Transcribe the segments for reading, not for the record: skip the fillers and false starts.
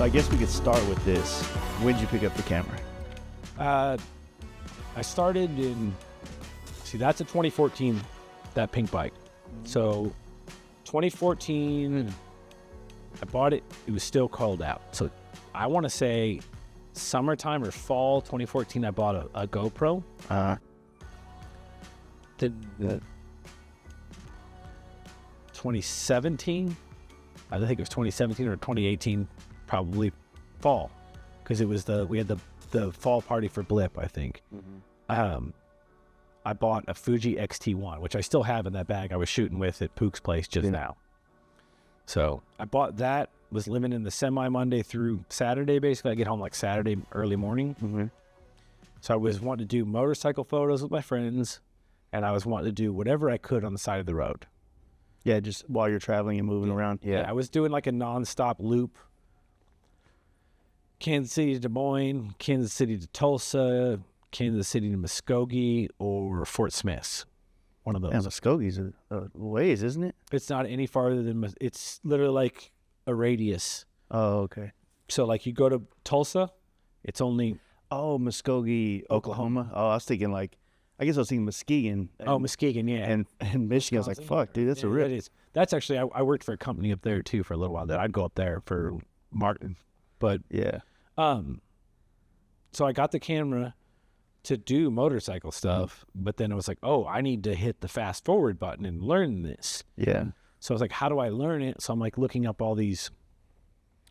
I guess we could start with this. When did you pick up the camera? I started in, that's a 2014, that pink bike. So 2014, I bought it. It was still cold out. So I want to say summertime or fall 2014, I bought a GoPro. Then 2017, I think it was 2017 or 2018, probably fall, because it was we had the fall party for Blip, I think. I bought a Fuji X-T1, which I still have in that bag I was shooting with at Pook's place just now. So I bought that, was living in the semi Monday through Saturday, basically. I get home like Saturday early morning. So I was wanting to do motorcycle photos with my friends, and I was wanting to do whatever I could on the side of the road. Yeah, just while you're traveling and moving around. Yeah, I was doing like a nonstop loop. Kansas City to Des Moines, Kansas City to Tulsa, Kansas City to Muskogee, or Fort Smith. One of those. Yeah, Muskogee's a ways, isn't it? It's not any farther than, it's literally like a radius. Oh, okay. So like you go to Tulsa, it's only... Oh, Muskogee, Oklahoma. Oh, I was thinking I guess I was thinking Muskegon. Muskegon, yeah. And Michigan. I was like, fuck, dude, that's a rip. It is. That's actually, I worked for a company up there too for a little while. That I'd go up there for Martin. But yeah. So I got the camera to do motorcycle stuff, but then I was like, oh, I need to hit the fast forward button and learn this. Yeah. So I was like, how do I learn it? So I'm like looking up all these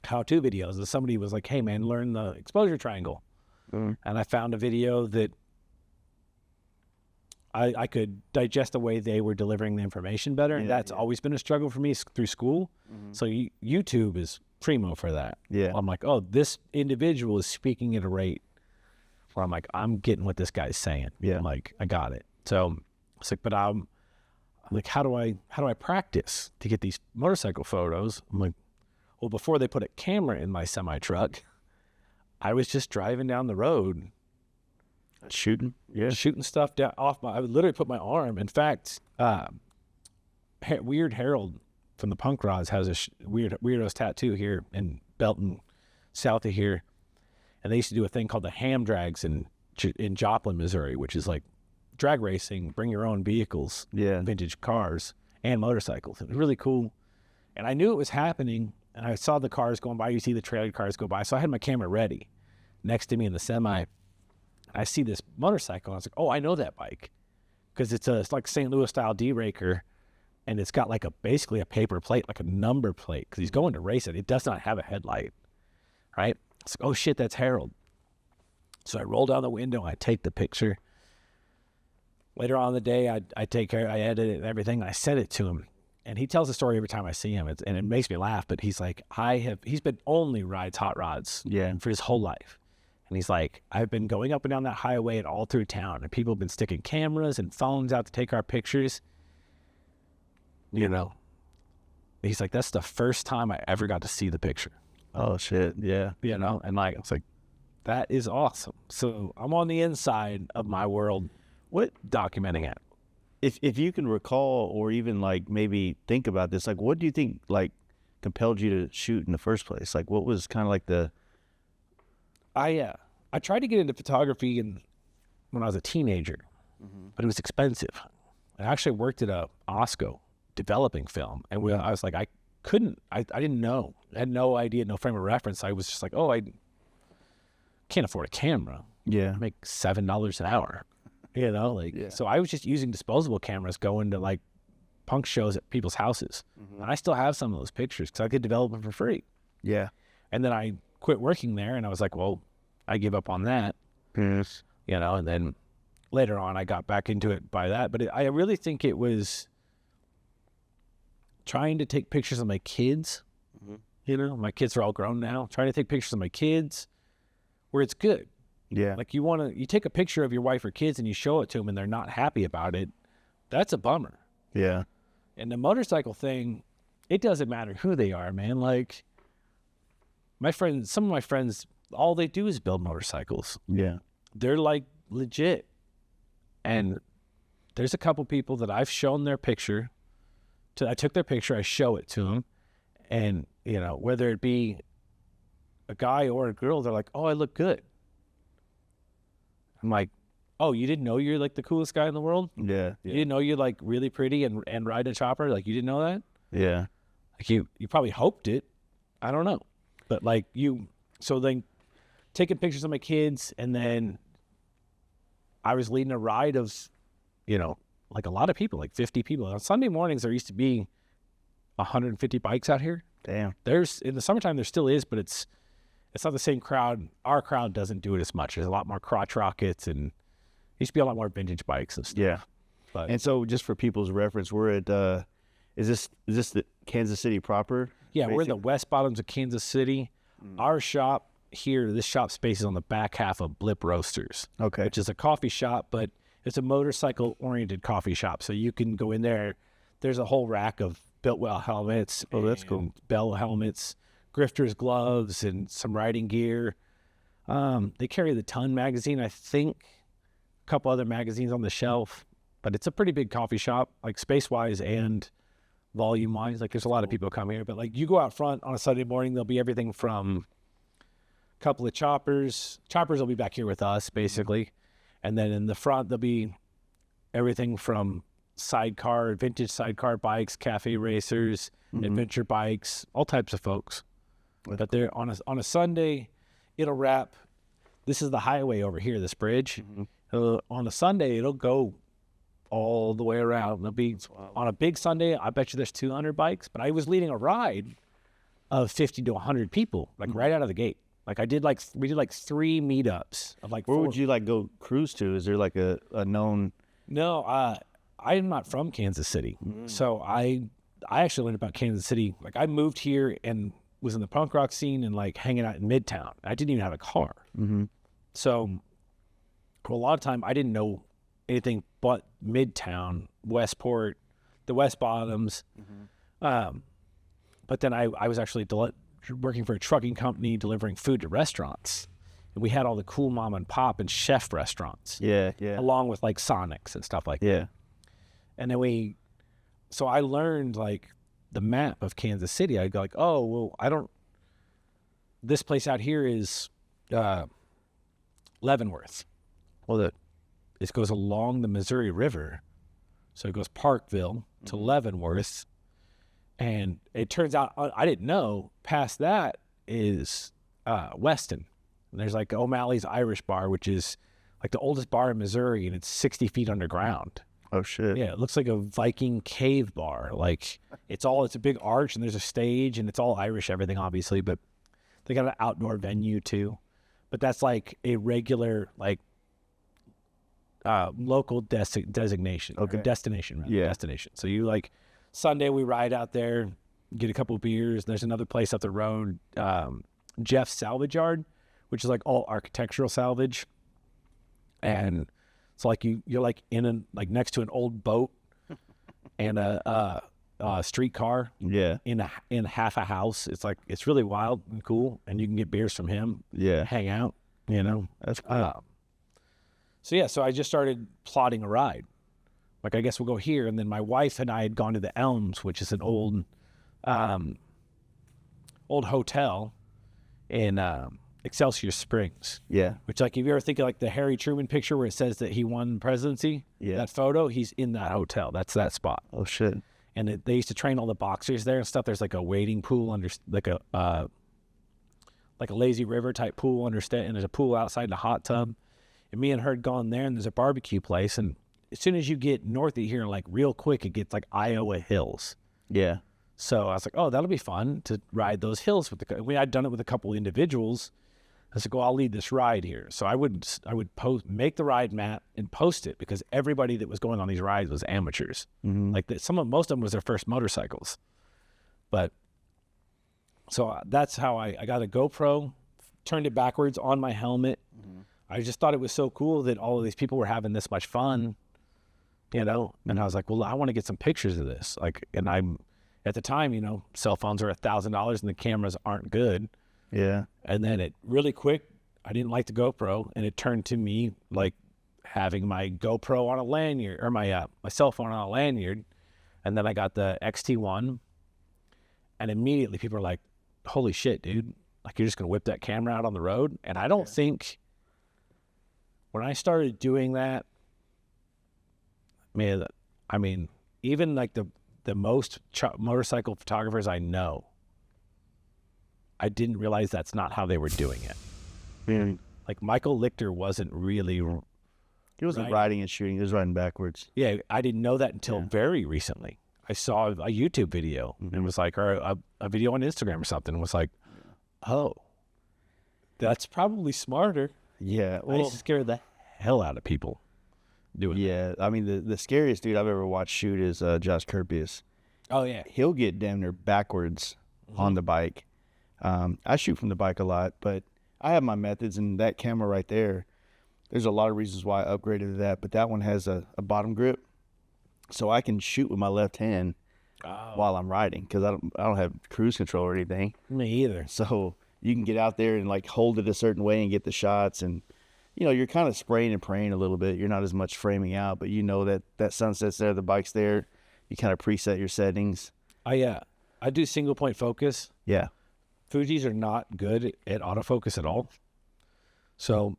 how-to videos, and somebody was like, hey man, learn the exposure triangle. And I found a video that I could digest the way they were delivering the information better. And that's always been a struggle for me through school. So YouTube is primo for that. Yeah. I'm like, oh, this individual is speaking at a rate where I'm like, I'm getting what this guy's saying. Yeah. I'm like, I got it. So it's like, but I'm like, how do I practice to get these motorcycle photos? I'm like, well, before they put a camera in my semi truck, I was just driving down the road, shooting stuff down off I would literally put my arm. In fact, Weird Harold from the Punk Rods has a Weirdos tattoo here in Belton, south of here, and they used to do a thing called the Ham Drags in Joplin, Missouri, which is like drag racing, bring your own vehicles, vintage cars and motorcycles. It was really cool, and I knew it was happening. And I saw the cars going by. You see the trailer cars go by. So I had my camera ready next to me in the semi. I see this motorcycle. I was like, oh, I know that bike. Because it's like St. Louis style D-Raker. And it's got like basically a paper plate, like a number plate. Because he's going to race it. It does not have a headlight. Right? It's like, oh shit, that's Harold. So I roll down the window. I take the picture. Later on in the day, I edit it and everything. And I send it to him. And he tells the story every time I see him, and it makes me laugh. But he's like, he's been only rides hot rods for his whole life. And he's like, I've been going up and down that highway and all through town, and people have been sticking cameras and phones out to take our pictures. You know, he's like, that's the first time I ever got to see the picture. Oh shit, yeah. You know, and like, I was like, that is awesome. So I'm on the inside of my world, documenting it. If you can recall, or even like maybe think about this, like what do you think like compelled you to shoot in the first place? Like what was kind of like I tried to get into photography when I was a teenager, but it was expensive. I actually worked at a Osco developing film, and I was like, I didn't know. I had no idea, no frame of reference. I was just like, oh, I can't afford a camera. Yeah. I make $7 an hour. You know, so I was just using disposable cameras going to like punk shows at people's houses. And I still have some of those pictures because I could develop them for free. Yeah. And then I quit working there, and I was like, well, I give up on that. Yes. You know, and then later on I got back into it by that. But I really think it was trying to take pictures of my kids. You know, my kids are all grown now. Trying to take pictures of my kids where it's good. Yeah. Like you take a picture of your wife or kids and you show it to them and they're not happy about it. That's a bummer. Yeah. And the motorcycle thing, it doesn't matter who they are, man. Like some of my friends, all they do is build motorcycles. Yeah. They're like legit. And there's a couple people that I've shown their picture I took their picture, I show it to them. And, you know, whether it be a guy or a girl, they're like, oh, I look good. I'm like, oh, you didn't know you're like the coolest guy in the world? Yeah. You didn't know you're like really pretty and ride a chopper? Like, you didn't know that? Yeah. Like, you probably hoped it. I don't know. But like so then taking pictures of my kids, and then I was leading a ride of, like a lot of people, like 50 people. On Sunday mornings, there used to be 150 bikes out here. Damn. There's, in the summertime, there still is, but it's not the same crowd. Our crowd doesn't do it as much. There's a lot more crotch rockets, and used to be a lot more vintage bikes and stuff. Yeah. But And so just for people's reference, we're at, is this the Kansas City proper? yeah, we're in the Basically? west bottoms of Kansas City. Our shop here, this shop space is on the back half of Blip Roasters, Okay. which is a coffee shop, but it's a motorcycle-oriented coffee shop. So you can go in there. There's a whole rack of Biltwell helmets. Oh, that's cool. and Bell helmets, Grifter's gloves, and some riding gear. They carry the Ton magazine, I think, a couple other magazines on the shelf. But it's a pretty big coffee shop, like space-wise and volume-wise. Like, there's a lot of people come here. But, like, you go out front on a Sunday morning, there'll be everything from a couple of choppers. Choppers will be back here with us, basically. And then in the front, there'll be everything from vintage sidecar bikes, cafe racers, adventure bikes, all types of folks. But they're on a Sunday, it'll wrap. This is the highway over here, this bridge. On a Sunday, it'll go all the way around. It'll be on a big Sunday. I bet you there's 200 bikes. But I was leading a ride of 50 to 100 people, like right out of the gate. Like we did like 3 meetups of like. Where 4. would you like go cruise to? Is there like a known? No, I'm not from Kansas City, so I actually learned about Kansas City. Like, I moved here and was in the punk rock scene and like hanging out in Midtown. I didn't even have a car, so for a lot of time I didn't know anything but Midtown, Westport, the West Bottoms. But then I was actually working for a trucking company delivering food to restaurants. And we had all the cool mom and pop and chef restaurants. Yeah. Yeah. Along with like Sonics and stuff like that. Yeah. And then so I learned like the map of Kansas City. I'd go like, oh, well, this place out here is Leavenworth. Well, it goes along the Missouri River. So it goes Parkville to Leavenworth. And it turns out, I didn't know, past that is Weston. And there's like O'Malley's Irish Bar, which is like the oldest bar in Missouri, and it's 60 feet underground. Oh shit. Yeah, it looks like a Viking cave bar. Like, it's a big arch, and there's a stage, and it's all Irish, everything, obviously, but they got an outdoor venue too. But that's like a regular, like, local designation. Okay. Or destination, rather. Yeah. Destination. So you like, Sunday we ride out there, get a couple of beers. There's another place up the road, Jeff's Salvage Yard, which is like all architectural salvage. And it's like you're like like next to an old boat and a streetcar. Yeah. In half a house. It's really wild and cool, and you can get beers from him. Yeah. Hang out. That's cool. So I just started plotting a ride. Like, I guess we'll go here, and then my wife and I had gone to the Elms, which is an old hotel in Excelsior Springs. Yeah. Which, like, if you ever think of like the Harry Truman picture where it says that he won presidency, Yeah. that photo, he's in that hotel. That's that spot. Oh shit. And they used to train all the boxers there and stuff. There's like a wading pool under, like a lazy river type pool and there's a pool outside and a hot tub. And me and her had gone there, and there's a barbecue place, and as soon as you get north of here, like real quick, it gets like Iowa hills. Yeah. So I was like, oh, that'll be fun to ride those hills with I'd done it with a couple of individuals. I said, I'll lead this ride here. So I would make the ride map and post it, because everybody that was going on these rides was amateurs. Like most of them was their first motorcycles. But so that's how I got a GoPro, turned it backwards on my helmet. I just thought it was so cool that all of these people were having this much fun, and I was like, well, I want to get some pictures of this. Like, and I'm at the time, cell phones are $1,000 and the cameras aren't good. Yeah. And then it really quick, I didn't like the GoPro, and it turned to me like having my GoPro on a lanyard, or my cell phone on a lanyard. And then I got the XT1, and immediately people are like, holy shit, dude. Like you're just going to whip that camera out on the road. And I don't think when I started doing that, man, I mean, even like the most motorcycle photographers I know, I didn't realize that's not how they were doing it. Mm. Like Michael Lichter wasn't really. He wasn't riding and shooting. He was riding backwards. Yeah, I didn't know that until very recently. I saw a YouTube video and it was like, or a video on Instagram or something. And was like, oh, that's probably smarter. Yeah. Well, I used to scare the hell out of people doing that. I mean, the scariest dude I've ever watched shoot is Josh Kerpius. Oh, yeah. He'll get damn near backwards on the bike. I shoot from the bike a lot, but I have my methods, and that camera right there, there's a lot of reasons why I upgraded to that, but that one has a bottom grip, so I can shoot with my left hand while I'm riding, because I don't have cruise control or anything. Me either. So you can get out there and like hold it a certain way and get the shots, and you're kind of spraying and praying a little bit. You're not as much framing out, but that sunset's there, the bike's there. You kind of preset your settings. I do single point focus. Yeah. Fujis are not good at autofocus at all. So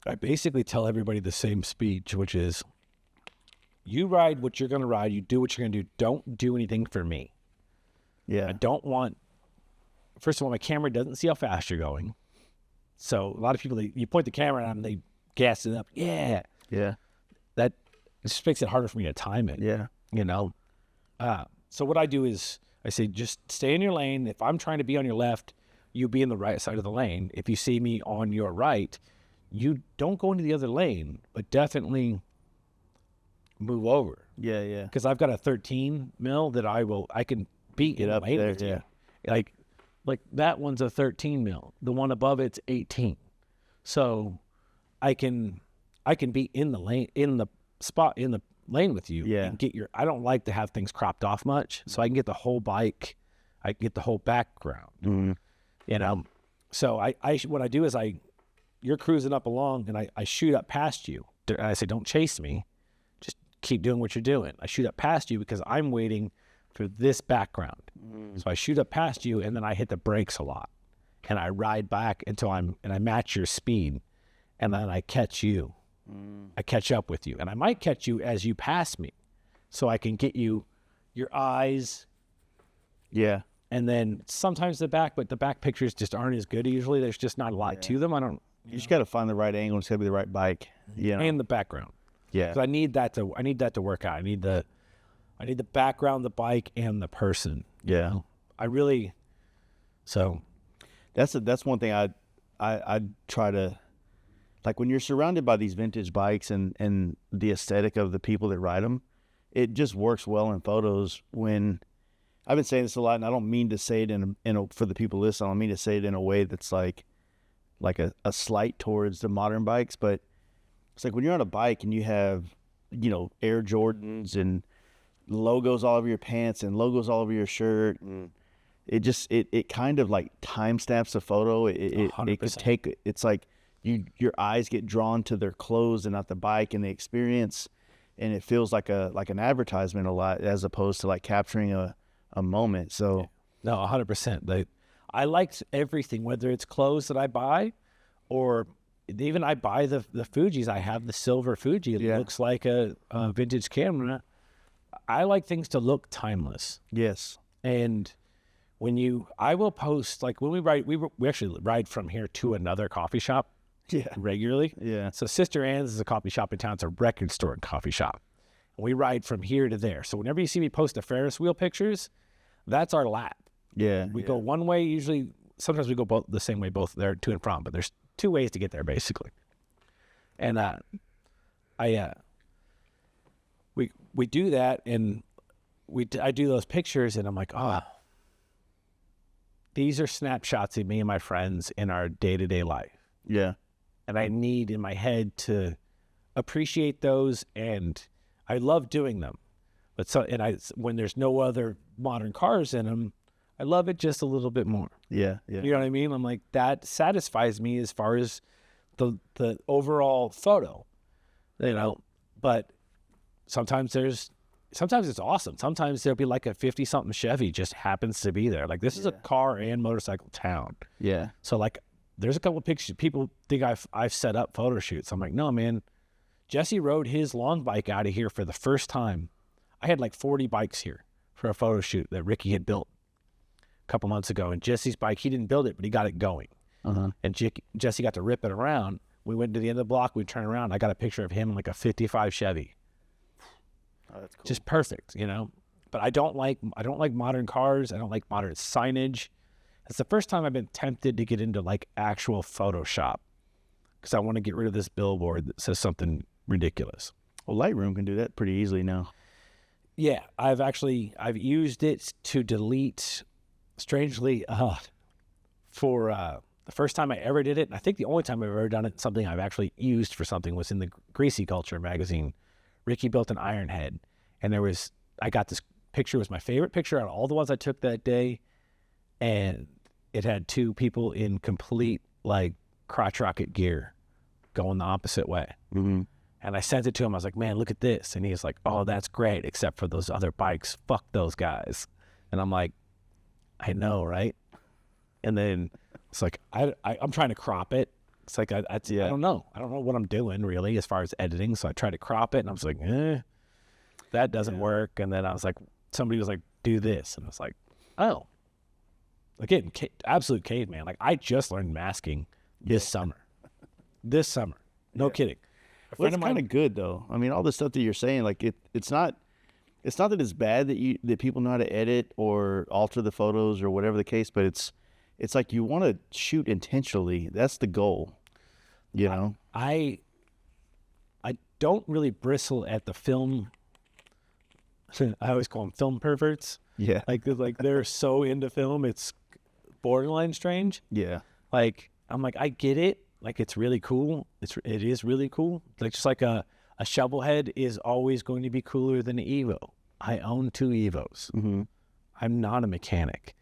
I basically tell everybody the same speech, which is, you ride what you're going to ride. You do what you're going to do. Don't do anything for me. Yeah. I don't want, first of all, my camera doesn't see how fast you're going. So a lot of people, you point the camera at them, they gas it up. Yeah. Yeah. That just makes it harder for me to time it. Yeah. So what I do is I say, just stay in your lane. If I'm trying to be on your left, you be in the right side of the lane. If you see me on your right, you don't go into the other lane, but definitely move over. Yeah. Yeah. Because I've got a 13 mil that I can be Get in up lane there. with you. Yeah. Like that one's a 13 mil. The one above it's 18. So I can be in the lane, in the lane with you. Yeah. And I don't like to have things cropped off much, so I can get the whole bike. I can get the whole background. Mm-hmm. So what I do is you're cruising up along and I shoot up past you. I say, don't chase me. Just keep doing what you're doing. I shoot up past you because I'm waiting for this background. So I shoot up past you and then I hit the brakes a lot and I ride back until I match your speed, and then I catch you. I catch up with you, and I might catch you as you pass me, so I can get your eyes. Yeah. And then sometimes the back, but the back pictures just aren't as good usually. There's just not a lot to them. You just got to find the right angle. It's got to be the right bike. And the background. Yeah. So I need that to work out. I need the background, the bike, and the person. Yeah. So that's one thing I try to, like, when you're surrounded by these vintage bikes and the aesthetic of the people that ride them, it just works well in photos. When I've been saying this a lot, and I don't mean to say it in a for the people listening, I don't mean to say it in a way that's like a slight towards the modern bikes, but it's like when you're on a bike and you have, Air Jordans and logos all over your pants and logos all over your shirt, and it kind of like timestamps the photo. It could take, it's like your eyes get drawn to their clothes and not the bike and the experience, and it feels like an advertisement a lot, as opposed to like capturing a moment. So no, 100%. I like everything, whether it's clothes that I buy or even I buy the Fujis. I have the silver Fuji. It looks like a vintage camera. I like things to look timeless. Yes. And I will post, like when we ride, we actually ride from here to another coffee shop regularly. Yeah. So Sister Ann's is a coffee shop in town. It's a record store and coffee shop. And we ride from here to there. So whenever you see me post the Ferris wheel pictures, that's our lap. Yeah. We go one way, usually. Sometimes we go both the same way, both there to and from, but there's two ways to get there basically. And we do that, and I do those pictures, and I'm like, these are snapshots of me and my friends in our day-to-day life. Yeah. And I need in my head to appreciate those, and I love doing them. But when there's no other modern cars in them, I love it just a little bit more. Yeah. Yeah. You know what I mean? I'm like, that satisfies me as far as the overall photo, but sometimes there's sometimes it's awesome. Sometimes there'll be like a 50-something Chevy just happens to be there. Like this is a car and motorcycle town. Yeah. So like there's a couple of pictures. People think I've set up photo shoots. I'm like, no, man. Jesse rode his long bike out of here for the first time. I had like 40 bikes here for a photo shoot that Ricky had built a couple months ago. And Jesse's bike, he didn't build it, but he got it going. And Jesse got to rip it around. We went to the end of the block. We turned around. I got a picture of him in like a 55 Chevy. Oh, that's cool. Just perfect, you know. But I don't like modern cars. I don't like modern signage. It's the first time I've been tempted to get into like actual Photoshop because I want to get rid of this billboard that says something ridiculous. Well, Lightroom can do that pretty easily now. Yeah, I've used it to delete. Strangely, for the first time I ever did it, and I think the only time I've ever done it, something I've actually used for something was in the Greasy Culture magazine. Ricky built an iron head, and I got this picture. It was my favorite picture out of all the ones I took that day, and it had two people in complete like crotch rocket gear going the opposite way. Mm-hmm. And I sent it to him. I was like, man, look at this. And he's like, oh, that's great, except for those other bikes. Fuck those guys. And I'm like, I know, right? And then it's like, I'm trying to crop it. It's like, I don't know. I don't know what I'm doing really as far as editing. So I tried to crop it and I was like, that doesn't work. And then I was like, somebody was like, do this. And I was like, oh, again, absolute caveman. Like I just learned masking this summer. No kidding. Well, it's kind of good though. I mean, all the stuff that you're saying, like it's not that it's bad that people know how to edit or alter the photos or whatever the case, but it's like you want to shoot intentionally. That's the goal, you know. I don't really bristle at the film. I always call them film perverts. Yeah, like they're so into film, it's borderline strange. Yeah, like I'm like I get it. Like it's really cool. It is really cool. Like just like a shovel head is always going to be cooler than an Evo. I own 2 Evos. Mm-hmm. I'm not a mechanic,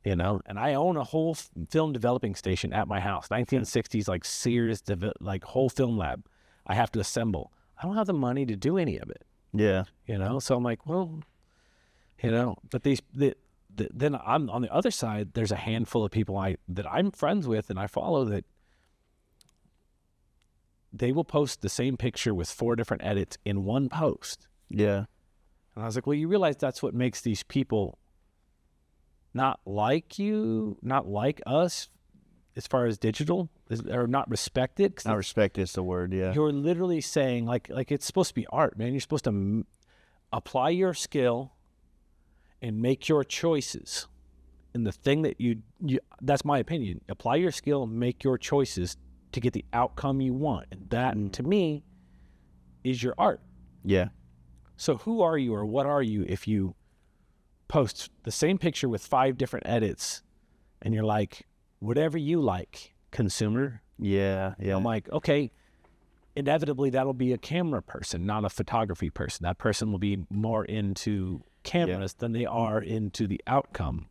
you know, and I own a whole film developing station at my house. 1960s like Sears like whole film lab. I have to assemble. I don't have the money to do any of it. Yeah, you know. So I'm like, well, you know, but then I'm on the other side. There's a handful of people that I'm friends with and I follow that. They will post the same picture with 4 different edits in one post. Yeah. And I was like, well, you realize that's what makes these people not like you, not like us as far as digital, or not respected. Not respect is the word, yeah. You're literally saying, like it's supposed to be art, man. You're supposed to apply your skill and make your choices. And the thing that you that's my opinion. Apply your skill, make your choices to get the outcome you want. And that, to me, is your art. Yeah. So who are you or what are you if you post the same picture with 5 different edits and you're like, whatever you like, consumer? Yeah. I'm like, okay, inevitably that'll be a camera person, not a photography person. That person will be more into cameras than they are into the outcome.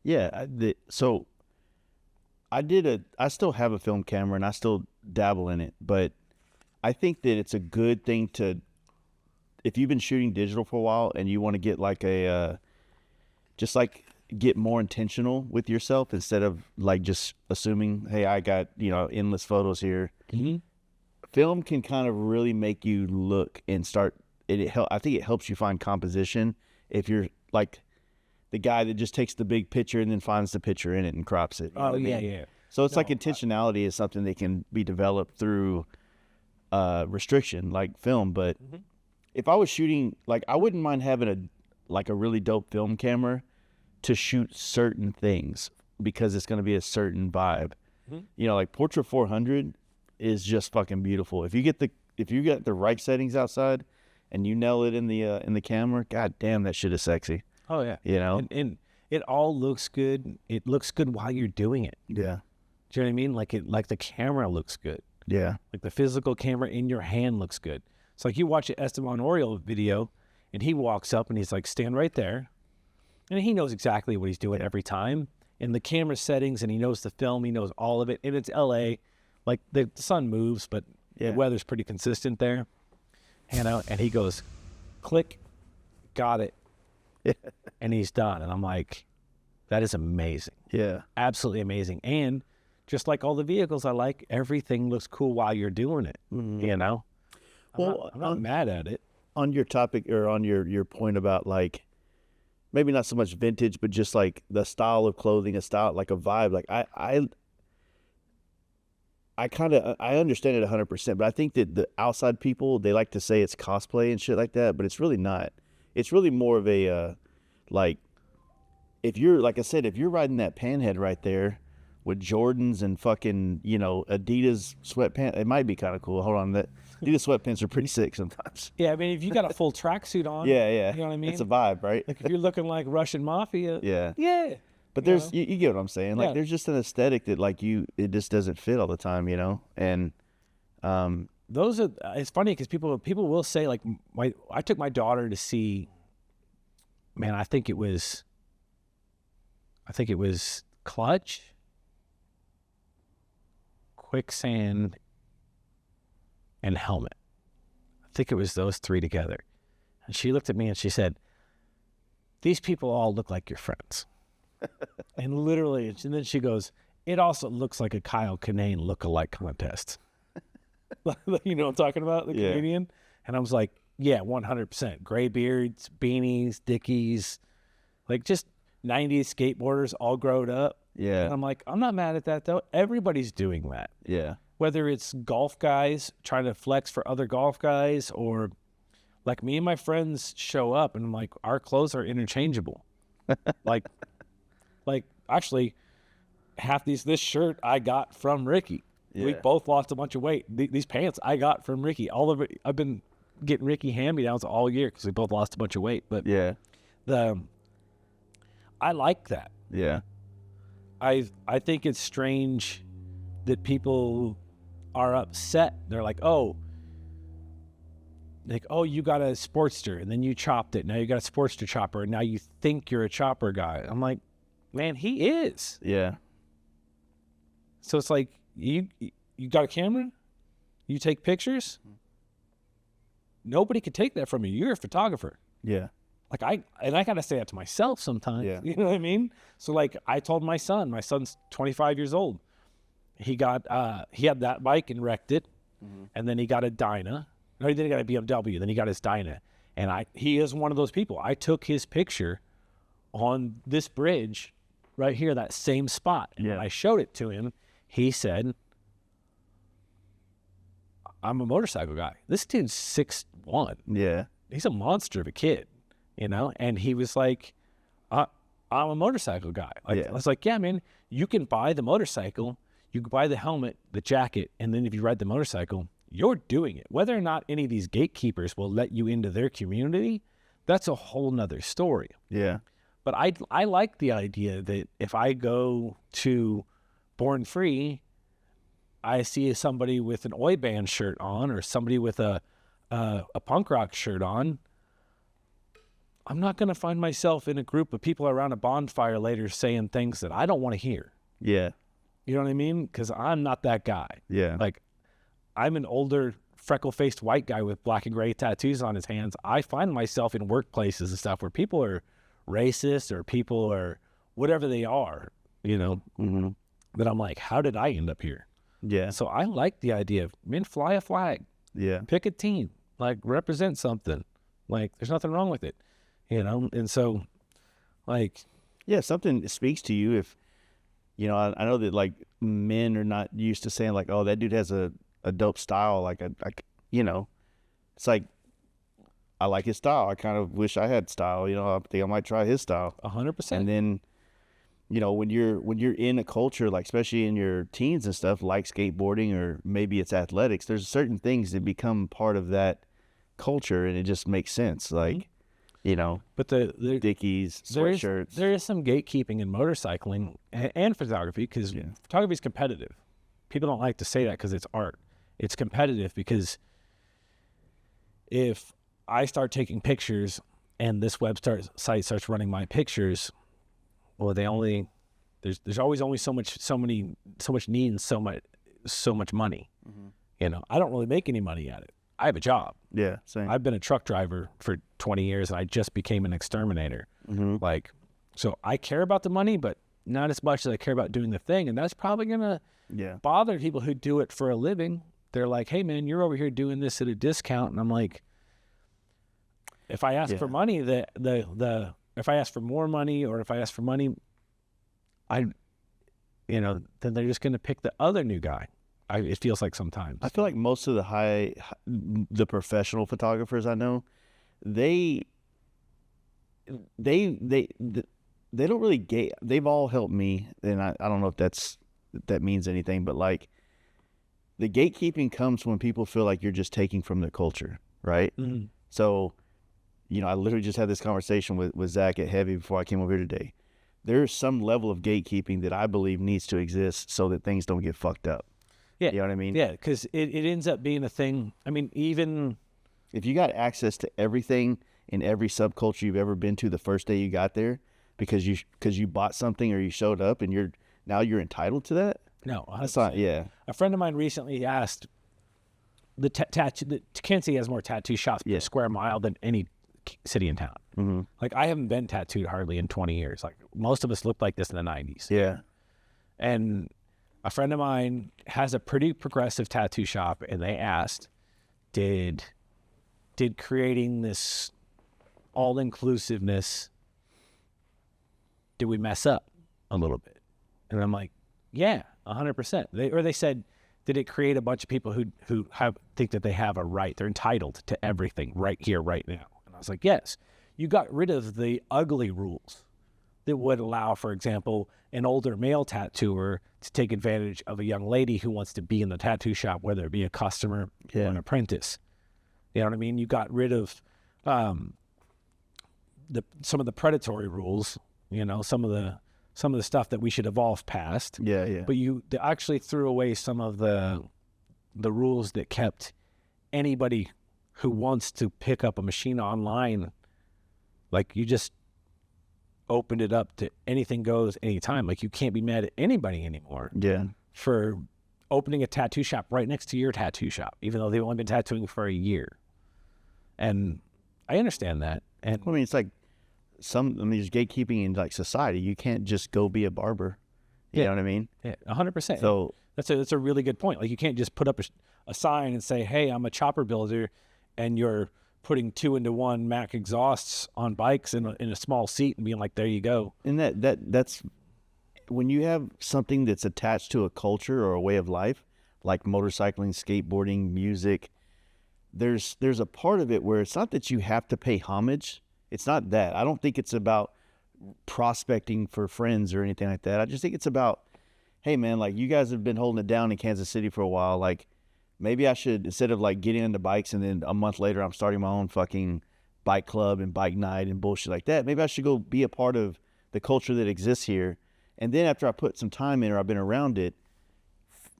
Yeah. So I still have a film camera and I still dabble in it, but I think that it's a good thing if you've been shooting digital for a while and you want to get like get more intentional with yourself instead of like just assuming, hey, I got, endless photos here. Mm-hmm. Film can kind of really make you look and start I think it helps you find composition if you're like the guy that just takes the big picture and then finds the picture in it and crops it. Oh, yeah. So it's intentionality is something that can be developed through restriction, like film. But if I was shooting, like I wouldn't mind having a really dope film camera to shoot certain things because it's going to be a certain vibe. Mm-hmm. Like Portrait 400 is just fucking beautiful. If you get the right settings outside and you nail it in the camera, god damn, that shit is sexy. Oh yeah. And it all looks good. It looks good while you're doing it. Yeah. Do you know what I mean? Like the camera looks good. Yeah. Like the physical camera in your hand looks good. It's like you watch an Esteban Oriol video and he walks up and he's like, stand right there. And he knows exactly what he's doing every time. And the camera settings, and he knows the film, he knows all of it. And it's LA. Like the sun moves, but the weather's pretty consistent there. And he goes, click, got it, and he's done. And I'm like, that is amazing. Yeah. Absolutely amazing. And just like all the vehicles I like, everything looks cool while you're doing it, you know? Well, I'm not mad at it. on your topic or on your point about like maybe not so much vintage, but just like the style of clothing, a style, like a vibe. Like I kind of I understand it 100%, but I think that the outside people, they like to say it's cosplay and shit like that, but it's really not. It's really more of a like if you're like I said, if you're riding that panhead right there with Jordans and fucking, you know, Adidas sweatpants, it might be kind of cool. Hold on, that Adidas sweatpants are pretty sick sometimes. Yeah, I mean, if you got a full tracksuit on, Yeah, yeah. you know what I mean? It's a vibe, right? Like if you're looking like Russian mafia, Yeah. yeah. But you there's know? you get what I'm saying. Like Yeah. there's just an aesthetic that like it just doesn't fit all the time, you know? And Those are, it's funny because people will say like, I took my daughter to see, man, I think it was Clutch, Quicksand, and Helmet. I think it was those three together. And she looked at me and she said, these people all look like your friends. And literally, and then she goes, it also looks like a Kyle Kinane lookalike contest. You know what I'm talking about? The Yeah. comedian? And I was like, yeah, 100%. Gray beards, beanies, dickies, like just 90s skateboarders all grown up. yeah, And I'm like, I'm not mad at that though. Everybody's doing that. yeah, Whether it's golf guys trying to flex for other golf guys, or like me and my friends show up and I'm like, our clothes are interchangeable. like actually this shirt I got from Ricky. We Yeah. both lost a bunch of weight. These pants I got from Ricky. All of it, I've been getting Ricky hand-me-downs all year because we both lost a bunch of weight. But yeah, I like that. yeah, I think it's strange that people are upset. They're like, oh, you got a Sportster and then you chopped it. Now you got a Sportster chopper and now you think you're a chopper guy. I'm like, man, he is. yeah, So it's like, you got a camera? You take pictures? Nobody could take that from you. You're a photographer. yeah, Like I gotta say that to myself sometimes. Yeah. You know what I mean? So like I told my son's 25 years old. He had that bike and wrecked it. And then he got a Dyna. No, he didn't get a BMW, then he got his Dyna. And he is one of those people. I took his picture on this bridge right here, that same spot. And when Yeah. I showed it to him, he said, I'm a motorcycle guy. This dude's 6'1". yeah, He's a monster of a kid, you know? And he was like, I'm a motorcycle guy. Like, Yeah. I was like, yeah, man, you can buy the motorcycle, you can buy the helmet, the jacket, and then if you ride the motorcycle, you're doing it. Whether or not any of these gatekeepers will let you into their community, that's a whole nother story. yeah, But I like the idea that if I go to Born Free, I see somebody with an Oi band shirt on or somebody with a punk rock shirt on, I'm not going to find myself in a group of people around a bonfire later saying things that I don't want to hear. yeah, You know what I mean? Because I'm not that guy. yeah, Like, I'm an older, freckle-faced white guy with black and gray tattoos on his hands. I find myself in workplaces and stuff where people are racist or people are whatever they are, you know, that I'm like, how did I end up here? yeah, So I like the idea of, man, fly a flag, yeah, pick a team, like represent something. Like, there's nothing wrong with it, you know? And so, like, yeah. Something speaks to you if, you know, I know that like men are not used to saying like, oh, that dude has a dope style. Like, you know, it's like, I like his style. I kind of wish I had style. You know, I think I might try his style. 100%. And then, you know, when you're in a culture, like especially in your teens and stuff, like skateboarding or maybe it's athletics, there's certain things that become part of that culture, and it just makes sense. Like, you know, But Dickies, sweatshirts. there is some gatekeeping in motorcycling and photography because photography is competitive. People don't like to say that because it's art. It's competitive because if I start taking pictures and this site starts running my pictures, well, there's always only so much need and so much money. You know, I don't really make any money at it. I have a job. Yeah, same. I've been a truck driver for 20 years and I just became an exterminator. Like, so I care about the money, but not as much as I care about doing the thing. And that's probably going to bother people who do it for a living. They're like, hey man, you're over here doing this at a discount. And I'm like, if I ask for money, if I ask for more money, or if I ask for money, then they're just going to pick the other new guy. It feels like sometimes. I feel like most of the professional photographers I know, they don't really they've all helped me, and I don't know if that means anything, but like the gatekeeping comes when people feel like you're just taking from their culture, right? So, I literally just had this conversation with Zach at Heavy before I came over here today. There's some level of gatekeeping that I believe needs to exist so that things don't get fucked up. Yeah. You know what I mean? Yeah, because it ends up being a thing. I mean, even if you got access to everything in every subculture you've ever been to the first day you got there because you bought something or you showed up and you're entitled to that? No. That's not, yeah. A friend of mine recently asked, Kansas City has more tattoo shops per square mile than any city in town. Like, I haven't been tattooed hardly in 20 years. Like, most of us looked like this in the 90s. Yeah. And a friend of mine has a pretty progressive tattoo shop, and they asked, did creating this all-inclusiveness, did we mess up a little bit? And I'm like, yeah, 100%. They said, did it create a bunch of people who think that they have a right, they're entitled to everything right here, right now? And I was like, yes. You got rid of the ugly rules that would allow, for example, an older male tattooer to take advantage of a young lady who wants to be in the tattoo shop, whether it be a customer or an apprentice. You know what I mean? You got rid of some of the predatory rules, some of the stuff that we should evolve past. Yeah. But they actually threw away some of the rules that kept anybody who wants to pick up a machine online, like, you just opened it up to anything goes anytime. Like, you can't be mad at anybody anymore for opening a tattoo shop right next to your tattoo shop, even though they've only been tattooing for a year. And I understand that. And I mean, it's like there's gatekeeping in like society. You can't just go be a barber. You know what I mean? Yeah, 100%. So that's a really good point. Like, you can't just put up a sign and say, hey, I'm a chopper builder, and you're putting 2-in-1 Mac exhausts on bikes in a small seat and being like, there you go. And that's when you have something that's attached to a culture or a way of life, like motorcycling, skateboarding, music, there's a part of it where it's not that you have to pay homage. It's not that. I don't think it's about prospecting for friends or anything like that. I just think it's about, hey man, like, you guys have been holding it down in Kansas City for a while. Like, maybe I should, instead of like getting into bikes and then a month later I'm starting my own fucking bike club and bike night and bullshit like that, maybe I should go be a part of the culture that exists here. And then after I put some time in or I've been around it,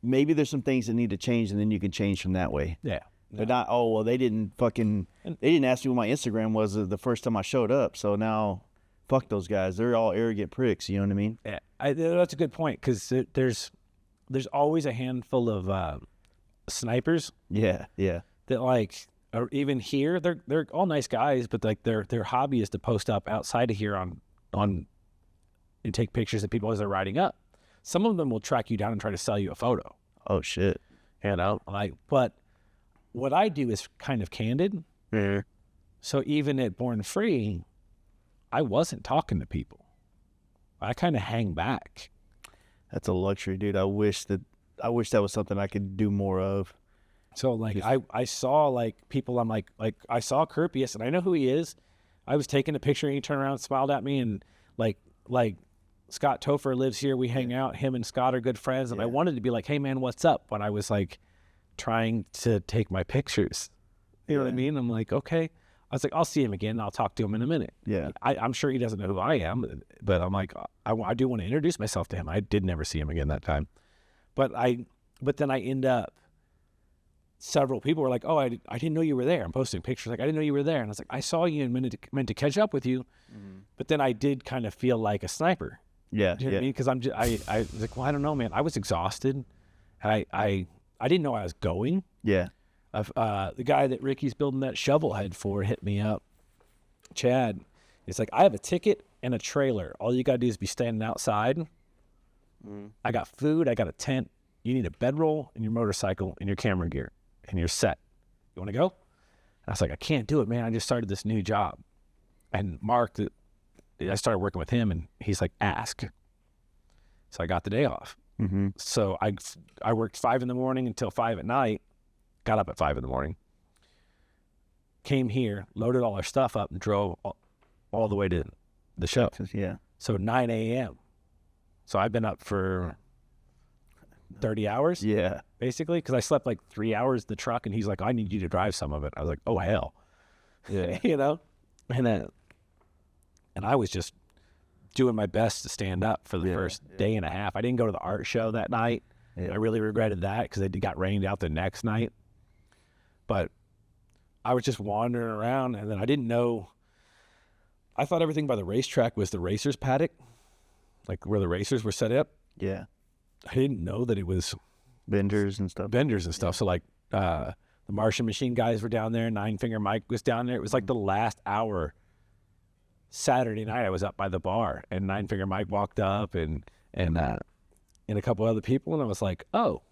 maybe there's some things that need to change, and then you can change from that way. Yeah. But not, they didn't ask me what my Instagram was the first time I showed up. So now, fuck those guys. They're all arrogant pricks. You know what I mean? Yeah, that's a good point, because there's always a handful of snipers. Yeah. That, like, or even here, they're all nice guys, but like their hobby is to post up outside of here on and take pictures of people as they're riding up. Some of them will track you down and try to sell you a photo. Oh shit. But what I do is kind of candid. Mm-hmm. So even at Born Free, I wasn't talking to people. I kind of hang back. That's a luxury, dude. I wish that was something I could do more of. So like, I saw like people, I'm like I saw Kurpius and I know who he is. I was taking a picture and he turned around and smiled at me, and like Scott Topher lives here. We hang out. Him and Scott are good friends. And I wanted to be like, hey man, what's up? When I was like trying to take my pictures, you know what I mean? I'm like, okay. I was like, I'll see him again. I'll talk to him in a minute. Yeah. I'm sure he doesn't know who I am, but I'm like, I do want to introduce myself to him. I did never see him again that time. But then I end up, several people were like, oh, I didn't know you were there. I'm posting pictures like, I didn't know you were there. And I was like, I saw you and meant to catch up with you. Mm-hmm. But then I did kind of feel like a sniper. Yeah. You know what I mean? Because I was like, well, I don't know, man. I was exhausted. I didn't know I was going. Yeah. The guy that Ricky's building that shovel head for hit me up, Chad. He's like, I have a ticket and a trailer. All you got to do is be standing outside. I got food. I got a tent. You need a bedroll and your motorcycle and your camera gear, and you're set. You want to go? And I was like, I can't do it, man. I just started this new job. And Mark, I started working with him, and he's like, ask. So I got the day off. So I worked 5 a.m. until 5 p.m. Got up at 5 a.m. Came here, loaded all our stuff up, and drove all the way to the show. Yeah. So 9 a.m. So I've been up for 30 hours. Yeah. Basically, because I slept like 3 hours in the truck, and he's like, I need you to drive some of it. I was like, oh, hell. Yeah. You know? And I was just doing my best to stand up for the first day and a half. I didn't go to the art show that night. Yeah. I really regretted that because it got rained out the next night. But I was just wandering around, and then I didn't know. I thought everything by the racetrack was the racers' paddock, like where the racers were set up. Yeah. I didn't know that it was Benders and stuff. So like the Martian Machine guys were down there. Nine Finger Mike was down there. It was like the last hour. Saturday night, I was up by the bar, and Nine Finger Mike walked up, and a couple other people, and I was like, oh,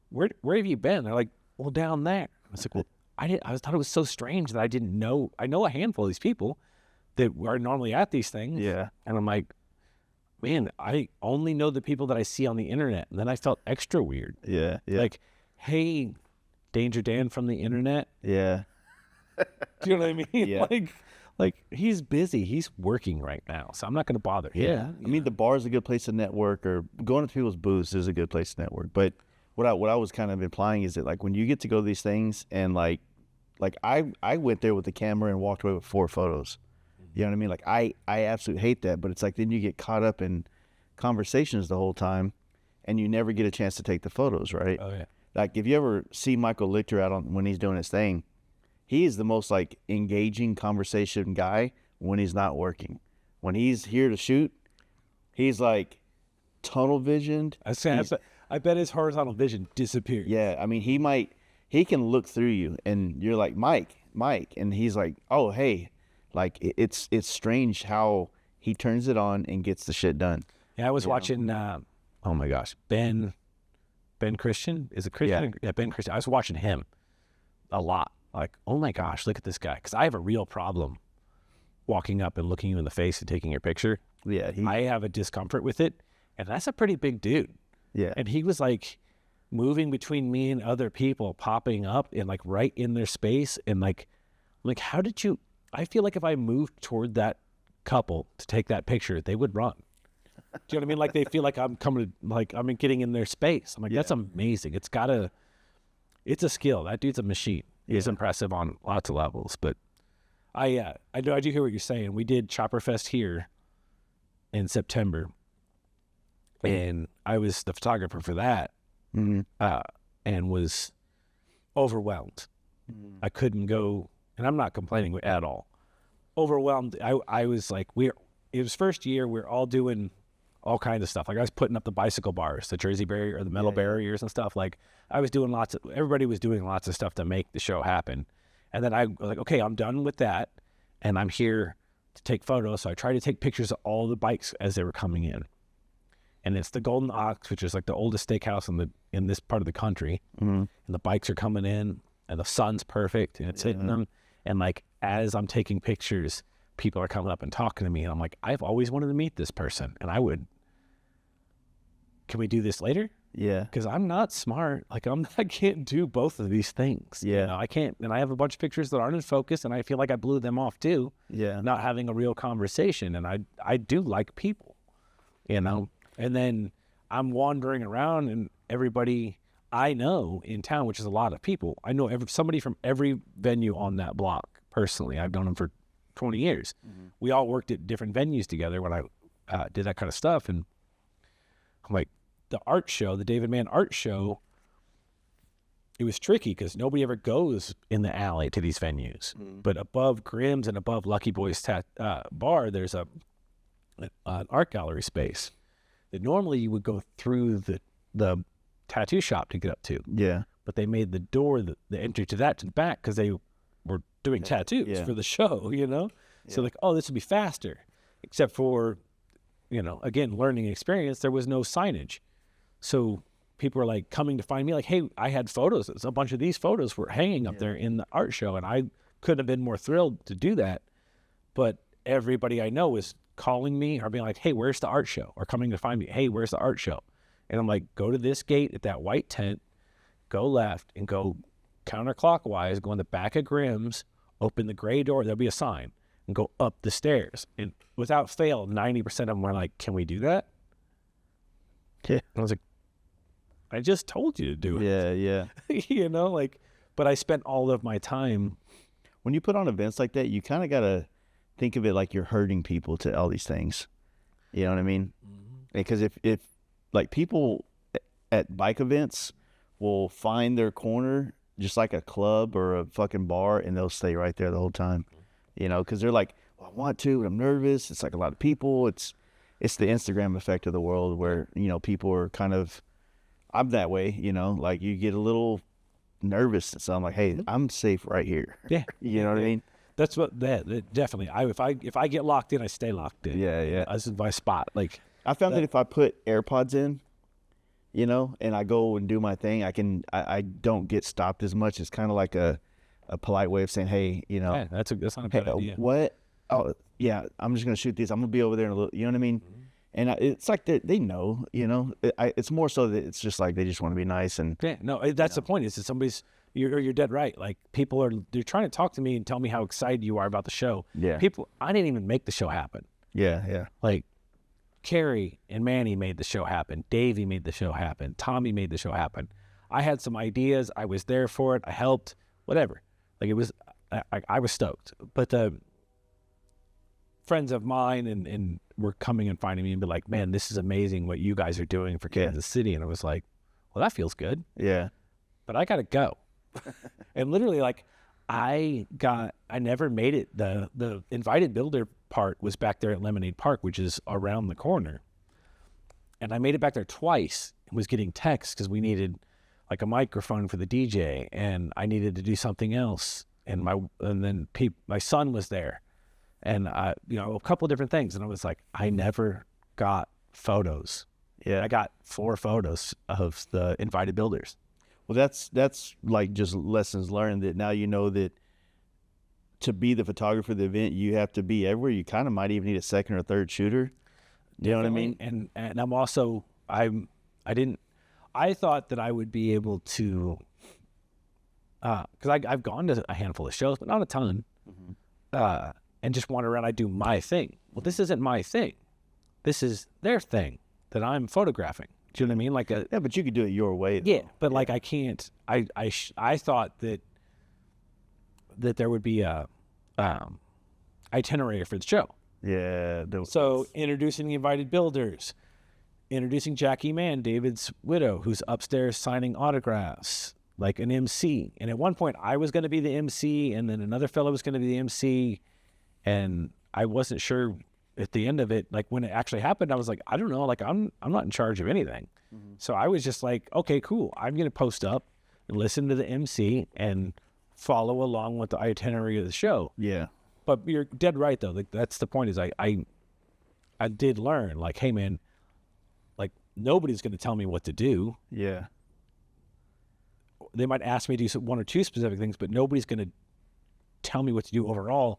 where have you been? They're like, well, down there. I was like, well, I thought it was so strange that I didn't know. I know a handful of these people that are normally at these things. Yeah. And I'm like, man, I only know the people that I see on the internet. And then I felt extra weird. Yeah. Yeah. Like, hey, Danger Dan from the internet. Yeah. Do you know what I mean? Yeah. Like he's busy. He's working right now. So I'm not going to bother him. Yeah. I mean, the bar is a good place to network, or going to people's booths is a good place to network. But what I was kind of implying is that, like, when you get to go to these things, and like I went there with the camera and walked away with 4 photos. You know what I mean? Like I absolutely hate that, but it's like then you get caught up in conversations the whole time, and you never get a chance to take the photos, right? Oh yeah. Like if you ever see Michael Lichter out when he's doing his thing, he is the most like engaging conversation guy when he's not working. When he's here to shoot, he's like tunnel visioned. I bet his horizontal vision disappeared. Yeah, I mean he can look through you, and you're like, Mike, and he's like, oh hey, like it's strange how he turns it on and gets the shit done. Yeah, I was watching. Oh my gosh, Ben Christian, is it Christian? Yeah, Ben Christian. I was watching him a lot. Like, oh my gosh, look at this guy, because I have a real problem walking up and looking you in the face and taking your picture. Yeah, I have a discomfort with it, and that's a pretty big dude. Yeah, and he was like moving between me and other people, popping up and like right in their space, and like how did you? I feel like if I moved toward that couple to take that picture, they would run. Do you know what I mean? Like they feel like I'm coming, like I'm getting in their space. I'm like, that's amazing. It's a skill. That dude's a machine. He's impressive on lots of levels. But I do hear what you're saying. We did Chopper Fest here in September, and I was the photographer for that, and was overwhelmed. I couldn't go, and I'm not complaining at all. Overwhelmed. I was like, it was first year. We're all doing all kinds of stuff. Like I was putting up the bicycle bars, the Jersey barrier or the metal barriers and stuff. Like I was doing everybody was doing lots of stuff to make the show happen. And then I was like, okay, I'm done with that. And I'm here to take photos. So I tried to take pictures of all the bikes as they were coming in. And it's the Golden Ox, which is like the oldest steakhouse in this part of the country. And the bikes are coming in, and the sun's perfect, and it's hitting them. And like, as I'm taking pictures, people are coming up and talking to me, and I'm like, I've always wanted to meet this person, and can we do this later? Yeah. Because I'm not smart. Like I can't do both of these things. Yeah. You know, I can't, and I have a bunch of pictures that aren't in focus, and I feel like I blew them off too. Yeah. Not having a real conversation, and I do like people, you know. And then I'm wandering around, and everybody I know in town, which is a lot of people, I know somebody from every venue on that block personally. I've known them for 20 years. We all worked at different venues together when I did that kind of stuff. And I'm like, the art show, the David Mann art show, it was tricky because nobody ever goes in the alley to these venues. But above Grimm's and above Lucky Boy's bar, there's an art gallery space that normally you would go through the tattoo shop to get up to. Yeah. but they made the door, the entry to that, to the back, because they were doing tattoos for the show, you know? So like, oh, this would be faster. Except for, you know, again, learning experience, there was no signage. So people were like coming to find me like, hey, I had photos. A bunch of these photos were hanging up there in the art show, and I couldn't have been more thrilled to do that. But everybody I know is calling me or being like, hey, where's the art show? Or coming to find me, hey, where's the art show? And I'm like, go to this gate at that white tent, go left and go counterclockwise, go in the back of Grimm's, open the gray door, there'll be a sign, and go up the stairs. And without fail, 90% of them were like, can we do that? Yeah. I was like, I just told you to do it. Yeah. You know, like, but I spent all of my time. When you put on events like that, you kind of got to think of it like you're herding people to all these things. You know what I mean? Because if like people at bike events will find their corner just like a club or a fucking bar, and they'll stay right there the whole time. You know, because they're like, well, I want to, but I'm nervous. It's like a lot of people. It's the Instagram effect of the world where, you know, people are kind of, I'm that way, you know, like you get a little nervous. So I'm like, hey, I'm safe right here. Yeah. You know what I mean? That's what that definitely. If I get locked in, I stay locked in. Yeah. This is my spot. Like, I found that if I put AirPods in, you know, and I go and do my thing, I don't get stopped as much. It's kind of like a polite way of saying, hey, you know, that's not a hey, bad idea. what? Oh, yeah, I'm just gonna shoot these. I'm gonna be over there in a little. You know what I mean? And it's like they know, you know. It's more so that it's just like they just want to be nice and. Yeah, no, that's the point. Is that somebody's you're dead right. Like they're trying to talk to me and tell me how excited you are about the show. Yeah. People, I didn't even make the show happen. Yeah. Like, Carrie and Manny made the show happen. Davey made the show happen. Tommy made the show happen. I had some ideas. I was there for it. I helped. Whatever. Like, it was. I was stoked. But friends of mine and were coming and finding me and be like, man, this is amazing what you guys are doing for Kansas City. And I was like, well, that feels good. Yeah. But I got to go. And literally, like, I never made it. The invited builder part was back there at Lemonade Park, which is around the corner. And I made it back there twice and was getting texts because we needed like a microphone for the DJ, and I needed to do something else. And then my son was there, and a couple of different things. And I was like, I never got photos. Yeah. I got 4 photos of the invited builders. Well, that's like just lessons learned, that now you know that to be the photographer of the event, you have to be everywhere. You kind of might even need a second or third shooter. You know what I mean? And I'm also, I thought that I would be able to, because I've gone to a handful of shows, but not a ton, and just wander around. I do my thing. Well, this isn't my thing. This is their thing that I'm photographing. Do you know what I mean? Like yeah, but you could do it your way, though. Yeah, but like I can't. I thought that there would be a itinerary for the show. Yeah. So introducing the invited builders, introducing Jackie Mann, David's widow, who's upstairs signing autographs, like an MC. And at one point, I was going to be the MC, and then another fellow was going to be the MC, and I wasn't sure. At the end of it, like when it actually happened, I was like, I don't know, like I'm not in charge of anything. So I was just like, okay, cool. I'm going to post up and listen to the MC and follow along with the itinerary of the show. Yeah. But you're dead right, though. Like, that's the point, is I did learn, like, hey, man, like, nobody's going to tell me what to do. Yeah. They might ask me to do 1 or 2 specific things, but nobody's going to tell me what to do overall.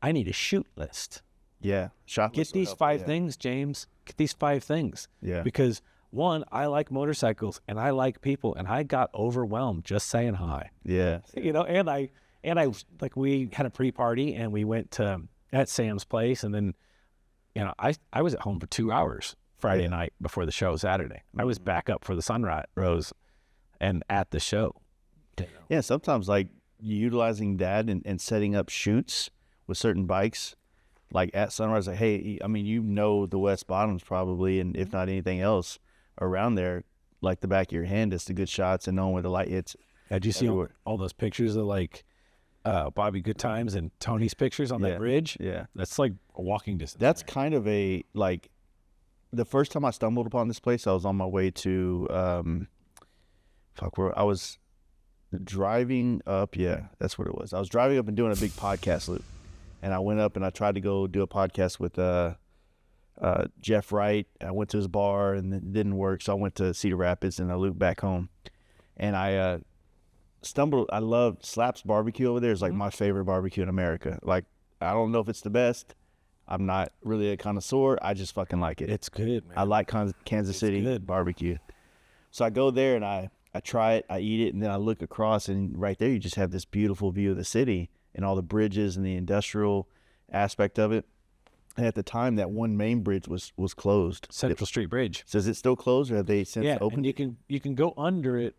I need a shoot list. Yeah. Get these 5 things, James. Get these 5 things. Yeah. Because, 1, I like motorcycles, and I like people, and I got overwhelmed just saying hi. Yeah. You know, and I like, we had a pre-party, and we went at Sam's place, and then, you know, I was at home for 2 hours Friday night before the show Saturday. I was back up for the sunrise and at the show. Yeah, sometimes like utilizing that and setting up shoots with certain bikes, like at sunrise, like, hey, I mean, you know the West Bottoms probably, and if not anything else around there, like the back of your hand, it's the good shots and knowing where the light hits. Did you see all those pictures of like Bobby Good Times and Tony's pictures on that bridge? Yeah. That's like a walking distance. That's kind of a, like, the first time I stumbled upon this place, I was on my way to, where I was driving up. Yeah, that's what it was. I was driving up and doing a big podcast loop, and I went up and I tried to go do a podcast with Jeff Wright. I went to his bar and it didn't work, so I went to Cedar Rapids and I looped back home. And I stumbled. I love Slaps Barbecue over there. It's like my favorite barbecue in America. Like, I don't know if it's the best. I'm not really a connoisseur. I just fucking like it. It's good, man. I like Kansas City barbecue. So I go there and I try it, I eat it, and then I look across, and right there you just have this beautiful view of the city and all the bridges and the industrial aspect of it. And at the time, that one main bridge was closed. Central Street Bridge. So is it still closed, or have they since opened? And you can go under it.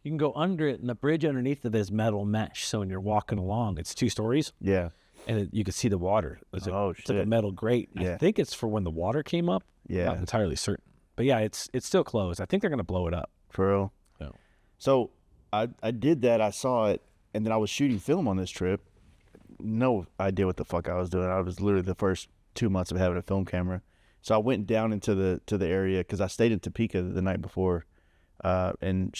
You can go under it, and the bridge underneath it is metal mesh. So when you're walking along, it's 2 stories. Yeah. And you can see the water. It's like a metal grate. Yeah. I think it's for when the water came up. Yeah. Not entirely certain. But yeah, it's still closed. I think they're going to blow it up. For real? No. So I did that. I saw it, and then I was shooting film on this trip. No idea what the fuck I was doing. I was literally the first 2 months of having a film camera. So I went down into the area because I stayed in Topeka the night before, and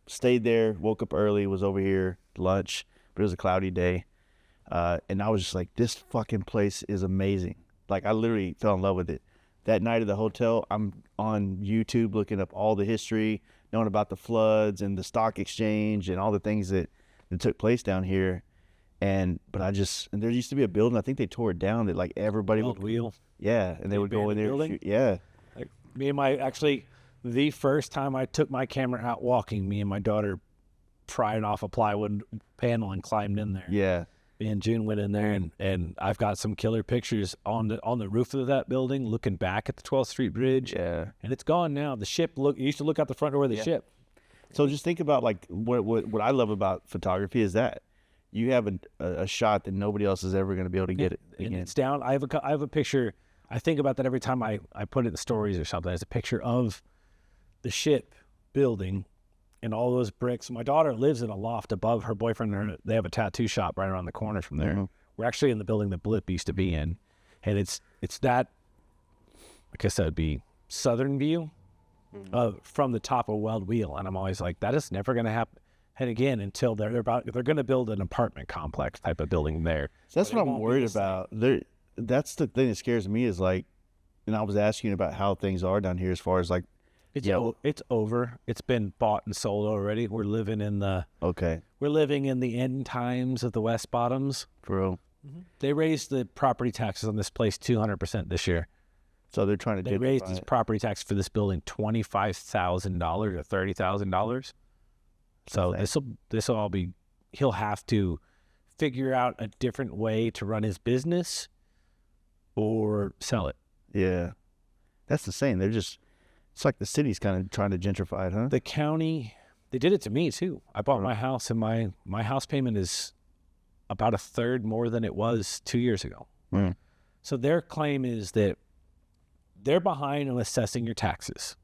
stayed there. Woke up early. Was over here lunch, but it was a cloudy day, and I was just like, this fucking place is amazing. Like, I literally fell in love with it. That night at the hotel, I'm on YouTube looking up all the history, knowing about the floods and the stock exchange and all the things that took place down here. And there used to be a building, I think they tore it down, that like everybody Old would wheel. Yeah, and they would go in there. Building? Yeah. Like the first time I took my camera out walking, me and my daughter pried off a plywood panel and climbed in there. Yeah. Me and June went in there, and I've got some killer pictures on the roof of that building, looking back at the 12th Street Bridge. Yeah. And it's gone now. The ship you used to look out the front door of the ship. So just think about like what I love about photography is that you have a shot that nobody else is ever going to be able to get it again. And it's down. I have a picture. I think about that every time I put it in stories or something. It's a picture of the ship building and all those bricks. My daughter lives in a loft above her boyfriend. They have a tattoo shop right around the corner from there. Mm-hmm. We're actually in the building that Blip used to be in. And it's that, I guess that would be southern view from the top of Weld Wheel. And I'm always like, that is never going to happen again until they're going to build an apartment complex type of building there. So that's what I'm worried about. That's the thing that scares me is like, and I was asking about how things are down here as far as like, it's over. It's been bought and sold already. We're living in the end times of the West Bottoms. For real. Mm-hmm. They raised the property taxes on this place 200% this year. So they're trying to. They raised this property tax for this building $25,000 or $30,000. So this will all be. He'll have to figure out a different way to run his business, or sell it. Yeah, that's the same. It's like the city's kind of trying to gentrify it, huh? The county, they did it to me too. I bought my house, and my house payment is about a third more than it was 2 years ago. Mm. So their claim is that they're behind on assessing your taxes.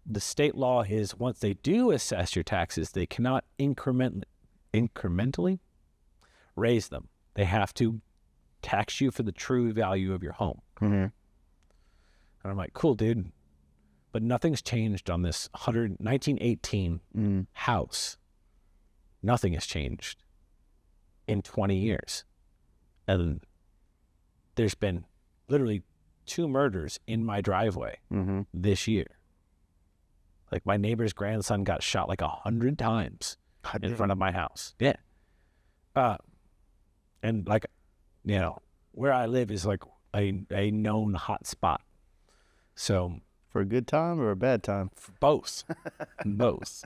The state law is once they do assess your taxes, they cannot incrementally raise them. They have to tax you for the true value of your home. Mm-hmm. And I'm like, cool, dude. But nothing's changed on this 1918 house. Nothing has changed in 20 years. And there's been literally 2 murders in my driveway this year. Like, my neighbor's grandson got shot like 100 times in front of my house. Yeah. And like, you know, where I live is like a known hot spot. So for a good time or a bad time? Both. Both.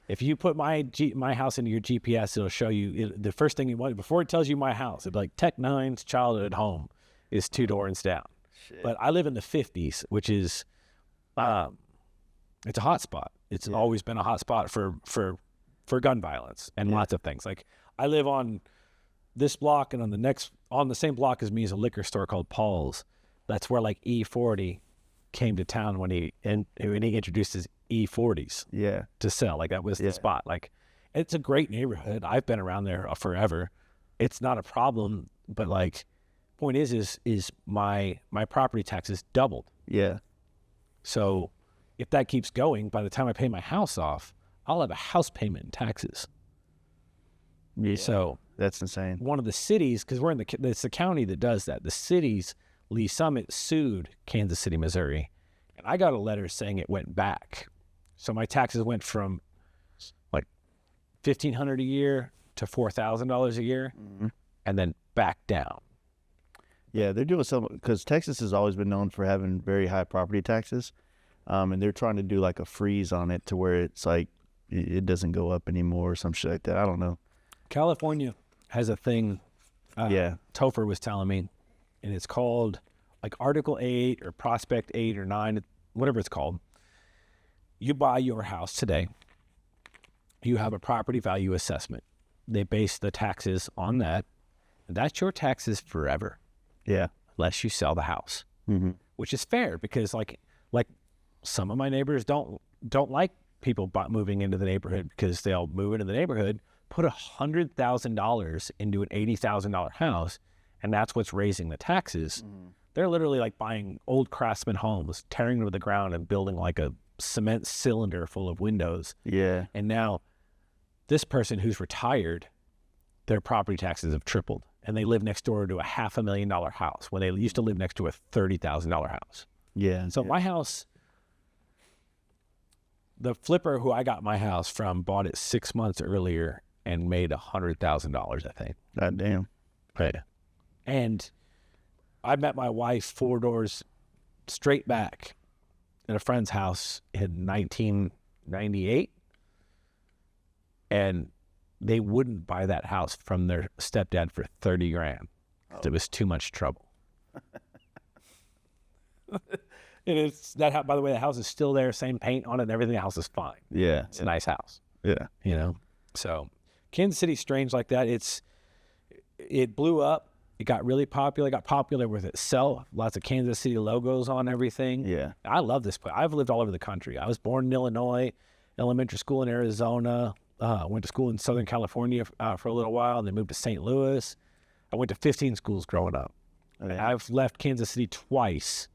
If you put my house into your GPS, it'll show you the first thing you want before it tells you my house. It'll be like Tech Nine's childhood home is 2 doors down. Shit. But I live in the 50s, which is it's a hot spot. It's always been a hot spot for gun violence and lots of things. Like, I live on this block, and on the same block as me is a liquor store called Paul's. That's where like E40 came to town when he introduced his E40s to sell. Like, that was the spot. Like, it's a great neighborhood. I've been around there forever. It's not a problem, but like, point is my property taxes doubled. Yeah. So if that keeps going, by the time I pay my house off, I'll have a house payment in taxes. Yeah. So That's insane. one of the cities, because it's the county that does that. The cities, Lee Summit sued Kansas City, Missouri, and I got a letter saying it went back. So my taxes went from like $1,500 a year to $4,000 a year, and then back down. Yeah, they're doing something because Texas has always been known for having very high property taxes, and they're trying to do like a freeze on it to where it's like it doesn't go up anymore or some shit like that. I don't know. California has a thing. Yeah. Topher was telling me, and it's called like Article 8 or Prospect 8 or 9, whatever it's called. You buy your house today. You have a property value assessment. They base the taxes on that. And that's your taxes forever. Yeah. Unless you sell the house, which is fair because like some of my neighbors don't like people moving into the neighborhood because they'll move into the neighborhood, put $100,000 into an $80,000 house, and that's what's raising the taxes. They're literally like buying old craftsman homes, tearing them to the ground and building like a cement cylinder full of windows. Yeah. And now this person who's retired, their property taxes have tripled. And they live next door to a $500,000 house when they used to live next to a $30,000 house. Yeah. So my house, the flipper who I got my house from bought it 6 months earlier and made $100,000, I think. God damn. Right. And I met my wife 4 doors straight back at a friend's house in 1998. And they wouldn't buy that house from their stepdad for $30,000. It was too much trouble. And it's that. By the way, the house is still there, same paint on it, and everything. The house is fine. Yeah. It's a nice house. Yeah. You know. So, Kansas City's strange like that. It blew up. It got really popular. It got popular with itself. Lots of Kansas City logos on everything. Yeah. I love this place. I've lived all over the country. I was born in Illinois, elementary school in Arizona. Went to school in Southern California for a little while, and then moved to St. Louis. I went to 15 schools growing up. Okay. I've left Kansas City twice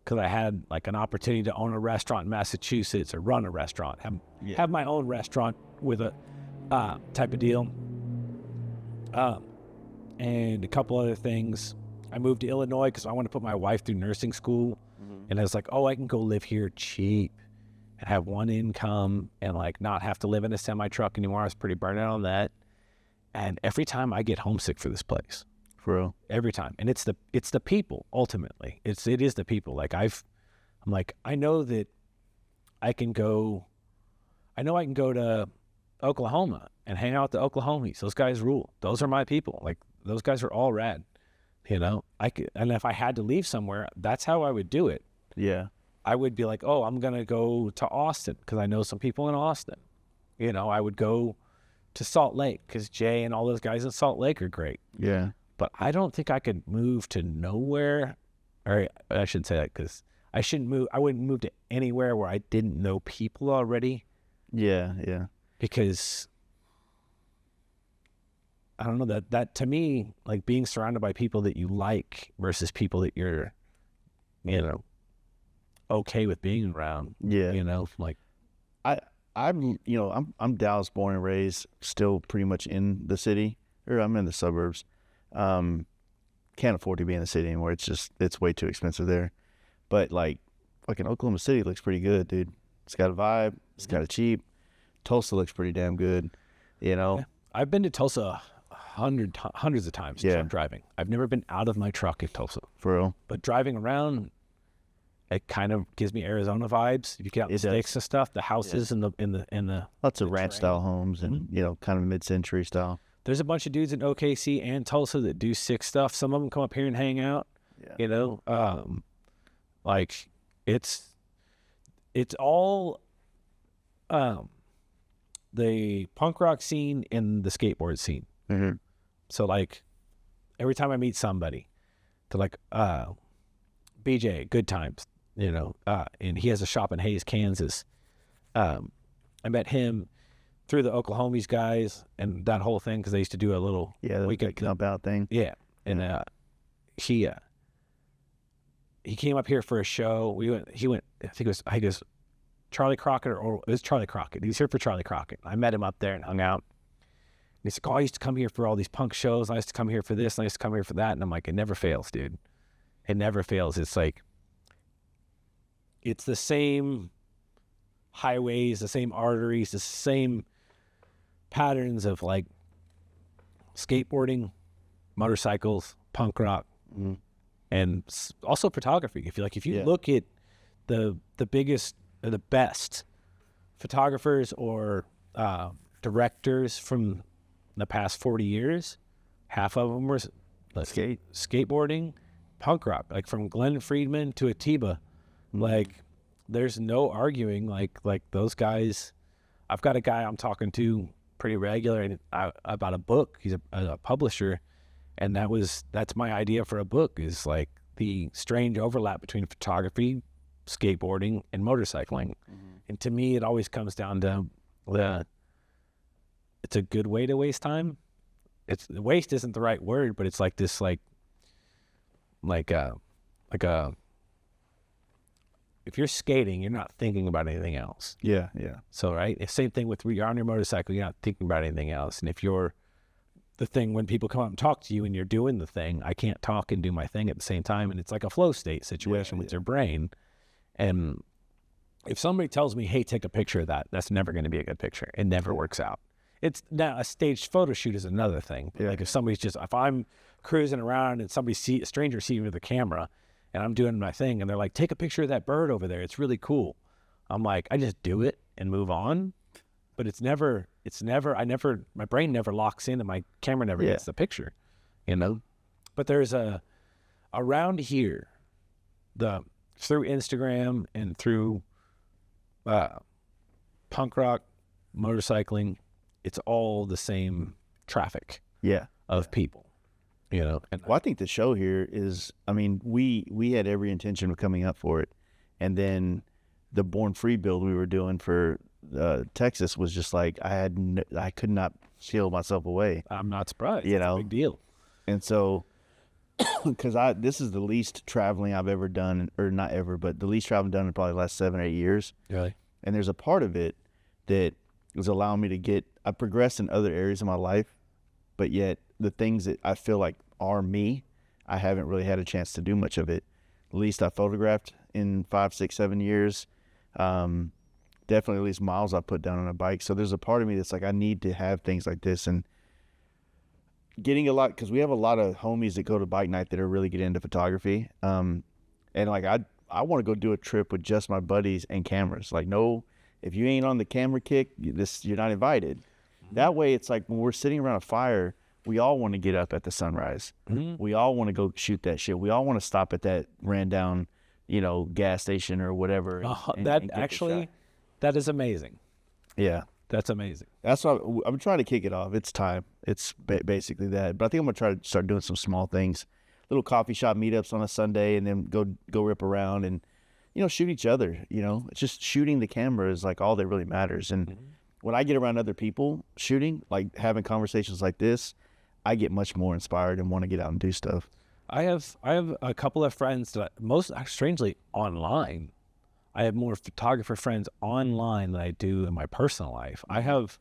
because I had like an opportunity to own a restaurant in Massachusetts or run a restaurant, have my own restaurant with a type of deal. And a couple other things. I moved to Illinois because I wanted to put my wife through nursing school. And I was like, oh, I can go live here cheap and have one income and like not have to live in a semi-truck anymore. I was pretty burnt out on that. And every time I get homesick for this place. For real. Every time. And it's the people, ultimately. It is the people. Like I'm like, I know I can go to Oklahoma and hang out with the Oklahomies. Those guys rule. Those are my people. Like those guys are all rad. You know? And if I had to leave somewhere, that's how I would do it. Yeah. I would be like, oh, I'm going to go to Austin because I know some people in Austin. You know, I would go to Salt Lake because Jay and all those guys in Salt Lake are great. Yeah. But I don't think I could move to nowhere. Or I shouldn't say that because I wouldn't move to anywhere where I didn't know people already. Yeah. Yeah. Because I don't know, that to me, like being surrounded by people that you like versus people that you're, you know, okay with being around. Yeah. You know, like I'm Dallas born and raised, still pretty much in the city, or I'm in the suburbs. Can't afford to be in the city anymore. It's way too expensive there. But like fucking Oklahoma City looks pretty good, dude. It's got a vibe. It's kind of cheap. Tulsa looks pretty damn good, you know. Yeah. I've been to Tulsa hundreds of times since I'm driving. I've never been out of my truck in Tulsa. For real. But driving around, it kind of gives me Arizona vibes. If you get out the sticks and stuff, the houses in the lots of ranch style homes and you know, kind of mid-century style. There's a bunch of dudes in OKC and Tulsa that do sick stuff. Some of them come up here and hang out. Yeah. You know, like it's all the punk rock scene and the skateboard scene. Mm-hmm. So like every time I meet somebody, they're like, BJ, good times, you know, and he has a shop in Hayes, Kansas. I met him through the Oklahomies guys and that whole thing because they used to do a little weekend camp out thing. Yeah, and he came up here for a show. He went. I think it was. Charlie Crockett, or it was Charlie Crockett. He was here for Charlie Crockett. I met him up there and hung out. And he's like, oh, I used to come here for all these punk shows. I used to come here for this. And I used to come here for that. And I'm like, it never fails, dude. It never fails. It's like, it's the same highways, the same arteries, the same patterns of like skateboarding, motorcycles, punk rock, and also photography. If you look at the biggest, or the best photographers or directors from the past 40 years, half of them were skateboarding, punk rock, like from Glenn Friedman to Atiba. Like, there's no arguing. Like those guys. I've got a guy I'm talking to pretty regular about a book. He's a publisher, and that's my idea for a book, is like the strange overlap between photography, skateboarding, and motorcycling. And to me, it always comes down to it's a good way to waste time. Waste isn't the right word, but it's like this like if you're skating, you're not thinking about anything else. Yeah. So, right? Same thing with you're on your motorcycle, you're not thinking about anything else. And if you're the thing, when people come up and talk to you and you're doing the thing, I can't talk and do my thing at the same time. And it's like a flow state situation with your brain. And if somebody tells me, hey, take a picture of that, that's never going to be a good picture. It never works out. It's now a staged photo shoot is another thing. Like if I'm cruising around and a stranger sees me with a camera, and I'm doing my thing, and they're like, take a picture of that bird over there. It's really cool. I'm like, I just do it and move on. But my brain never locks in, and my camera never gets the picture, But there's around here, through Instagram and through punk rock, motorcycling, it's all the same traffic of people. And well, I think the show here is, I mean, we had every intention of coming up for it. And then the Born Free build we were doing for Texas was just like, I could not shield myself away. I'm not surprised. It's a big deal. And so, because this is the least traveling I've ever done, or not ever, but the least traveling done in probably the last 7 or 8 years. Really? And there's a part of it that was allowing me to I progressed in other areas of my life, but yet the things that I feel like are me, I haven't really had a chance to do much of it. The least I photographed in 5, 6, 7 years. Definitely at least miles I put down on a bike. So there's a part of me that's like, I need to have things like this, and getting a lot, because we have a lot of homies that go to bike night that are really get into photography. And like, I want to go do a trip with just my buddies and cameras. Like, no, if you ain't on the camera kick, you're not invited. That way, it's like when we're sitting around a fire, we all want to get up at the sunrise. We all want to go shoot that shit. We all want to stop at that ran down, gas station or whatever. That is amazing. Yeah. That's amazing. That's what I'm trying to kick it off. It's time. It's basically that. But I think I'm going to try to start doing some small things. Little coffee shop meetups on a Sunday, and then go rip around and, shoot each other. It's just shooting the camera is like all that really matters. And when I get around other people shooting, like having conversations like this, I get much more inspired and want to get out and do stuff. I have a couple of friends that strangely online. I have more photographer friends online than I do in my personal life. I have,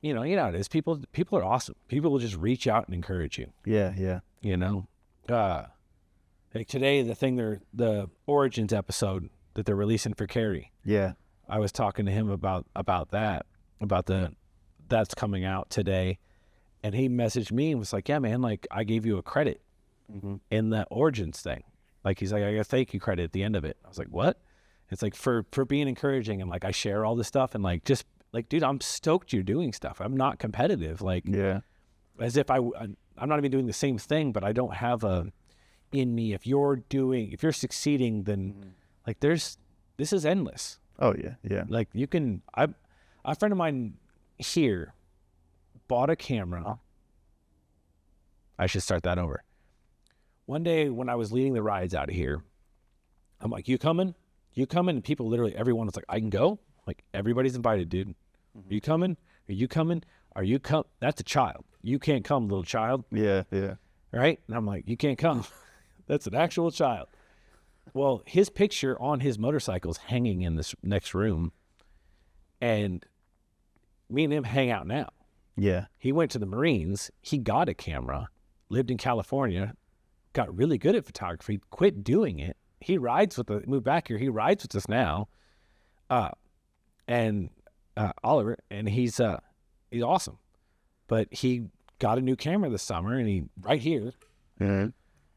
you know how it is. People are awesome. People will just reach out and encourage you. Yeah. Like today, the Origins episode that they're releasing for Carrie. Yeah. I was talking to him about that's coming out today, and he messaged me and was like, "Yeah, man, like I gave you a credit in the Origins thing." Like he's like, "I got a thank you credit at the end of it." I was like, "What?" It's like for being encouraging, and like I share all this stuff, and like just like, dude, I'm stoked you're doing stuff. I'm not competitive, like as if I'm not even doing the same thing, but I don't have in me. If you're succeeding, then like this is endless. Oh yeah. Like you can. A friend of mine here bought a camera. I should start that over. One day when I was leading the rides out of here, I'm like, "You coming? You coming?" And people literally, everyone was like, "I can go." Like everybody's invited, dude. Are you coming? Are you coming? Are you come? That's a child. You can't come, little child. Yeah. Right? And I'm like, "You can't come." That's an actual child. Well, his picture on his motorcycle is hanging in this next room, and me and him hang out now. Yeah. He went to the Marines. He got a camera, lived in California, got really good at photography, quit doing it. He rides with the moved back here. He rides with us now, and Oliver, and he's awesome. But he got a new camera this summer, and he right here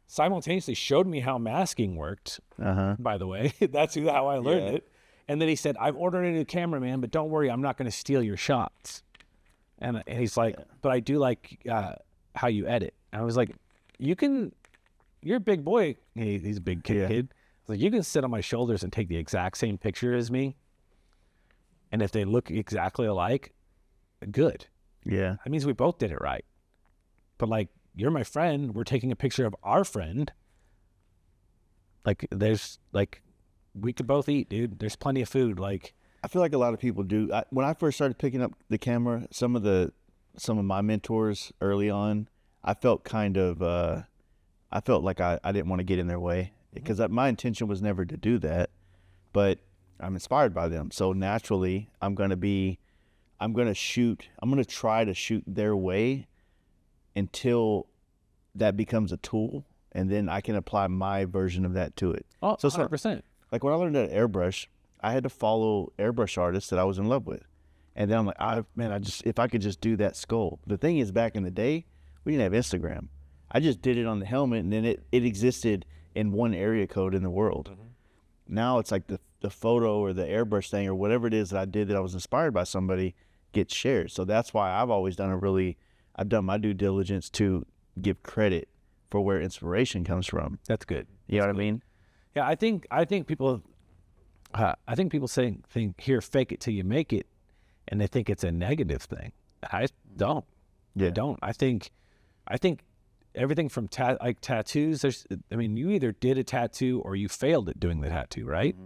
simultaneously showed me how masking worked. By the way, that's how I learned it. And then he said, "I've ordered a new camera, man, but don't worry, I'm not going to steal your shots." And he's like, "But I do like how you edit." And I was like, you're a big boy. He's a big kid. I was like, you can sit on my shoulders and take the exact same picture as me. And if they look exactly alike, good. Yeah. That means we both did it right. But like, you're my friend. We're taking a picture of our friend. Like, we could both eat, dude. There's plenty of food. Like, I feel like a lot of people do. When I first started picking up the camera, some of my mentors early on, I felt I felt like I didn't want to get in their way, because my intention was never to do that, but I'm inspired by them. So naturally, I'm going to try to shoot their way until that becomes a tool, and then I can apply my version of that to it. Oh, so 100%. Like when I learned how to airbrush, I had to follow airbrush artists that I was in love with. And then I'm like, if I could just do that skull. The thing is, back in the day, we didn't have Instagram. I just did it on the helmet, and then it existed in one area code in the world. Now it's like the photo or the airbrush thing or whatever it is that I did that I was inspired by somebody gets shared. So that's why I've always I've done my due diligence to give credit for where inspiration comes from. That's good. You know what I mean? Yeah, I think people hear fake it till you make it, and they think it's a negative thing. I don't. Yeah. I don't. I think everything from tattoos, you either did a tattoo or you failed at doing the tattoo, right?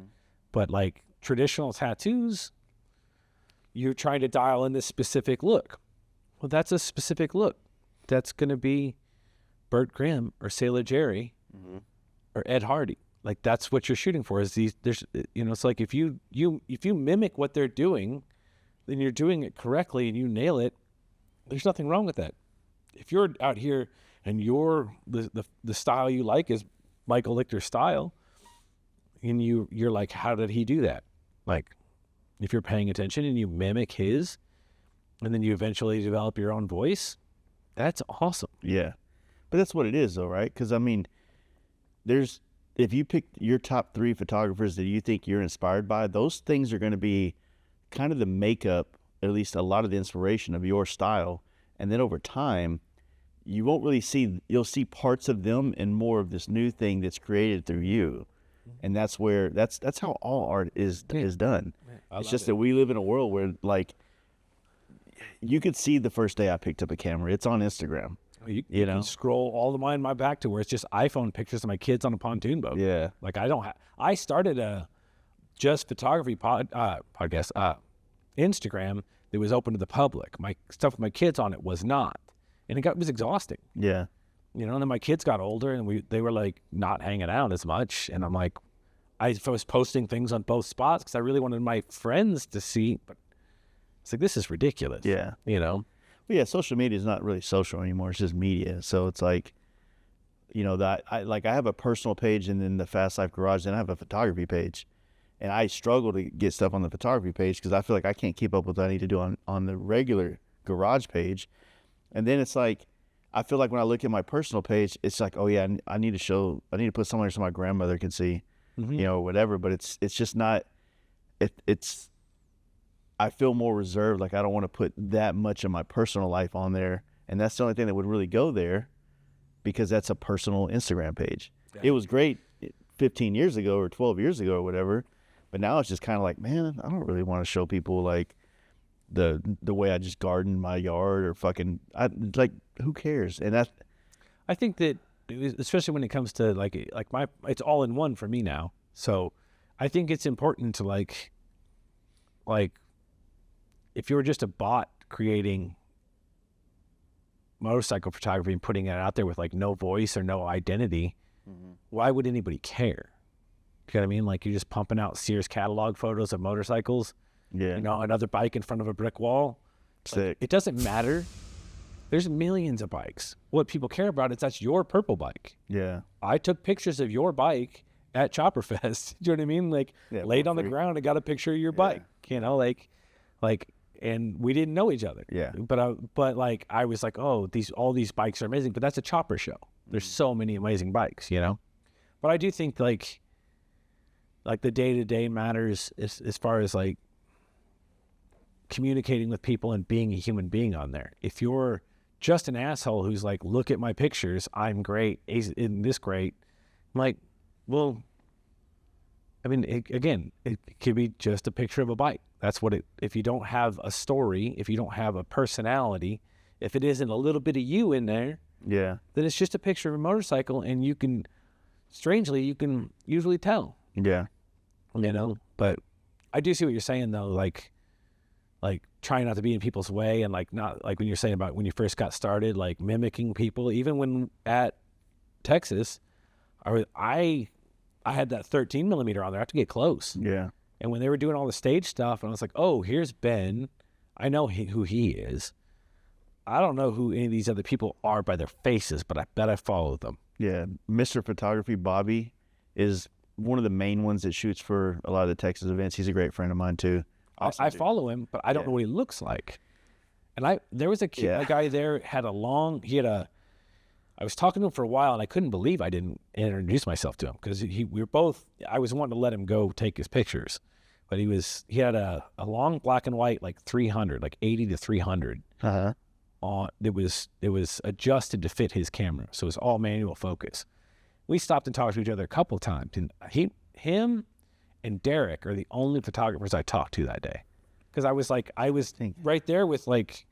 But like traditional tattoos, you're trying to dial in this specific look. Well, that's a specific look. That's going to be Burt Grimm or Sailor Jerry or Ed Hardy. Like, that's what you're shooting for. It's like if you mimic what they're doing, then you're doing it correctly and you nail it. There's nothing wrong with that. If you're out here and the style you like is Michael Lichter's style, and you're like, how did he do that? Like, if you're paying attention and you mimic his, and then you eventually develop your own voice, that's awesome. Yeah. But that's what it is, though, right? Because, if you pick your top 3 photographers that you think you're inspired by, those things are going to be kind of the makeup, at least a lot of the inspiration of your style. And then over time, you won't really you'll see parts of them and more of this new thing that's created through you. And that's how all art is done. It's just that we live in a world where, like, you could see the first day I picked up a camera. It's on Instagram. You can scroll all the way in my back to where it's just iPhone pictures of my kids on a pontoon boat. Yeah. Like, I started a just photography podcast, Instagram, that was open to the public. My stuff with my kids on it was not. And it was exhausting. Yeah. And then my kids got older and they were like not hanging out as much. And I'm like, I was posting things on both spots because I really wanted my friends to see, but it's like, this is ridiculous. Yeah. Well, yeah, social media is not really social anymore. It's just media. So it's like, that I have a personal page, and then the Fast Life Garage, and I have a photography page. And I struggle to get stuff on the photography page because I feel like I can't keep up with what I need to do on the regular garage page. And then it's like, I feel like when I look at my personal page, it's like, oh yeah, I need to put somewhere so my grandmother can see, or whatever. But it's just not, I feel more reserved. Like, I don't want to put that much of my personal life on there. And that's the only thing that would really go there, because that's a personal Instagram page. Yeah. It was great 15 years ago or 12 years ago or whatever. But now it's just kind of like, man, I don't really want to show people like the way I just garden my yard or who cares? And I think that, especially when it comes to like it's all in one for me now. So I think it's important to like if you were just a bot creating motorcycle photography and putting it out there with like no voice or no identity, why would anybody care? You know what I mean? Like you're just pumping out Sears catalog photos of motorcycles. Yeah. You know, another bike in front of a brick wall. Sick. It doesn't matter. There's millions of bikes. What people care about is that's your purple bike. Yeah. I took pictures of your bike at Chopper Fest. Do you know what I mean? Like laid on the ground and got a picture of your bike. You know, like, and we didn't know each other. Yeah. But like I was like, oh, all these bikes are amazing. But that's a chopper show. There's so many amazing bikes, you know. But I do think like the day-to-day matters as far as like communicating with people and being a human being on there. If you're just an asshole who's like, look at my pictures, I'm great, isn't this great? I'm like, well, I mean, it could be just a picture of a bike. That's what if you don't have a story, if you don't have a personality, if it isn't a little bit of you in there, Yeah. then it's just a picture of a motorcycle, and you can usually tell. Yeah. You know, but I do see what you're saying though, like trying not to be in people's way, and like not like when you're saying about when you first got started, like mimicking people. Even when at Texas, I had that 13 millimeter on there. I have to get close. Yeah. And when they were doing all the stage stuff, and I was like, oh, here's Ben. I know who he is. I don't know who any of these other people are by their faces, but I bet I follow them. Yeah. Mr. Photography Bobby is one of the main ones that shoots for a lot of the Texas events. He's a great friend of mine too. Awesome I dude. follow him, but I don't know what he looks like. And there was a guy there I was talking to him for a while, and I couldn't believe I didn't introduce myself to him because I was wanting to let him go take his pictures, but he had a long black and white, like 300, like 80 to 300 Uh-huh. on. It was adjusted to fit his camera. So it was all manual focus. We stopped and talked to each other a couple times, and him and Derek are the only photographers I talked to that day. Because I was right there with, like,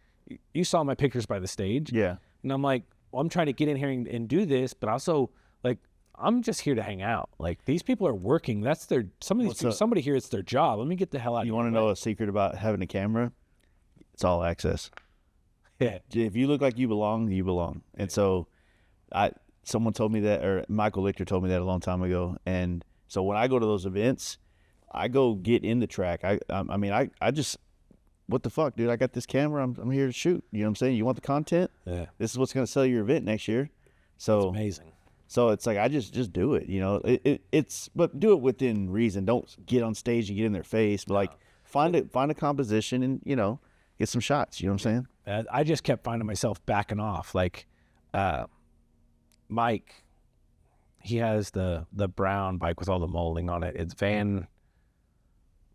you saw my pictures by the stage. Yeah. And I'm like, well, I'm trying to get in here and do this, but also, like, I'm just here to hang out. Like, these people are working. That's somebody here, it's their job. Let me get the hell out. You want to know a secret about having a camera? It's all access. Yeah. If you look like you belong, you belong. And so someone told me that, or Michael Lichter told me that a long time ago. And so when I go to those events, I go get in the track. I just, what the fuck, dude? I got this camera. I'm here to shoot. You know what I'm saying? You want the content? Yeah. This is what's going to sell your event next year. So It's amazing. So it's like I just do it. You know, but do it within reason. Don't get on stage and get in their face. But like find a composition and get some shots. You know what I'm saying? I just kept finding myself backing off. Like, Mike, he has the brown bike with all the molding on it. It's Van.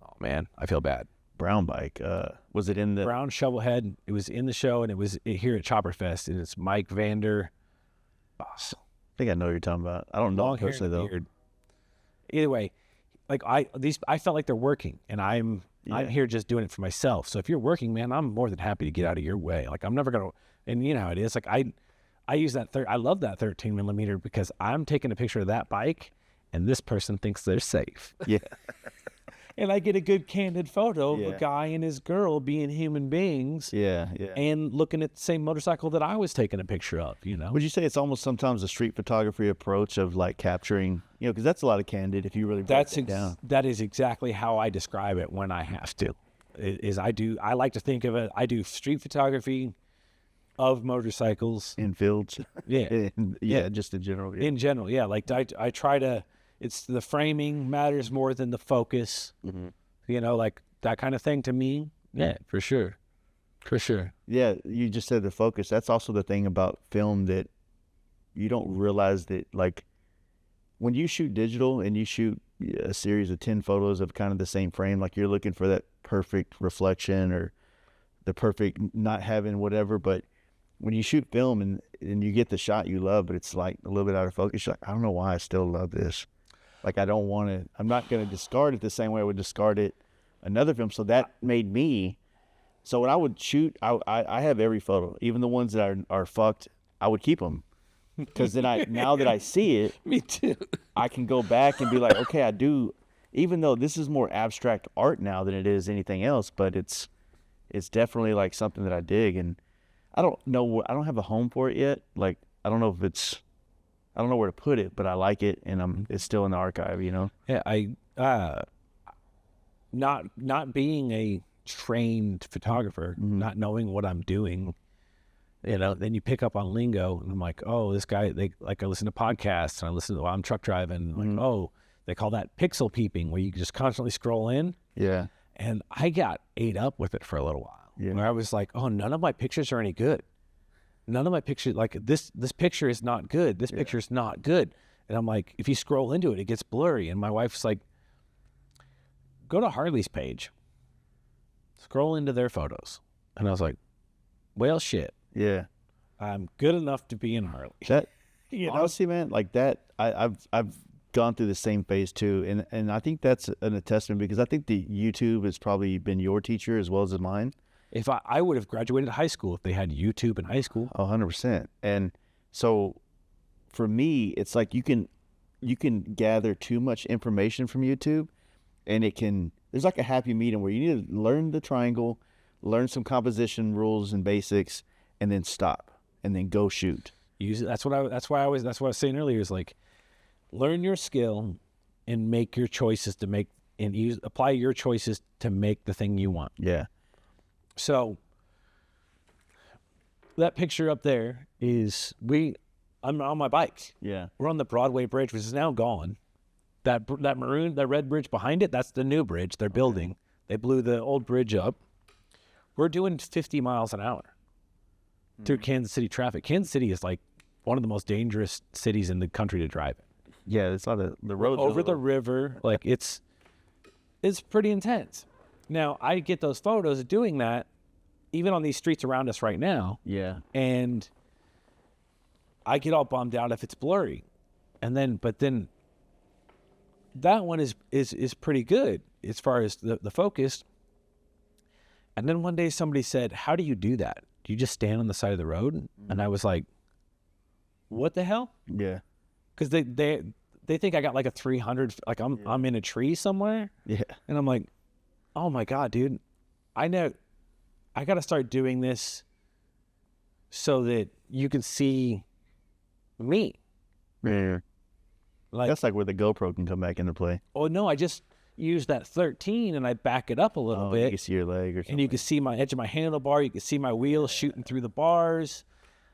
Oh man, I feel bad. Brown bike. Was it in the brown shovel head? It was in the show, and it was here at Chopper Fest, and it's Mike Vander. I think I know what you're talking about. I don't know personally though. Beard. Either way, like I felt like they're working, and I'm here just doing it for myself. So if you're working, man, I'm more than happy to get out of your way. Like I'm never gonna, and you know how it is. Like I use that I love that 13 millimeter because I'm taking a picture of that bike, and this person thinks they're safe. Yeah. And I get a good candid photo of Yeah. a guy and his girl being human beings. Yeah. And looking at the same motorcycle that I was taking a picture of, Would you say it's almost sometimes a street photography approach of like capturing, because that's a lot of candid if you really break it down. That is exactly how I describe it when I have to. I like to think of it, I do street photography of motorcycles. In fields. Yeah. Just in general. Yeah. In general, yeah. Like I try to, it's the framing matters more than the focus. Mm-hmm. Like that kind of thing to me. Yeah, for sure. For sure. Yeah, you just said the focus. That's also the thing about film that you don't realize that, like, when you shoot digital and you shoot a series of 10 photos of kind of the same frame, like you're looking for that perfect reflection or the perfect not having whatever, but when you shoot film and you get the shot you love, but it's like a little bit out of focus, you're like, I don't know why I still love this. Like, I'm not going to discard it the same way I would discard it another film. So that made me, so when I would shoot, I have every photo, even the ones that are fucked, I would keep them. Because then now that I see it, Me too. I can go back and be like, okay, I do, even though this is more abstract art now than it is anything else, but it's definitely like something that I dig. And I don't know, I don't have a home for it yet. Like, I don't know if I don't know where to put it, but I like it, and it's still in the archive, you know? Yeah, not being a trained photographer, not knowing what I'm doing, then you pick up on lingo, and I'm like, oh, this guy, I listen to podcasts, and I listen to, while I'm truck driving, like, oh, they call that pixel peeping, where you just constantly scroll in. Yeah. And I got ate up with it for a little while. Yeah. Where I was like, oh, none of my pictures are any good. None of my pictures, like this picture is not good. This picture is not good. And I'm like, if you scroll into it, it gets blurry. And my wife's like, go to Harley's page, scroll into their photos. And I was like, well, shit. Yeah. I'm good enough to be in Harley. That, You know? honestly, man, like that, I've gone through the same phase too. And I think that's an attestment, because I think the YouTube has probably been your teacher as well as mine. If I would have graduated high school if they had YouTube in high school. 100%. And so for me, it's like you can gather too much information from YouTube, and there's like a happy medium where you need to learn the triangle, learn some composition rules and basics, and then stop, and then go shoot. Use it. That's what I was saying earlier, is like, learn your skill and make your choices apply your choices to make the thing you want. Yeah. So that picture up there is I'm on my bike. Yeah. We're on the Broadway Bridge, which is now gone. That red bridge behind it, that's the new bridge they're building. They blew the old bridge up. We're doing 50 miles an hour through Kansas City traffic. Kansas City is like one of the most dangerous cities in the country to drive in. Yeah, it's not the road over the river. Like it's pretty intense. Now I get those photos of doing that, even on these streets around us right now. Yeah. And I get all bummed out if it's blurry. But then that one is pretty good as far as the focus. And then one day somebody said, how do you do that? Do you just stand on the side of the road? And I was like, what the hell? Yeah. Because they think I got like a 300, like I'm in a tree somewhere. Yeah. And I'm like, oh my God, dude, I know I got to start doing this so that you can see me. Yeah. Like, That's like where the GoPro can come back into play. oh no, I just use that 13 and I back it up a little bit. You can see your leg or something. And you can see my edge of my handlebar. You can see my wheels shooting through the bars.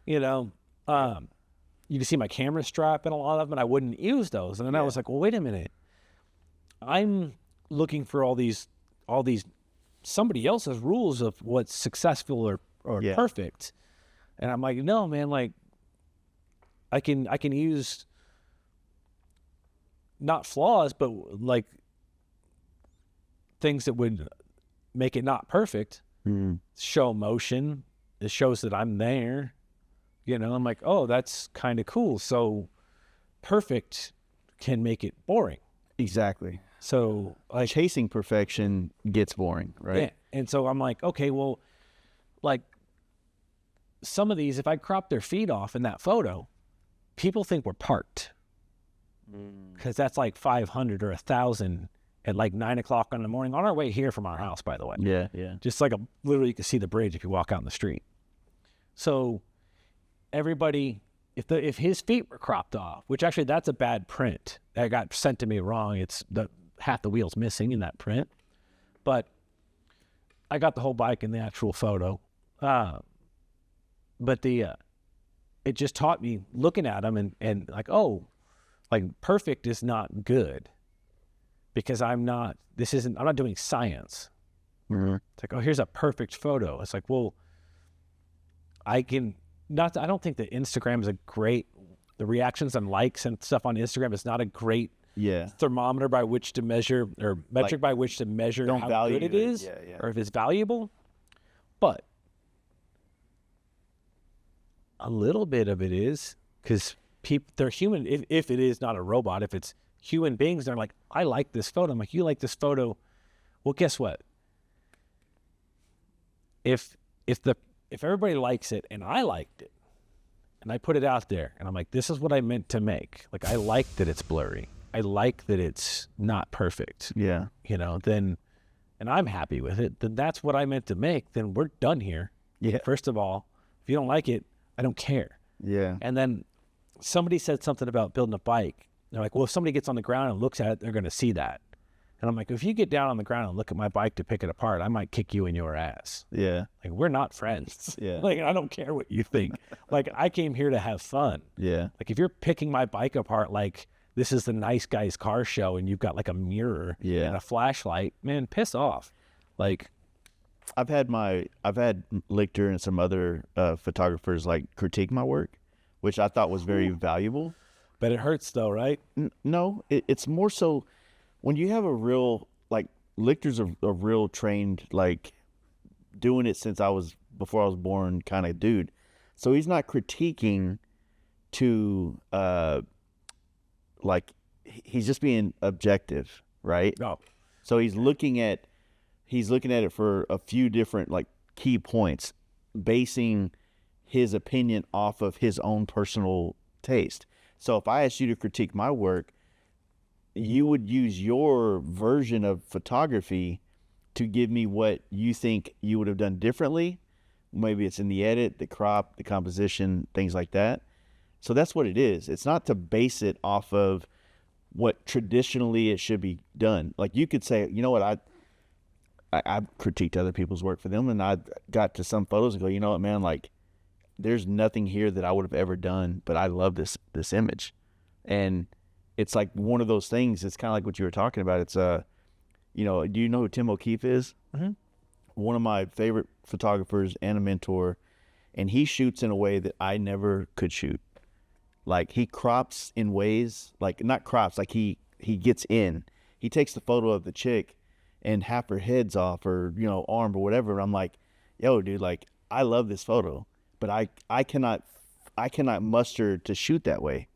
You can see my camera strap and a lot of them, and I wouldn't use those. And then I was like, well, wait a minute. I'm looking for all these somebody else's rules of what's successful or perfect. And I'm like, no, man, like I can use not flaws, but like things that would make it not perfect. Show motion. It shows that I'm there. I'm like, oh, that's kind of cool. So perfect can make it boring. Exactly. So like chasing perfection gets boring, right? Yeah. And so I'm like, okay, well, like some of these, if I crop their feet off in that photo, people think we're parked. Because that's like 500 or 1,000 at like 9 o'clock in the morning on our way here from our house, by the way. Yeah, yeah. Just like literally you can see the bridge if you walk out in the street. So everybody, if his feet were cropped off, which actually that's a bad print. That got sent to me wrong. It's half the wheel's missing in that print. But I got the whole bike in the actual photo. But it just taught me looking at them and like, oh, like perfect is not good because I'm not doing science. Mm-hmm. It's like, oh, here's a perfect photo. It's like, well, I don't think that Instagram is the reactions and likes and stuff on Instagram is not a great thermometer by which to measure or metric by which to measure how good it is or if it's valuable. But a little bit of it is because they're human. If it is not a robot, if it's human beings, they're like, I like this photo. I'm like, you like this photo? Well, guess what? If everybody likes it and I liked it and I put it out there and I'm like, this is what I meant to make. Like, I like that it's blurry. I like that it's not perfect. Yeah. Then, and I'm happy with it, then that's what I meant to make. Then we're done here. Yeah. First of all, if you don't like it, I don't care. Yeah. And then somebody said something about building a bike. They're like, well, if somebody gets on the ground and looks at it, they're going to see that. And I'm like, if you get down on the ground and look at my bike to pick it apart, I might kick you in your ass. Yeah. Like, we're not friends. Yeah. Like, I don't care what you think. Like, I came here to have fun. Yeah. Like, if you're picking my bike apart, like this is the nice guy's car show and you've got like a mirror and a flashlight, man, piss off. Like, I've had Lichter and some other photographers like critique my work, which I thought was very valuable. But it hurts though, right? No, it's more so when you have a real, like, Lichter's a real trained, like, doing it since before I was born kind of dude. So he's not critiquing to, like, he's just being objective, right? No. So he's looking at it for a few different, like, key points, basing his opinion off of his own personal taste. So if I asked you to critique my work, you would use your version of photography to give me what you think you would have done differently. Maybe it's in the edit, the crop, the composition, things like that. So that's what it is. It's not to base it off of what traditionally it should be done. Like, you could say, you know what, I critiqued other people's work for them, and I got to some photos and go, you know what, man, like, there's nothing here that I would have ever done, but I love this image. And it's like one of those things. It's kind of like what you were talking about. It's do you know who Tim O'Keefe is? Mm-hmm. One of my favorite photographers and a mentor, and he shoots in a way that I never could shoot. Like, he crops in ways, like, not crops, like he gets in. He takes the photo of the chick and half her head's off, or, you know, arm or whatever. And I'm like, yo, dude, like, I love this photo, but I cannot muster to shoot that way,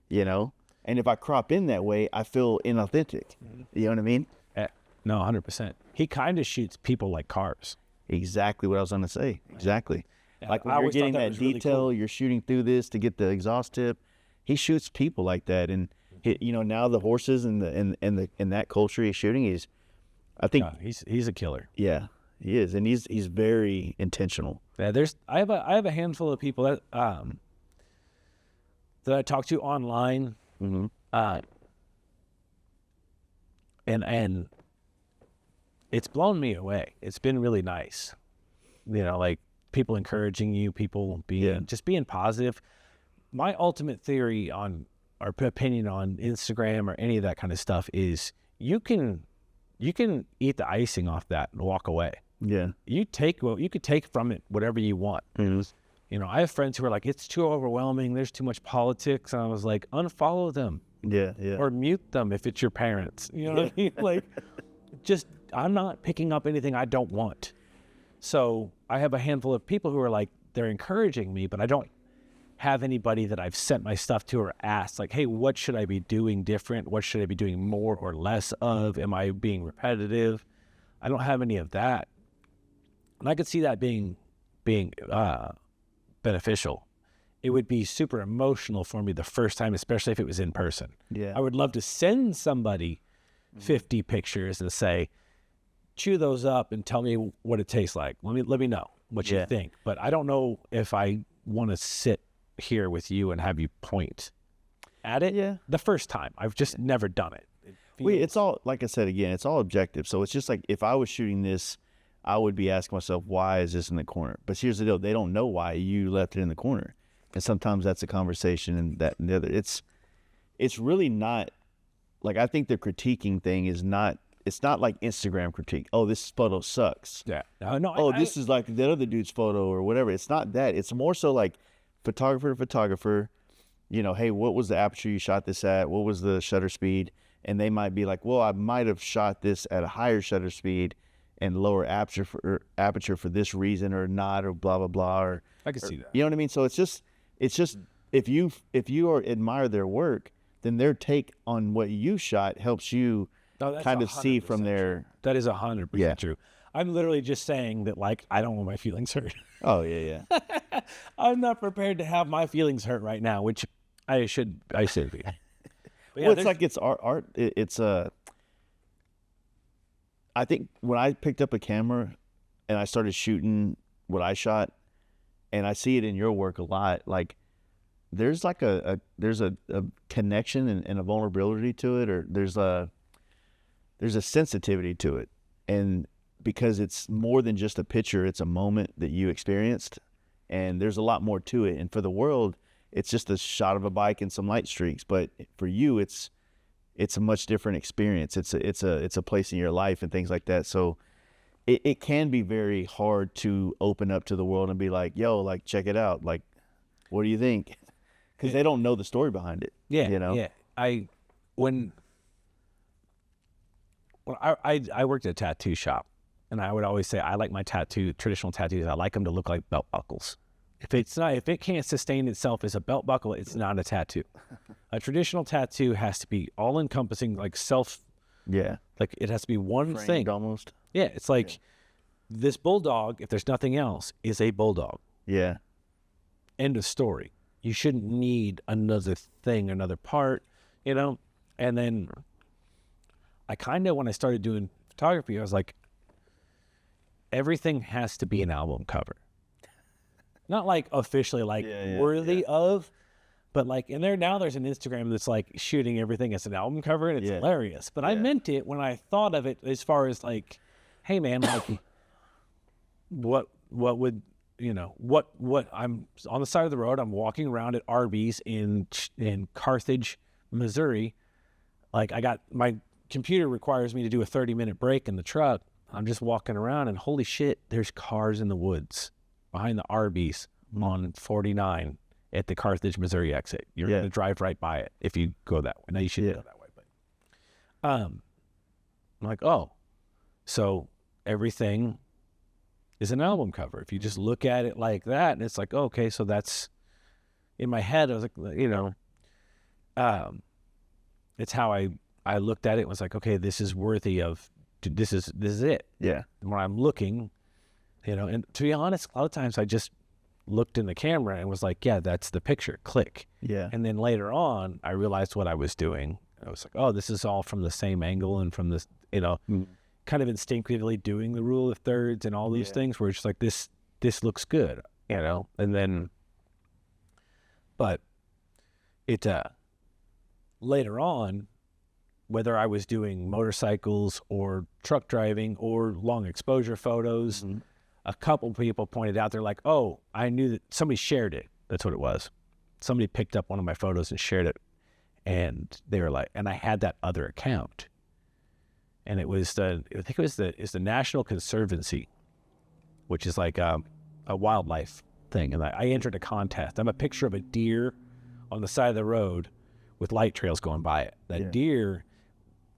you know? And if I crop in that way, I feel inauthentic. You know what I mean? No, 100%. He kind of shoots people like cars. Exactly what I was going to say. Exactly. Yeah, like, when you're getting that detail, really cool. You're shooting through this to get the exhaust tip. He shoots people like that. And, you know, now the horses and in that culture he's shooting, I think. Yeah, he's a killer. Yeah, he is. And he's very intentional. Yeah, I have a handful of people that I talk to online. Mm-hmm. And it's blown me away. It's been really nice. You know, like, people encouraging you, people just being positive. My ultimate theory on, or opinion on Instagram or any of that kind of stuff is you can eat the icing off that and walk away. Yeah. You could take from it whatever you want. Mm-hmm. You know, I have friends who are like, it's too overwhelming, there's too much politics. And I was like, unfollow them. Yeah, yeah. Or mute them if it's your parents. You know what I mean? Like, just, I'm not picking up anything I don't want. So I have a handful of people who are like, they're encouraging me, but I don't have anybody that I've sent my stuff to or asked, like, hey, what should I be doing different? What should I be doing more or less of? Am I being repetitive? I don't have any of that. And I could see that being beneficial. It would be super emotional for me the first time, especially if it was in person. Yeah. I would love to send somebody 50 pictures and say, chew those up and tell me what it tastes like. Let me know what you think. But I don't know if I want to sit here with you and have you point at it the first time. I've just never done it. It's all, like I said, again, it's all objective. So it's just like, if I was shooting this, I would be asking myself, why is this in the corner? But here's the deal. They don't know why you left it in the corner. And sometimes that's a conversation and that and the other. It's really not, like, I think the critiquing thing is not, it's not like Instagram critique. Oh, this photo sucks. Yeah. No, oh, this is like that other dude's photo or whatever. It's not that. It's more so like photographer to photographer, you know, hey, what was the aperture you shot this at? What was the shutter speed? And they might be like, well, I might have shot this at a higher shutter speed and lower aperture for this reason, or not, or blah, blah, blah. Or I can see that. You know what I mean? So it's just if you admire their work, then their take on what you shot helps you kind of see from their. That is 100% true. I'm literally just saying that, like, I don't want my feelings hurt. Oh yeah, yeah. I'm not prepared to have my feelings hurt right now, which I should be. Well, it's like, it's art. It's I think when I picked up a camera and I started shooting what I shot, and I see it in your work a lot, like, there's like a connection and a vulnerability to it, or there's a sensitivity to it. And because it's more than just a picture, it's a moment that you experienced, and there's a lot more to it. And for the world, it's just a shot of a bike and some light streaks, but for you, it's a much different experience. It's a place in your life and things like that. So it can be very hard to open up to the world and be like, yo, like, check it out. Like, what do you think? Because they don't know the story behind it. Yeah. You know? Yeah. When I worked at a tattoo shop, and I would always say, I like my traditional tattoos, I like them to look like belt buckles. If it can't sustain itself as a belt buckle, it's not a tattoo. A traditional tattoo has to be all encompassing, like like it has to be one Framed thing almost. Yeah, it's like this bulldog, if there's nothing else, is a bulldog. Yeah. End of story. You shouldn't need another thing, another part, you know? And then I kind of, when I started doing photography, I was like, everything has to be an album cover. Not like officially like worthy of, but like, and there's an Instagram that's like shooting everything as an album cover, and it's hilarious. But I meant it when I thought of it as far as like, hey man, like what would, you know, what I'm on the side of the road, I'm walking around at Arby's in Carthage, Missouri. Like my computer requires me to do a 30-minute break in the truck. I'm just walking around and holy shit, there's cars in the woods behind the Arby's on 49 at the Carthage, Missouri exit. You're going to drive right by it if you go that way. Now you should go that way, but I'm like, oh, so everything is an album cover. If you just look at it like that, and it's like, oh, okay, so that's in my head. I was like, you know, it's how I looked at it. Was like, okay, this is worthy of. This is it. Yeah. And when I'm looking, you know, and to be honest, a lot of times I just looked in the camera and was like, yeah, that's the picture. Click. Yeah. And then later on, I realized what I was doing. I was like, oh, this is all from the same angle and from this, you know, kind of instinctively doing the rule of thirds and all these things where it's just like, this looks good, you know? And then, but it, later on, whether I was doing motorcycles or truck driving or long exposure photos, a couple people pointed out, they're like, oh, I knew that somebody shared it. That's what it was. Somebody picked up one of my photos and shared it. And they were like, and I had that other account. And it was I think it's the National Conservancy, which is like a wildlife thing. And I entered a contest. I'm a picture of a deer on the side of the road with light trails going by it. That deer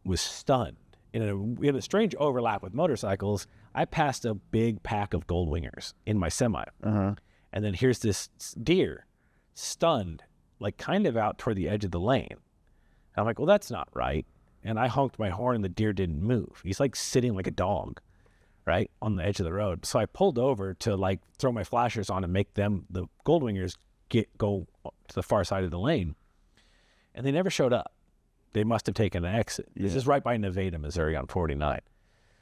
was stunned. In a strange overlap with motorcycles, I passed a big pack of gold wingers in my semi. And then here's this deer stunned, like kind of out toward the edge of the lane. And I'm like, well, that's not right. And I honked my horn and the deer didn't move. He's like sitting like a dog, right, on the edge of the road. So I pulled over to like throw my flashers on and make them, the gold wingers, go to the far side of the lane. And they never showed up. They must have taken an exit. This is right by Nevada, Missouri on 49.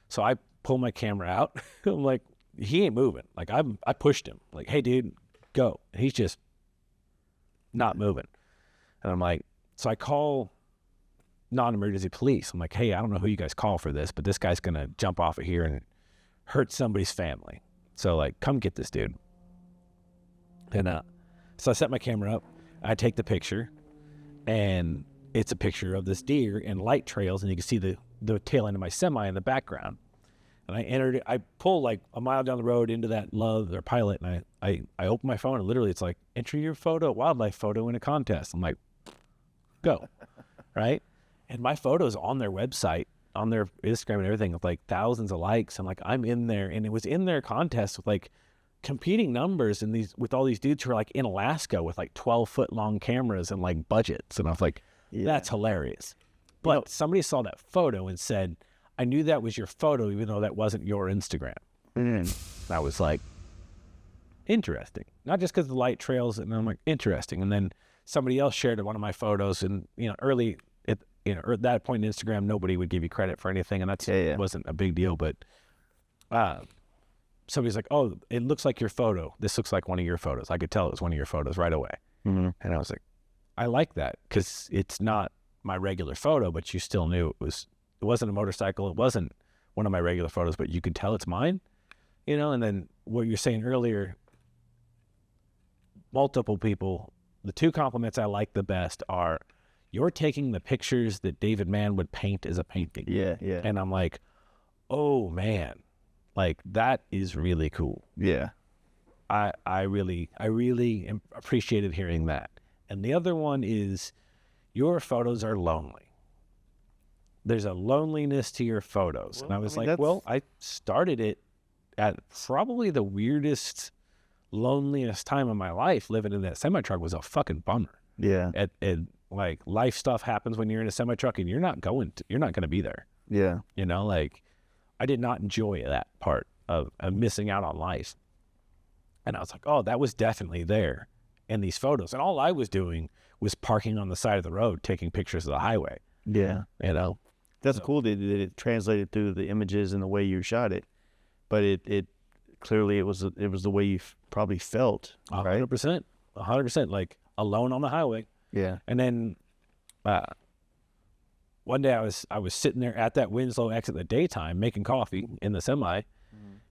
So I pull my camera out. I'm like, he ain't moving. Like I pushed him. Like, hey dude, go. And he's just not moving. And I'm like, so I call non-emergency police. I'm like, hey, I don't know who you guys call for this, but this guy's gonna jump off of here and hurt somebody's family. So like, come get this dude. And so I set my camera up. I take the picture, and it's a picture of this deer and light trails, and you can see the tail end of my semi in the background. And I entered it. I pull like a mile down the road into that Love or Pilot, and I open my phone, and literally it's like, enter your wildlife photo in a contest. I'm like, go, right? And my photo's on their website, on their Instagram and everything, with like thousands of likes. I'm like, I'm in there, and it was in their contest with like competing numbers and with all these dudes who are like in Alaska with like 12-foot long cameras and like budgets. And I was like, that's hilarious. But somebody saw that photo and said, I knew that was your photo, even though that wasn't your Instagram. I was like, interesting. Not just because of the light trails, and I'm like, interesting. And then somebody else shared one of my photos, and you know, at that point in Instagram, nobody would give you credit for anything, and that wasn't a big deal. But somebody's like, oh, it looks like your photo. This looks like one of your photos. I could tell it was one of your photos right away. Mm-hmm. And I was like, I like that because it's not my regular photo, but you still knew it wasn't a motorcycle. It wasn't one of my regular photos, but you could tell it's mine, you know? And then what you were saying earlier, multiple people, the two compliments I like the best are, you're taking the pictures that David Mann would paint as a painting. Yeah, yeah. And I'm like, oh man, like that is really cool. Yeah. I really appreciated hearing that. And the other one is, your photos are lonely. There's a loneliness to your photos. Well, and I was I mean, like, well, I started it at probably the weirdest, loneliest time of my life. Living in that semi-truck was a fucking bummer. Yeah. Like life stuff happens when you're in a semi-truck and you're not going to be there. Yeah. You know, like I did not enjoy that part of missing out on life. And I was like, oh, that was definitely there in these photos. And all I was doing was parking on the side of the road, taking pictures of the highway. Yeah. You know, That's cool that it translated through the images and the way you shot it, but it clearly it was the way you probably felt, right? 100%, like alone on the highway. Yeah. And then one day I was sitting there at that Winslow exit at the daytime making coffee in the semi,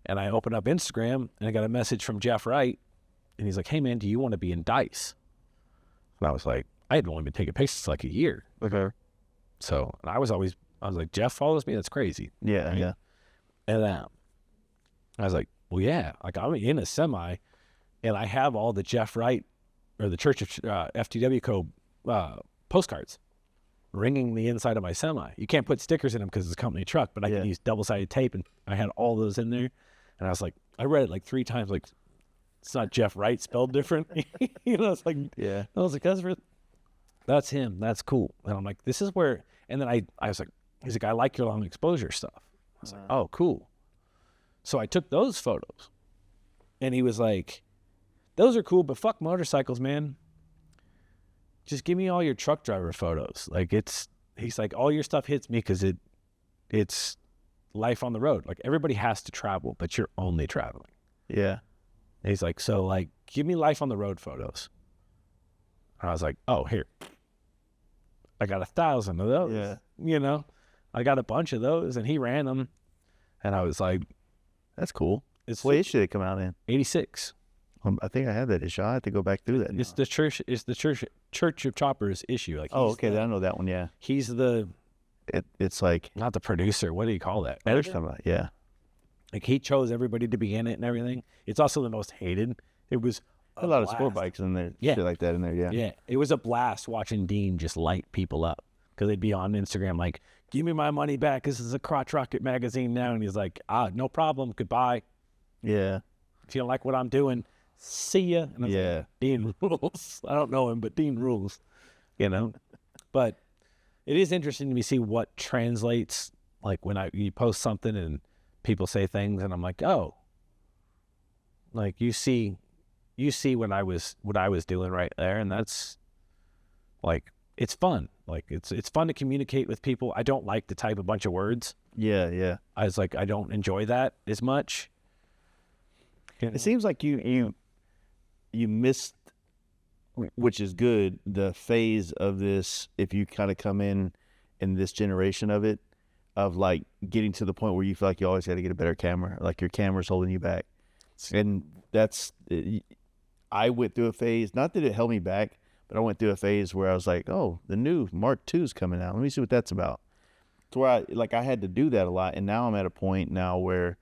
and I opened up Instagram and I got a message from Jeff Wright, and he's like, "Hey man, do you want to be in Dice?" And I was like, I had only been taking pictures for like a year. Okay. So, and I was like, Jeff follows me? That's crazy. Yeah. Right? Yeah. And I was like, well, yeah, like I'm in a semi and I have all the Jeff Wright or the Church of FTW Co. Postcards ringing the inside of my semi. You can't put stickers in them because it's a company truck, but I can use double-sided tape, and I had all those in there. And I was like, I read it like 3 times, like, it's not Jeff Wright spelled different. You know, it's like, Yeah. I was like, that's him. That's cool. And I'm like, this is where, and then I was like, he's like, I like your long exposure stuff. I was like, oh, cool. So I took those photos, and he was like, those are cool, but fuck motorcycles, man. Just give me all your truck driver photos. Like he's like, all your stuff hits me because it's life on the road. Like everybody has to travel, but you're only traveling. Yeah. And he's like, so like, give me life on the road photos. And I was like, oh, here. I got 1,000 of those. Yeah. You know, I got a bunch of those, and he ran them. And I was like, That's cool. it's What issue did it come out in? 86. I think I had that issue. I have to go back through that. It's the Church of Choppers issue. Like, Oh, he's okay. I know that one. Yeah. he's the, It's like not the producer. What do you call that? there's some. Yeah. Like he chose everybody to be in it and everything. It's also the most hated. It was A lot of sport blast. bikes in there. Yeah. Shit like that in there. Yeah. Yeah, it was a blast watching Dean just light people up because they'd be on Instagram like, "Give me my money back. This is a Crotch Rocket magazine now." And he's like, "No problem. Goodbye. Yeah. If you don't like what I'm doing, see ya." And I was Yeah. like, Dean rules. I don't know him, but Dean rules. You know, but it is interesting to me see what translates. Like when you post something and people say things, and I'm like, oh, like you see what I was doing right there, and that's like it's fun. Like it's fun to communicate with people. I don't like to type a bunch of words. Yeah. Yeah. I was like, I don't enjoy that as much. You know? It seems like you missed, which is good, the phase of this. If you kind of come in this generation of it, of like getting to the point where you feel like you always got to get a better camera, like your camera's holding you back, and I went through a phase. Not that it held me back, but I went through a phase where I was like, oh, the new Mark II's coming out. Let me see what that's about. To where I had to do that a lot, and now I'm at a point now where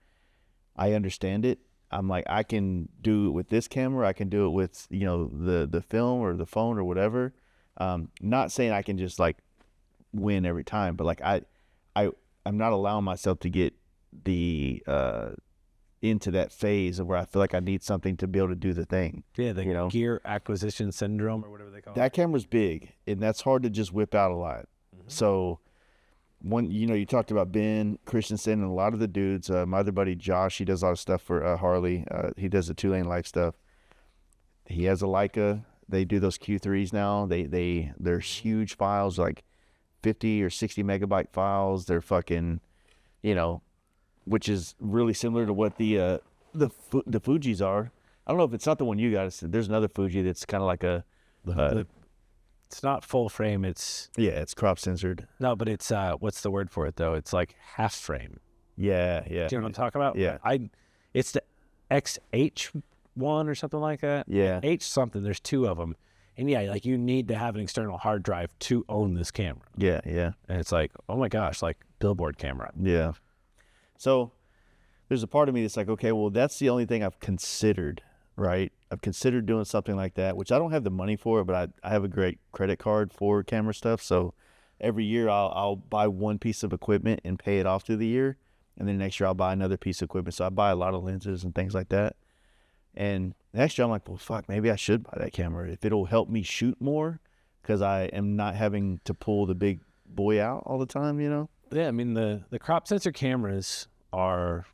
I understand it. I'm like, I can do it with this camera. I can do it with, the film or the phone or whatever. Not saying I can just like win every time, but like I'm not allowing myself to get into that phase of where I feel like I need something to be able to do the thing. Yeah, the gear acquisition syndrome or whatever they call it. That camera's big, and that's hard to just whip out a lot. Mm-hmm. So you talked about Ben Christensen and a lot of the dudes. My other buddy Josh, he does a lot of stuff for Harley. He does the 2-lane life stuff. He has a Leica. They do those Q3s now. They're huge files, like 50 or 60 megabyte files. They're fucking, which is really similar to what the Fujis are. I don't know if it's not the one you got. There's another Fuji that's kind of like a It's not full frame. It's it's crop censored. no, but it's what's the word for it though? It's like half frame. Yeah. Do you know what I'm talking about? Yeah. It's the XH1 or something like that. Yeah. H something. There's 2 of them, and yeah, like you need to have an external hard drive to own this camera. Yeah. And it's like, oh my gosh, like billboard camera. Yeah. So there's a part of me that's like, okay, well, that's the only thing I've considered, right? I've considered doing something like that, which I don't have the money for, but I have a great credit card for camera stuff. So every year I'll buy one piece of equipment and pay it off through the year. And then next year I'll buy another piece of equipment. So I buy a lot of lenses and things like that. And next year I'm like, well, fuck, maybe I should buy that camera if it'll help me shoot more, because I am not having to pull the big boy out all the time, you know? Yeah, I mean the crop sensor cameras are,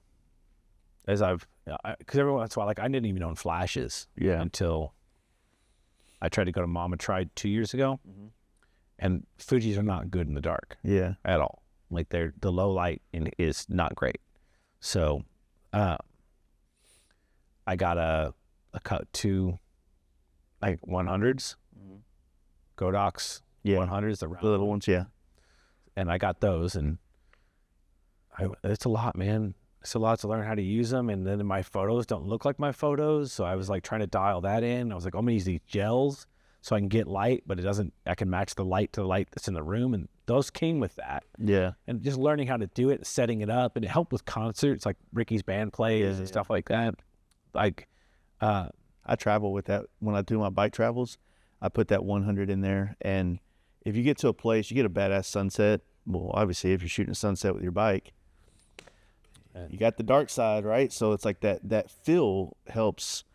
as because every once in a while, like I didn't even own flashes until I tried to go to Mama Tried 2 years ago, and Fujis are not good in the dark at all. Like the low light is not great. So I got a cut to like 100s, Godox 100s, the little ones, and I got those, and it's a lot, man. It's a lot to learn how to use them, and then my photos don't look like my photos, so I was like trying to dial that in. I was like, I'm gonna use these gels so I can get light, but it doesn't. I can match the light to the light that's in the room, and those came with that. Yeah. And just learning how to do it, setting it up, and it helped with concerts, like Ricky's band plays and stuff like that. Like, I travel with that when I do my bike travels. I put that 100 in there, and if you get to a place, you get a badass sunset. Well, obviously, if you're shooting a sunset with your bike, you got the dark side, right? So it's like that feel helps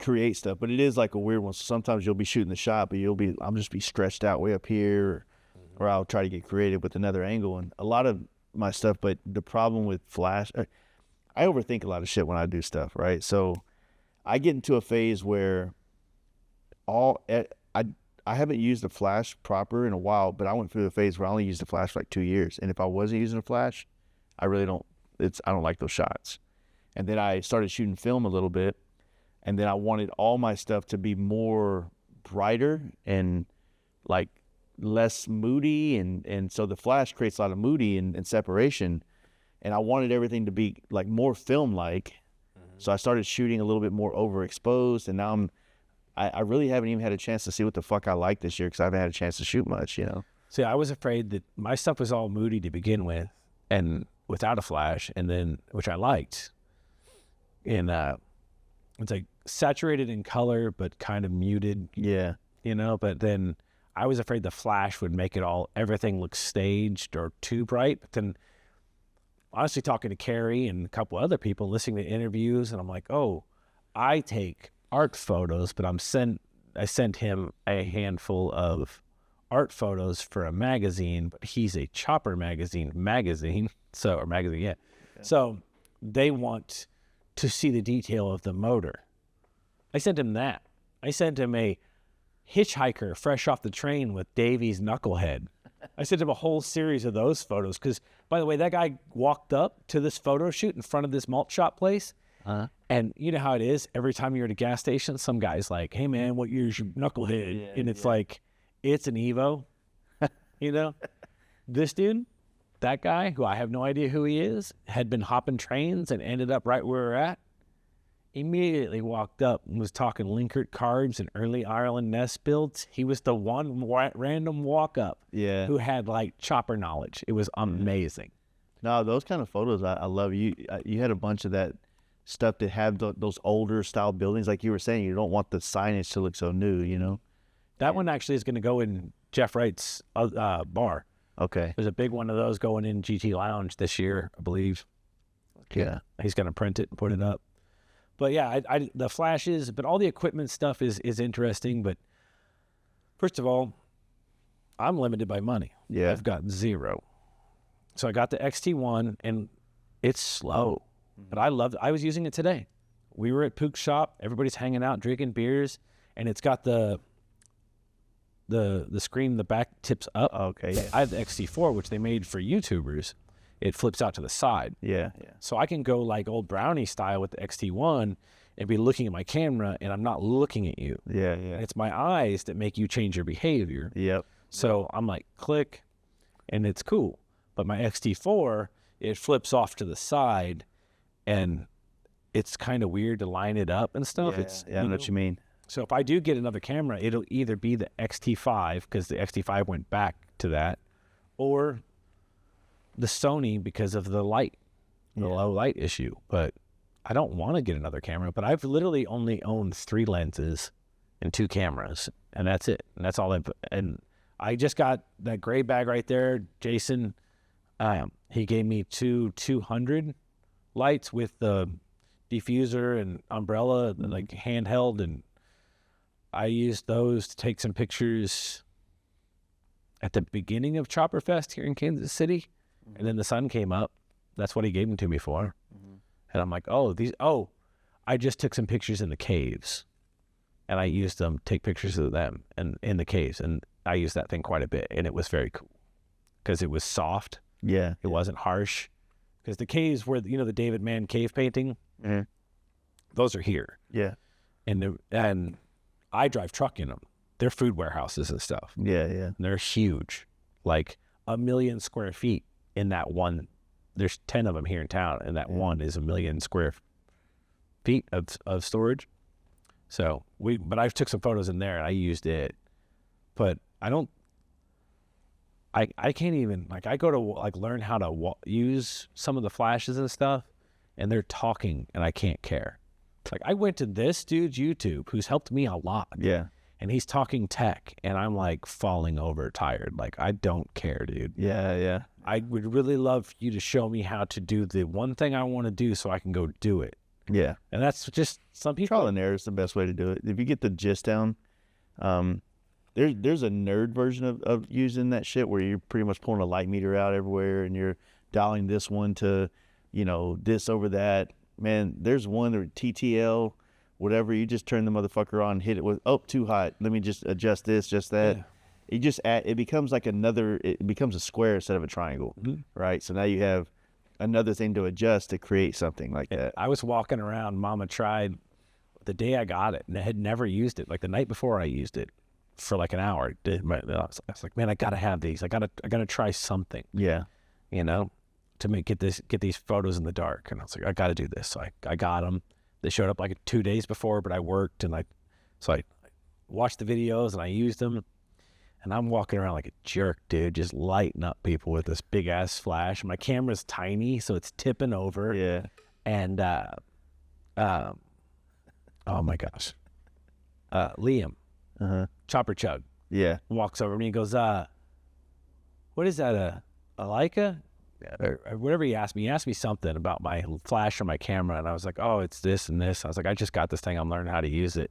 create stuff, but it is like a weird one. So sometimes you'll be shooting the shot, but I'll just be stretched out way up here, or I'll try to get creative with another angle. And a lot of my stuff, but the problem with flash, I overthink a lot of shit when I do stuff, right? So I get into a phase where I haven't used a flash proper in a while, but I went through a phase where I only used a flash for like 2 years. And if I wasn't using a flash, I don't like those shots. And then I started shooting film a little bit, and then I wanted all my stuff to be more brighter and like less moody. And so the flash creates a lot of moody and separation. And I wanted everything to be like more film-like. So I started shooting a little bit more overexposed, and now I really haven't even had a chance to see what the fuck I like this year, because I haven't had a chance to shoot much, you know? See, I was afraid that my stuff was all moody to begin with, and without a flash, and then, which I liked. And it's like saturated in color, but kind of muted. Yeah. You know, but then I was afraid the flash would make everything look staged or too bright. But then, honestly, talking to Carrie and a couple other people, listening to interviews, and I'm like, oh, I take art photos, but I sent him a handful of art photos for a magazine, but he's a chopper magazine. So they want to see the detail of the motor. I sent him that. I sent him a hitchhiker fresh off the train with Davy's knucklehead. I sent him a whole series of those photos because, by the way, that guy walked up to this photo shoot in front of this malt shop place. And you know how it is. Every time you're at a gas station, some guy's like, hey, man, what year's your knucklehead? Yeah, and it's like, it's an Evo. You know? This dude, that guy, who I have no idea who he is, had been hopping trains and ended up right where we're at. Immediately walked up and was talking Linkert carbs and early Ireland nest builds. He was the one random walk up who had like chopper knowledge. It was amazing. No, those kind of photos, I love. You had a bunch of that stuff that have those older style buildings. Like you were saying, you don't want the signage to look so new, you know? That one actually is going to go in Jeff Wright's bar. Okay. There's a big one of those going in GT Lounge this year, I believe. Yeah. He's going to print it and put it up. But yeah, the flashes, but all the equipment stuff is interesting. But first of all, I'm limited by money. Yeah. I've got zero. So I got the XT1, and it's slow. But I loved it. I was using it today. We were at Pook's shop. Everybody's hanging out, drinking beers. And it's got the screen, the back tips up. Okay, yeah. I have the XT4, which they made for YouTubers. It flips out to the side. Yeah. So I can go like old Brownie style with the XT1 and be looking at my camera, and I'm not looking at you. Yeah. And it's my eyes that make you change your behavior. Yep. So I'm like, click, and it's cool. But my XT4, it flips off to the side, and it's kind of weird to line it up and stuff. I know what you mean. So if I do get another camera, it'll either be the XT5, because the XT5 went back to that, or the Sony because of the light, the low light issue. But I don't want to get another camera, but I've literally only owned 3 lenses and 2 cameras, and that's it. And that's all and I just got that gray bag right there. Jason, he gave me 200 lights with the diffuser and umbrella, like handheld, and I used those to take some pictures at the beginning of Chopper Fest here in Kansas City, and then the sun came up. That's what he gave them to me for. And I'm like, I just took some pictures in the caves, and I used them to take pictures of them and in the caves, and I used that thing quite a bit, and it was very cool because it was soft. Yeah. It wasn't harsh, because the caves were, the David Mann cave painting, those are here. Yeah. And I drive truck in them. They're food warehouses and stuff. Yeah. And they're huge, like 1 million square feet in that one. There's 10 of them here in town, and that one is 1 million square feet of storage. So but I took some photos in there, and I used it, but I can't even, like, I go to like learn how to use some of the flashes and stuff, and they're talking, and I can't care. Like, I went to this dude's YouTube who's helped me a lot. Yeah. And he's talking tech, and I'm like falling over tired. Like, I don't care, dude. Yeah. I would really love you to show me how to do the one thing I want to do so I can go do it. Yeah. And that's just some people. Trial and error is the best way to do it. If you get the gist down, there's a nerd version of using that shit where you're pretty much pulling a light meter out everywhere, and you're dialing this one to, this over that. Man, there's one, TTL, whatever. You just turn the motherfucker on, hit it with, too hot. Let me just adjust this, just that. Yeah. You just it becomes like it becomes a square instead of a triangle, right? So now you have another thing to adjust to create something like that. I was walking around, Mama tried the day I got it, and I had never used it. Like the night before, I used it for like an hour. I was like, man, I gotta have these. I gotta try something. Yeah, to get these photos in the dark. And I was like, I gotta do this. So I got them. They showed up like 2 days before, but I worked, and I watched the videos and I used them. And I'm walking around like a jerk, dude, just lighting up people with this big ass flash. My camera's tiny, so it's tipping over. Yeah. And oh my gosh, Liam, Chopper Chug, walks over to me and goes, "What is that? A Leica?" Or whatever he asked me. He asked me something about my flash or my camera, and I was like, "Oh, it's this and this." I was like, "I just got this thing. I'm learning how to use it."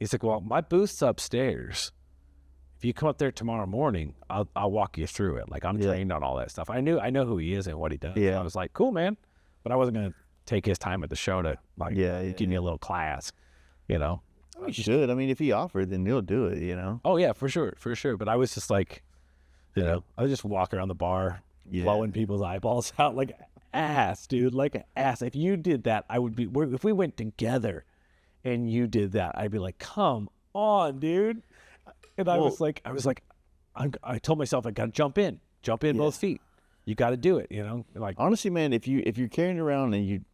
He's like, "Well, my booth's upstairs. If you come up there tomorrow morning, I'll walk you through it. Like, I'm trained on all that stuff." I know who he is and what he does. Yeah. So I was like, "Cool, man," but I wasn't gonna take his time at the show to give me a little class, You should. I mean, if he offered, then he'll do it. Oh yeah, for sure. But I was just like, I was just walking around the bar, blowing people's eyeballs out like ass, dude, like ass. If you did that, I would be. If we went together, and you did that, I'd be like, come on, dude. And I was like, I told myself I got to jump in both feet. You got to do it, Like, honestly, man, if you're carrying around and you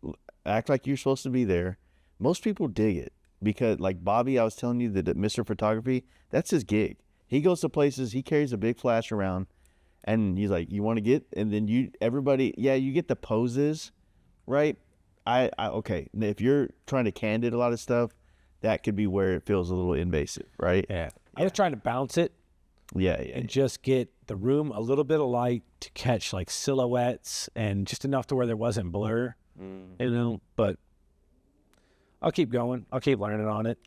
act like you're supposed to be there, most people dig it, because like Bobby, I was telling you that Mr. Photography, that's his gig. He goes to places, he carries a big flash around, and he's like, you want to get, and then you get the poses, right? Okay. If you're trying to candid a lot of stuff, that could be where it feels a little invasive, right? Yeah. I was trying to bounce it. And just get the room a little bit of light to catch like silhouettes and just enough to where there wasn't blur, but I'll keep going. I'll keep learning on it.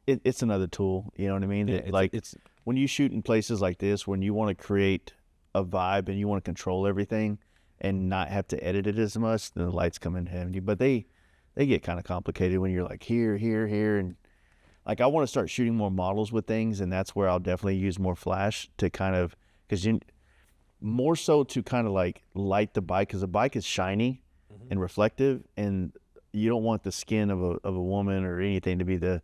It's another tool, you know what I mean? Yeah, it's when you shoot in places like this, when you want to create a vibe and you want to control everything and not have to edit it as much, then the lights come in handy. But they get kind of complicated when you're like here, and like I want to start shooting more models with things, and that's where I'll definitely use more flash to kind of, because more so to kind of like light the bike, because the bike is shiny and reflective, and you don't want the skin of a woman or anything to be that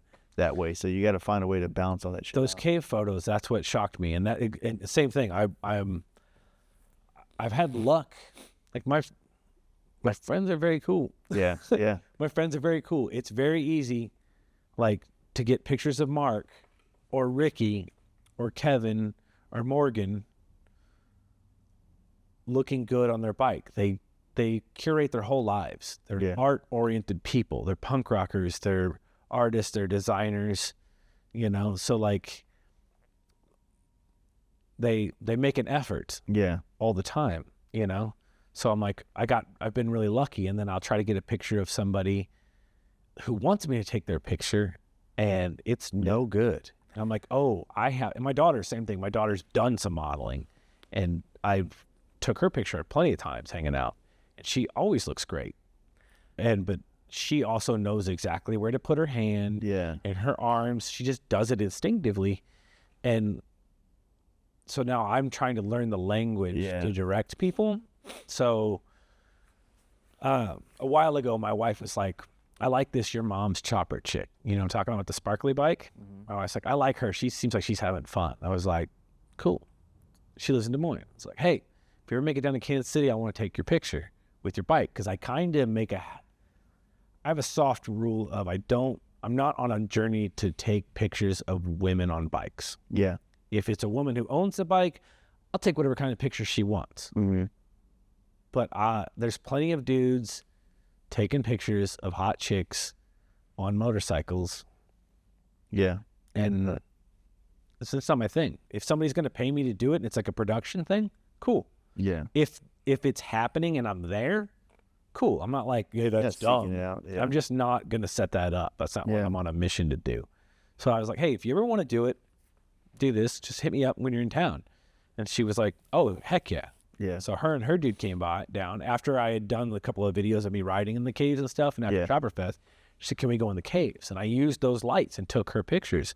way. So you got to find a way to balance all that shit Those out. cave photos, that's what shocked me. And same thing. I've had luck. Like my friends are very cool. Yeah, yeah, My friends are very cool. It's very easy, like, to get pictures of Mark or Ricky or Kevin or Morgan looking good on their bike. They curate their whole lives. They're art-oriented people. They're punk rockers. They're artists. They're designers. You know, so like they make an effort all the time. You know, so I'm like, I've been really lucky, and then I'll try to get a picture of somebody who wants me to take their picture, and it's no good. And I'm like, oh, and my daughter, same thing. My daughter's done some modeling, and I've took her picture plenty of times hanging out, and she always looks great. But she also knows exactly where to put her hand and her arms. She just does it instinctively. And so now I'm trying to learn the language to direct people. So a while ago, my wife was like, I like this your mom's chopper chick. You know, I'm talking about the sparkly bike. Mm-hmm. I was like, I like her. She seems like she's having fun. I was like, cool. She lives in Des Moines. It's like, hey, if you ever make it down to Kansas City, I want to take your picture with your bike. Because I kind of I have a soft rule of I'm not on a journey to take pictures of women on bikes. Yeah. If it's a woman who owns the bike, I'll take whatever kind of picture she wants. Mm-hmm. But there's plenty of dudes taking pictures of hot chicks on motorcycles. Yeah. And it's not my thing. If somebody's going to pay me to do it and it's like a production thing, cool. Yeah. If it's happening and I'm there, cool. I'm not like, hey, that's dumb. Yeah. I'm just not going to set that up. That's not what I'm on a mission to do. So I was like, hey, if you ever want to do it, do this, just hit me up when you're in town. And she was like, oh, heck yeah. Yeah. So her and her dude came down after I had done a couple of videos of me riding in the caves and stuff. And after Chopperfest, she said, can we go in the caves? And I used those lights and took her pictures.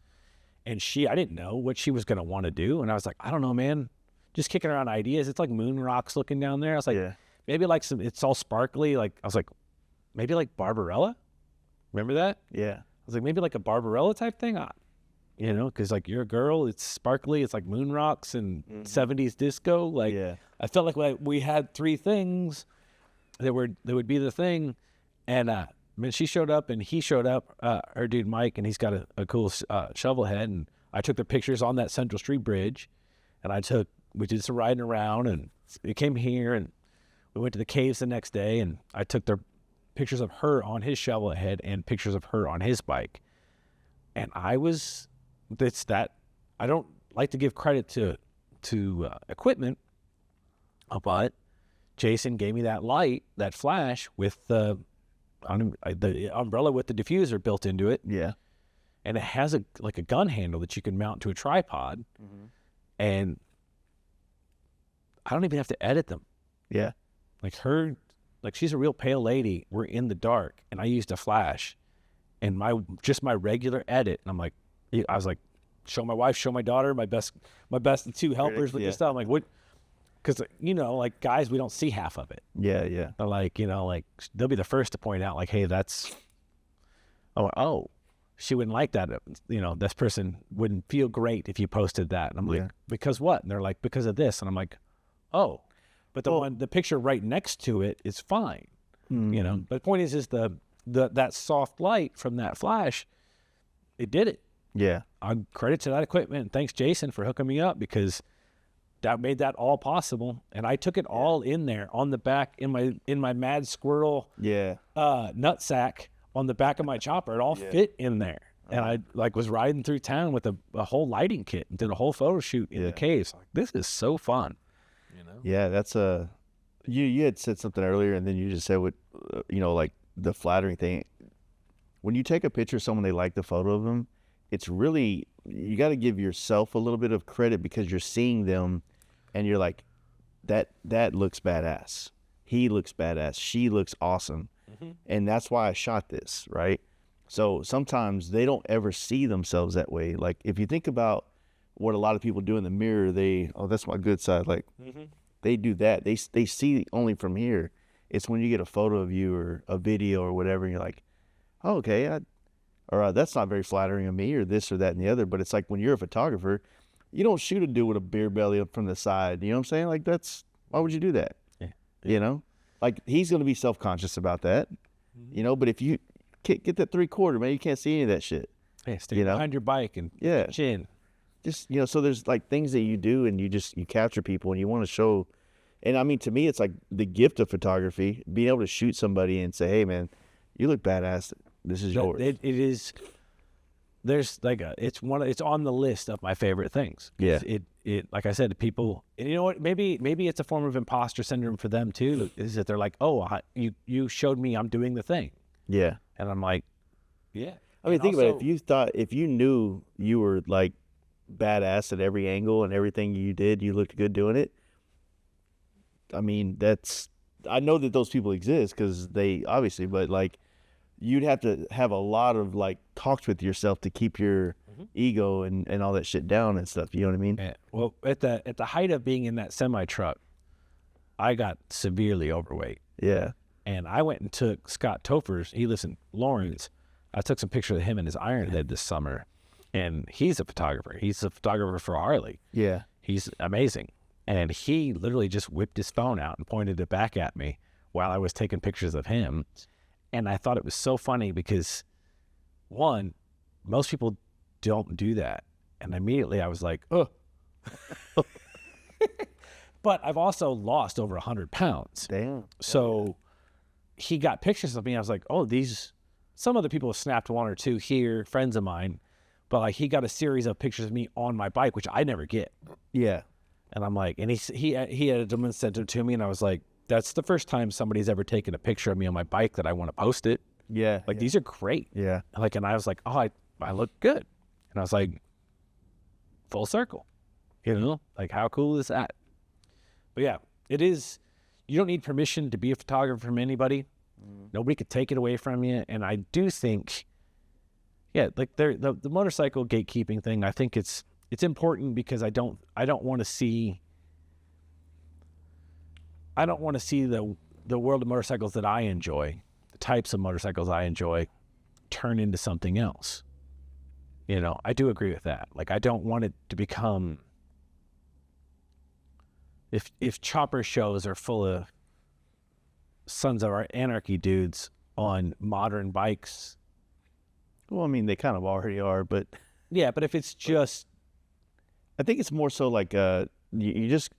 And I didn't know what she was going to want to do. And I was like, I don't know, man. Just kicking around ideas. It's like moon rocks looking down there. I was like, maybe like it's all sparkly. Like, I was like, maybe like Barbarella. Remember that? Yeah. I was like, maybe like a Barbarella type thing. You know, because like you're a girl, it's sparkly, it's like moon rocks and 70s disco. Like, I felt like we had three things that would be the thing. And when she showed up and he showed up, her dude Mike, and he's got a cool shovel head. And I took the pictures on that Central Street Bridge, and we did some riding around, and we came here, and we went to the caves the next day, and I took their pictures of her on his shovel head and pictures of her on his bike. And I don't like to give credit to equipment, but Jason gave me that light, that flash with the umbrella with the diffuser built into it. Yeah. And it has a gun handle that you can mount to a tripod. Mm-hmm. And I don't even have to edit them. Yeah. She's a real pale lady. We're in the dark, and I used a flash, and my regular edit. And I was like, show my wife, show my daughter, my best two helpers with this stuff. I'm like, what? Because, you know, like guys, we don't see half of it. Yeah, yeah. They're like, you know, like they'll be the first to point out, like, hey, she wouldn't like that. You know, this person wouldn't feel great if you posted that. And I'm like, because what? And they're like, because of this. And I'm like, oh, but the picture right next to it is fine. Mm-hmm. You know, but the point is that soft light from that flash, it did it. Yeah. I credit to that equipment. Thanks, Jason, for hooking me up, because that made that all possible. And I took it all in there on the back in my Mad Squirrel nutsack on the back of my chopper. It all fit in there. And I was riding through town with a whole lighting kit and did a whole photo shoot in the caves. Like, this is so fun. You know? Yeah, that's you had said something earlier, and then you just said what like the flattering thing. When you take a picture of someone, they like the photo of them, it's really, you got to give yourself a little bit of credit, because you're seeing them and you're like, that looks badass. He looks badass. She looks awesome. Mm-hmm. And that's why I shot this, right? So sometimes they don't ever see themselves that way. Like, if you think about what a lot of people do in the mirror, that's my good side. Like, they do that. They see only from here. It's when you get a photo of you or a video or whatever, and you're like, oh, okay, that's not very flattering of me, or this or that and the other. But it's like when you're a photographer, you don't shoot a dude with a beer belly up from the side. You know what I'm saying? Like, why would you do that? Yeah. You know, like he's going to be self-conscious about that, you know, but if you get that 3/4, man, you can't see any of that shit. Yeah, stay behind your bike and chin. Just, you know, so there's like things that you do and you capture people and you want to show. And I mean, to me, it's like the gift of photography, being able to shoot somebody and say, hey, man, you look badass. This is yours. It is. There's like it's on the list of my favorite things. Yeah. It like I said, people, and you know what? Maybe it's a form of imposter syndrome for them too. Is that they're like, oh, you showed me I'm doing the thing. Yeah. And I'm like, yeah. I mean, think about it. If you knew you were like badass at every angle and everything you did, you looked good doing it. I mean, I know that those people exist because they obviously, but like, you'd have to have a lot of like talks with yourself to keep your ego and all that shit down and stuff. You know what I mean? Yeah. Well, at the height of being in that semi truck, I got severely overweight. Yeah. And I went and took Scott Topher's. He lives in Lawrence. I took some pictures of him in his Ironhead this summer, and he's a photographer. He's a photographer for Harley. Yeah. He's amazing. And he literally just whipped his phone out and pointed it back at me while I was taking pictures of him. And I thought it was so funny because, one, most people don't do that. And immediately I was like, oh. But I've also lost over 100 pounds. Damn. So he got pictures of me. I was like, oh, some other people have snapped one or two here, friends of mine. But like he got a series of pictures of me on my bike, which I never get. Yeah. And I'm like, and he edited them and sent them to me. And I was like, that's the first time somebody's ever taken a picture of me on my bike that I want to post it. Yeah. Like, these are great. Yeah. Like, and I was like, oh, I look good. And I was like, full circle. You know, like, how cool is that? But yeah, it is. You don't need permission to be a photographer from anybody. Nobody could take it away from you. And I do think, yeah, like the motorcycle gatekeeping thing, I think it's important because I don't want to see the world of motorcycles that I enjoy, the types of motorcycles I enjoy, turn into something else. You know, I do agree with that. Like, I don't want it to become, if chopper shows are full of Sons of Anarchy dudes on modern bikes. Well, I mean, they kind of already are, but yeah, but if it's just, I think it's more so like you just,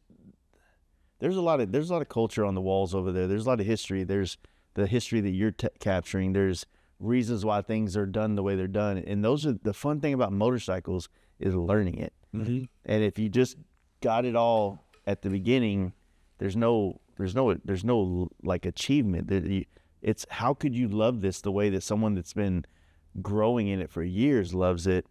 there's a lot of culture on the walls over there. There's a lot of history. There's the history that you're capturing. There's reasons why things are done the way they're done, and those are the fun thing about motorcycles is learning it. mm-hmm. And if you just got it all at the beginning, there's no like achievement. It's how could you love this the way that someone that's been growing in it for years loves it?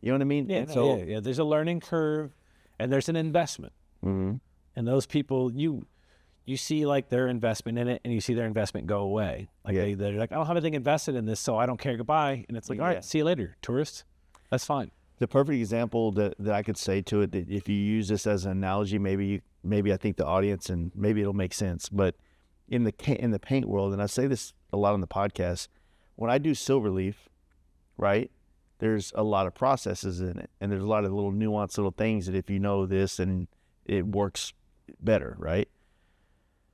You know what I mean? Yeah. Yeah. There's a learning curve, and there's an investment. Mm-hmm. And those people, you see like their investment in it, and you see their investment go away. Like they're like, I don't have anything invested in this, so I don't care. Goodbye. And it's like, all right, see you later, tourist. That's fine. The perfect example that I could say to it, that if you use this as an analogy, maybe I think the audience, and maybe it'll make sense. But in the paint world, and I say this a lot on the podcast, when I do Silverleaf, right, there's a lot of processes in it, and there's a lot of little nuanced little things that if you know this, and it works better, right?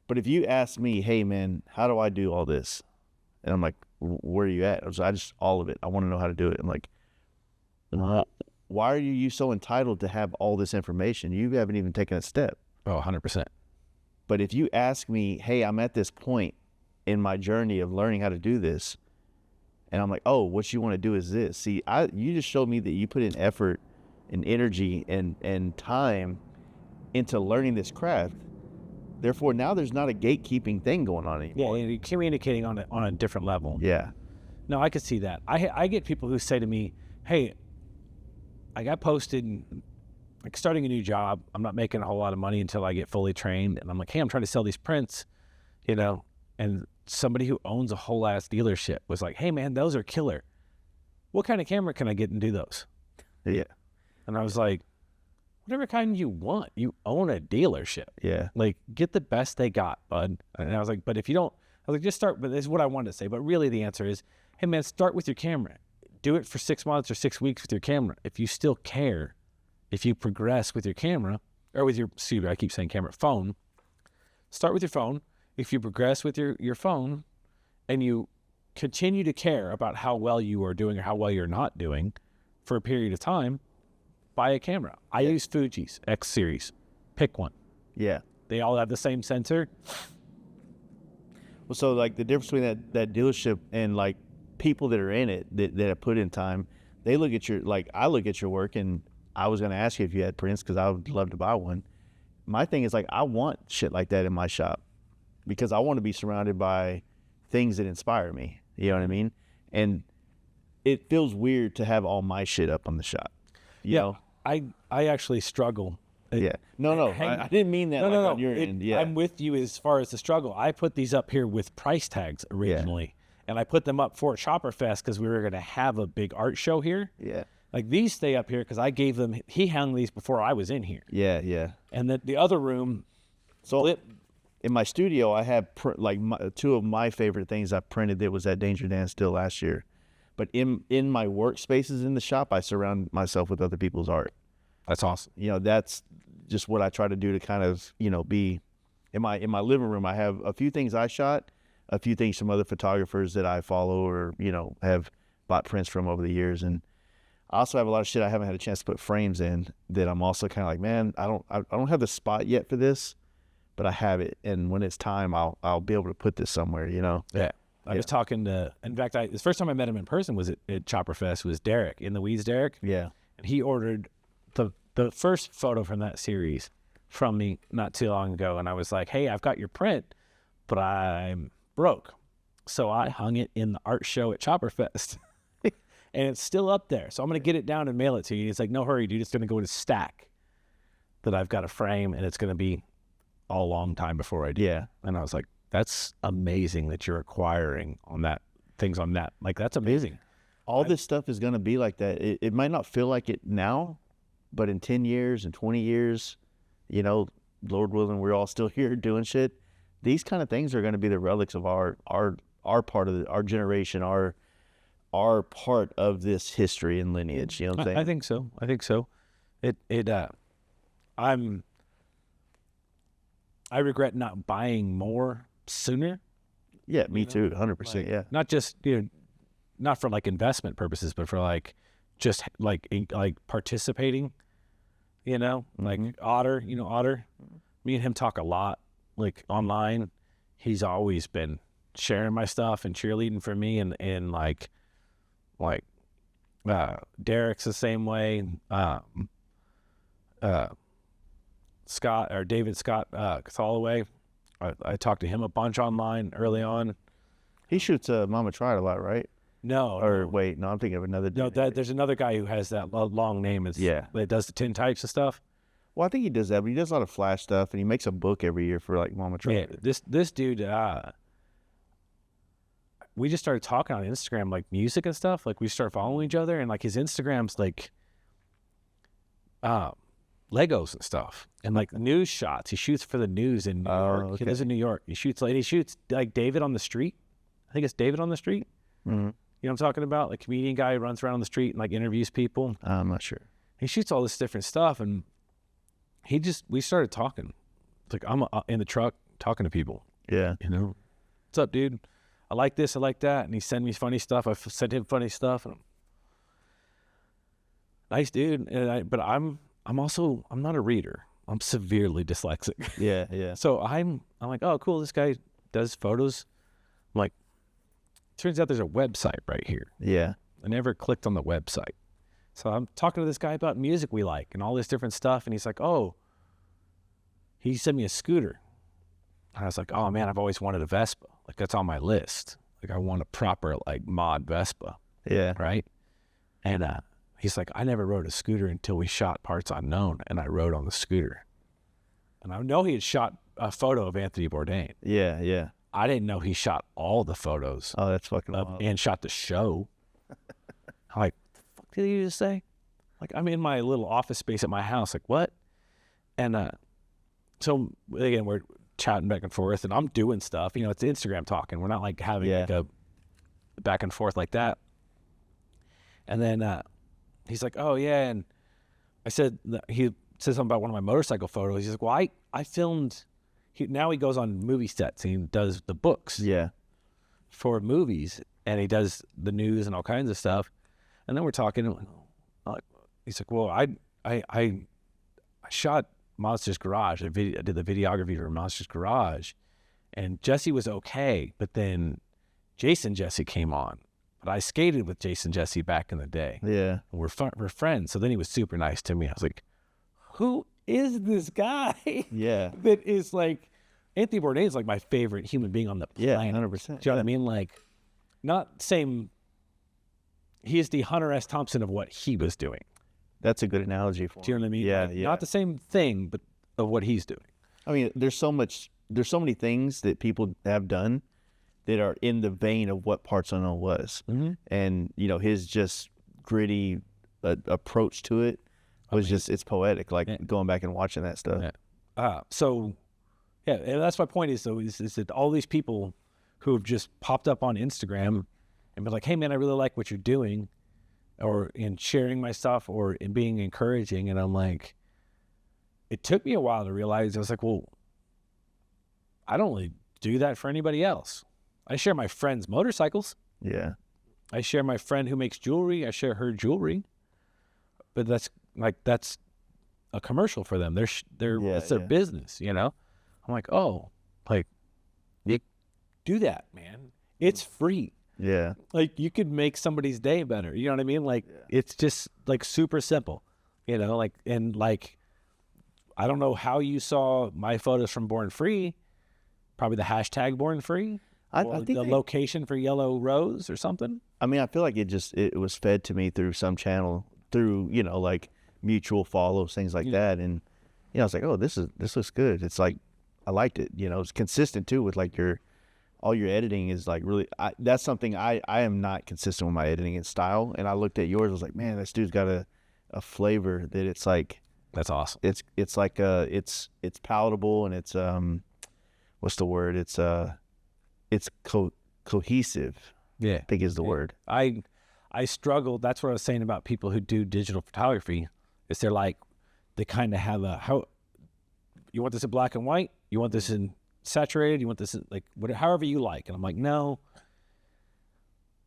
But if you ask me, hey man, how do I do all this? And I'm like, where are you at? I just all of it. I want to know how to do it. I'm like, why are you so entitled to have all this information? You haven't even taken a step. Oh, 100%. But if you ask me, hey, I'm at this point in my journey of learning how to do this, and I'm like, oh, what you want to do is this. See, you just showed me that you put in effort and energy and time into learning this craft. Therefore, now there's not a gatekeeping thing going on anymore. Yeah, you're communicating on a different level. Yeah. No, I could see that. I get people who say to me, hey, I got posted, like starting a new job. I'm not making a whole lot of money until I get fully trained. And I'm like, hey, I'm trying to sell these prints, you know, and somebody who owns a whole ass dealership was like, hey man, those are killer. What kind of camera can I get and do those? Yeah. And I was like, whatever kind you want. You own a dealership. Yeah. Like, get the best they got, bud. And I was like, but if you don't, I was like, just start. But this is what I wanted to say. But really, the answer is, hey man, start with your camera. Do it for 6 months or 6 weeks with your camera. If you still care, if you progress with your camera or with your, excuse me, I keep saying camera, phone. Start with your phone. If you progress with your phone, and you continue to care about how well you are doing or how well you're not doing for a period of time, buy a camera. I use Fuji's X series. Pick one. Yeah. They all have the same sensor. Well, so like the difference between that dealership and like people that are in it that have put in time, they look at I look at your work, and I was going to ask you if you had prints because I would love to buy one. My thing is like, I want shit like that in my shop because I want to be surrounded by things that inspire me. You know what I mean? And it feels weird to have all my shit up on the shop. You know? I actually struggle. Yeah. No. I didn't mean that on your end. Yeah. I'm with you as far as the struggle. I put these up here with price tags originally. And I put them up for Chopperfest because we were going to have a big art show here. Yeah. Like these stay up here because I gave them, he hung these before I was in here. Yeah, yeah. And the other room, so in my studio, I have two of my favorite things I printed that was at Danger Dan still last year. But in my workspaces in the shop, I surround myself with other people's art. That's awesome. You know, that's just what I try to do to kind of, be in my living room. I have a few things I shot, a few things from other photographers that I follow or, have bought prints from over the years. And I also have a lot of shit I haven't had a chance to put frames in that I'm also kind of like, man, I don't have the spot yet for this, but I have it. And when it's time, I'll be able to put this somewhere, Yeah. I was talking to, in fact, the first time I met him in person was at Chopperfest, was Derek, in the Weeds Derek. Yeah. And he ordered the first photo from that series from me not too long ago. And I was like, hey, I've got your print, but I'm broke. So I hung it in the art show at Chopperfest. And it's still up there. So I'm going to get it down and mail it to you. He's like, no hurry, dude. It's going to go in a stack that I've got a frame, and it's going to be a long time before I do. Yeah. And I was like, that's amazing that you're acquiring on that, things on that. Like, that's amazing. All this stuff is going to be like that. It might not feel like it now, but in 10 years and 20 years, Lord willing, we're all still here doing shit. These kind of things are going to be the relics of our part of our generation, our part of this history and lineage. You know what I'm saying? I think so. I regret not buying more sooner. Yeah, me too. 100%. Yeah. Not just, not for like investment purposes, but for like, just like participating, like Otter, Otter, me and him talk a lot, like online. He's always been sharing my stuff and cheerleading for me, and like Derek's the same way. Scott, or David Scott Cathallaway, I talked to him a bunch online early on. He shoots Mama Tried a lot, right? No. Or wait, no, I'm thinking of another dude. No, there's another guy who has that long name. That does the tintypes and stuff. Well, I think he does that, but he does a lot of flash stuff, and he makes a book every year for like Mama Tried. Yeah, this dude, we just started talking on Instagram, like music and stuff. Like we start following each other, and like his Instagram's like Legos and stuff, and like news shots. He shoots for the news in New York. Okay. He lives in New York. He shoots like David on the Street. I think it's David on the Street. Mm-hmm. You know what I'm talking about? Like comedian guy who runs around the street and like interviews people. I'm not sure. He shoots all this different stuff, and we started talking. It's like I'm in the truck talking to people. Yeah. What's up, dude? I like this, I like that. And he sent me funny stuff. I sent him funny stuff. And nice dude. But I'm not a reader. I'm severely dyslexic. Yeah, yeah. So I'm like, oh, cool. This guy does photos. I'm like, turns out there's a website right here. Yeah. I never clicked on the website. So I'm talking to this guy about music we like and all this different stuff. And he's like, oh, he sent me a scooter. And I was like, oh man, I've always wanted a Vespa. Like that's on my list. Like I want a proper like mod Vespa. Yeah. Right. And he's like, I never rode a scooter until we shot Parts Unknown, and I rode on the scooter. And I know he had shot a photo of Anthony Bourdain. Yeah, yeah. I didn't know he shot all the photos. Oh, that's fucking wild. And shot the show. I'm like, what the fuck did he just say? Like, I'm in my little office space at my house. Like, what? And so again, we're chatting back and forth, and I'm doing stuff. It's Instagram talking. We're not like having like a back and forth like that. And then he's like, oh yeah, and I said he said something about one of my motorcycle photos. He's like, well, I filmed. Now he goes on movie sets and he does the books for movies, and he does the news and all kinds of stuff. And then we're talking. He's like, well, I shot Monster's Garage. I did the videography for Monster's Garage, and Jesse was okay, but then Jason Jesse came on. But I skated with Jason Jesse back in the day. Yeah. And we're friends. So then he was super nice to me. I was like, who is this guy? Yeah. That is like, Anthony Bourdain is like my favorite human being on the planet. 100%. Do you know what I mean? Like, not same. He is the Hunter S. Thompson of what he was doing. That's a good analogy for him. Do you know what I mean? Yeah, Like, not the same thing, but of what he's doing. I mean, there's so many things that people have done that are in the vein of what Parts Unknown was. Mm-hmm. And, his just gritty approach to it was it's poetic, like going back and watching that stuff. Yeah. And that's my point is that all these people who have just popped up on Instagram and been like, hey man, I really like what you're doing, or in sharing my stuff, or in being encouraging. And I'm like, it took me a while to realize, I was like, well, I don't really do that for anybody else. I share my friends' motorcycles. Yeah. I share my friend who makes jewelry. I share her jewelry. But that's a commercial for them. It's their business, I'm like, oh, like, you do that, man. It's free. Yeah. Like, you could make somebody's day better. You know what I mean? Like, it's just like super simple, like, and like, I don't know how you saw my photos from Born Free, probably the hashtag Born Free, I or think the location for Yellow Rose or something. I mean, I feel like it was fed to me through some channel, through, like mutual follows, things like that. And, I was like, oh, this looks good. It's like, I liked it, it's consistent too with like all your editing is like really, that's something I am not consistent with my editing and style. And I looked at yours, I was like, man, this dude's got a flavor that it's like, that's awesome. It's like it's palatable, and it's what's the word? It's cohesive. Yeah, I think is the word. I struggle. That's what I was saying about people who do digital photography. Is they're like, they kind of have you want this in black and white? You want this in saturated? You want this in, like, whatever, however you like? And I'm like, no,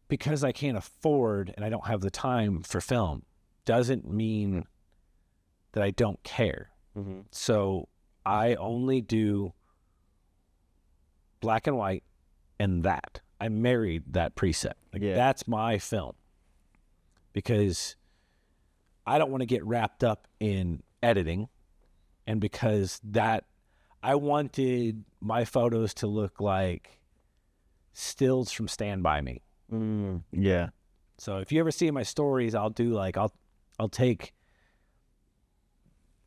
because I can't afford and I don't have the time for film doesn't mean that I don't care. Mm-hmm. So I only do black and white, and that I married that preset. Like, that's my film, because I don't want to get wrapped up in editing, and because that I wanted my photos to look like stills from Stand By Me. Yeah. So if you ever see my stories, I'll do like I'll take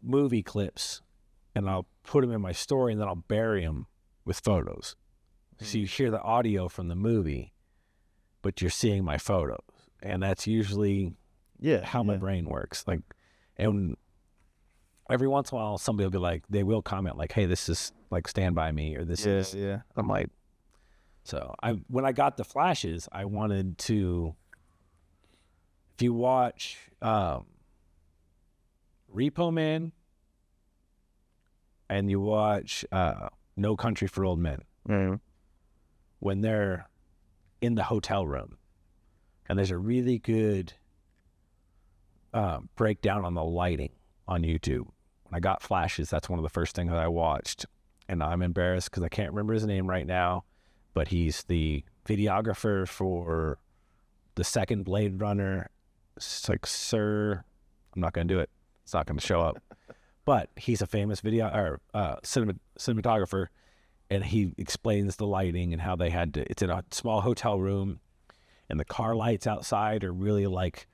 movie clips and I'll put them in my story, and then I'll bury them with photos. So you hear the audio from the movie, but you're seeing my photos. And that's usually how my brain works. Like, and every once in a while, somebody will be like, they will comment like, hey, this is like Stand By Me, or this is. Yeah. I'm like, so when I got the flashes, I wanted to, if you watch Repo Man and you watch No Country for Old Men, when they're in the hotel room, and there's a really good breakdown on the lighting on YouTube. When I got flashes, that's one of the first things that I watched, and I'm embarrassed because I can't remember his name right now, but he's the videographer for the second Blade Runner. It's like Sir, I'm not going to do it. It's not going to show up, but he's a famous cinematographer, and he explains the lighting and how they had to. It's in a small hotel room, and the car lights outside are really like,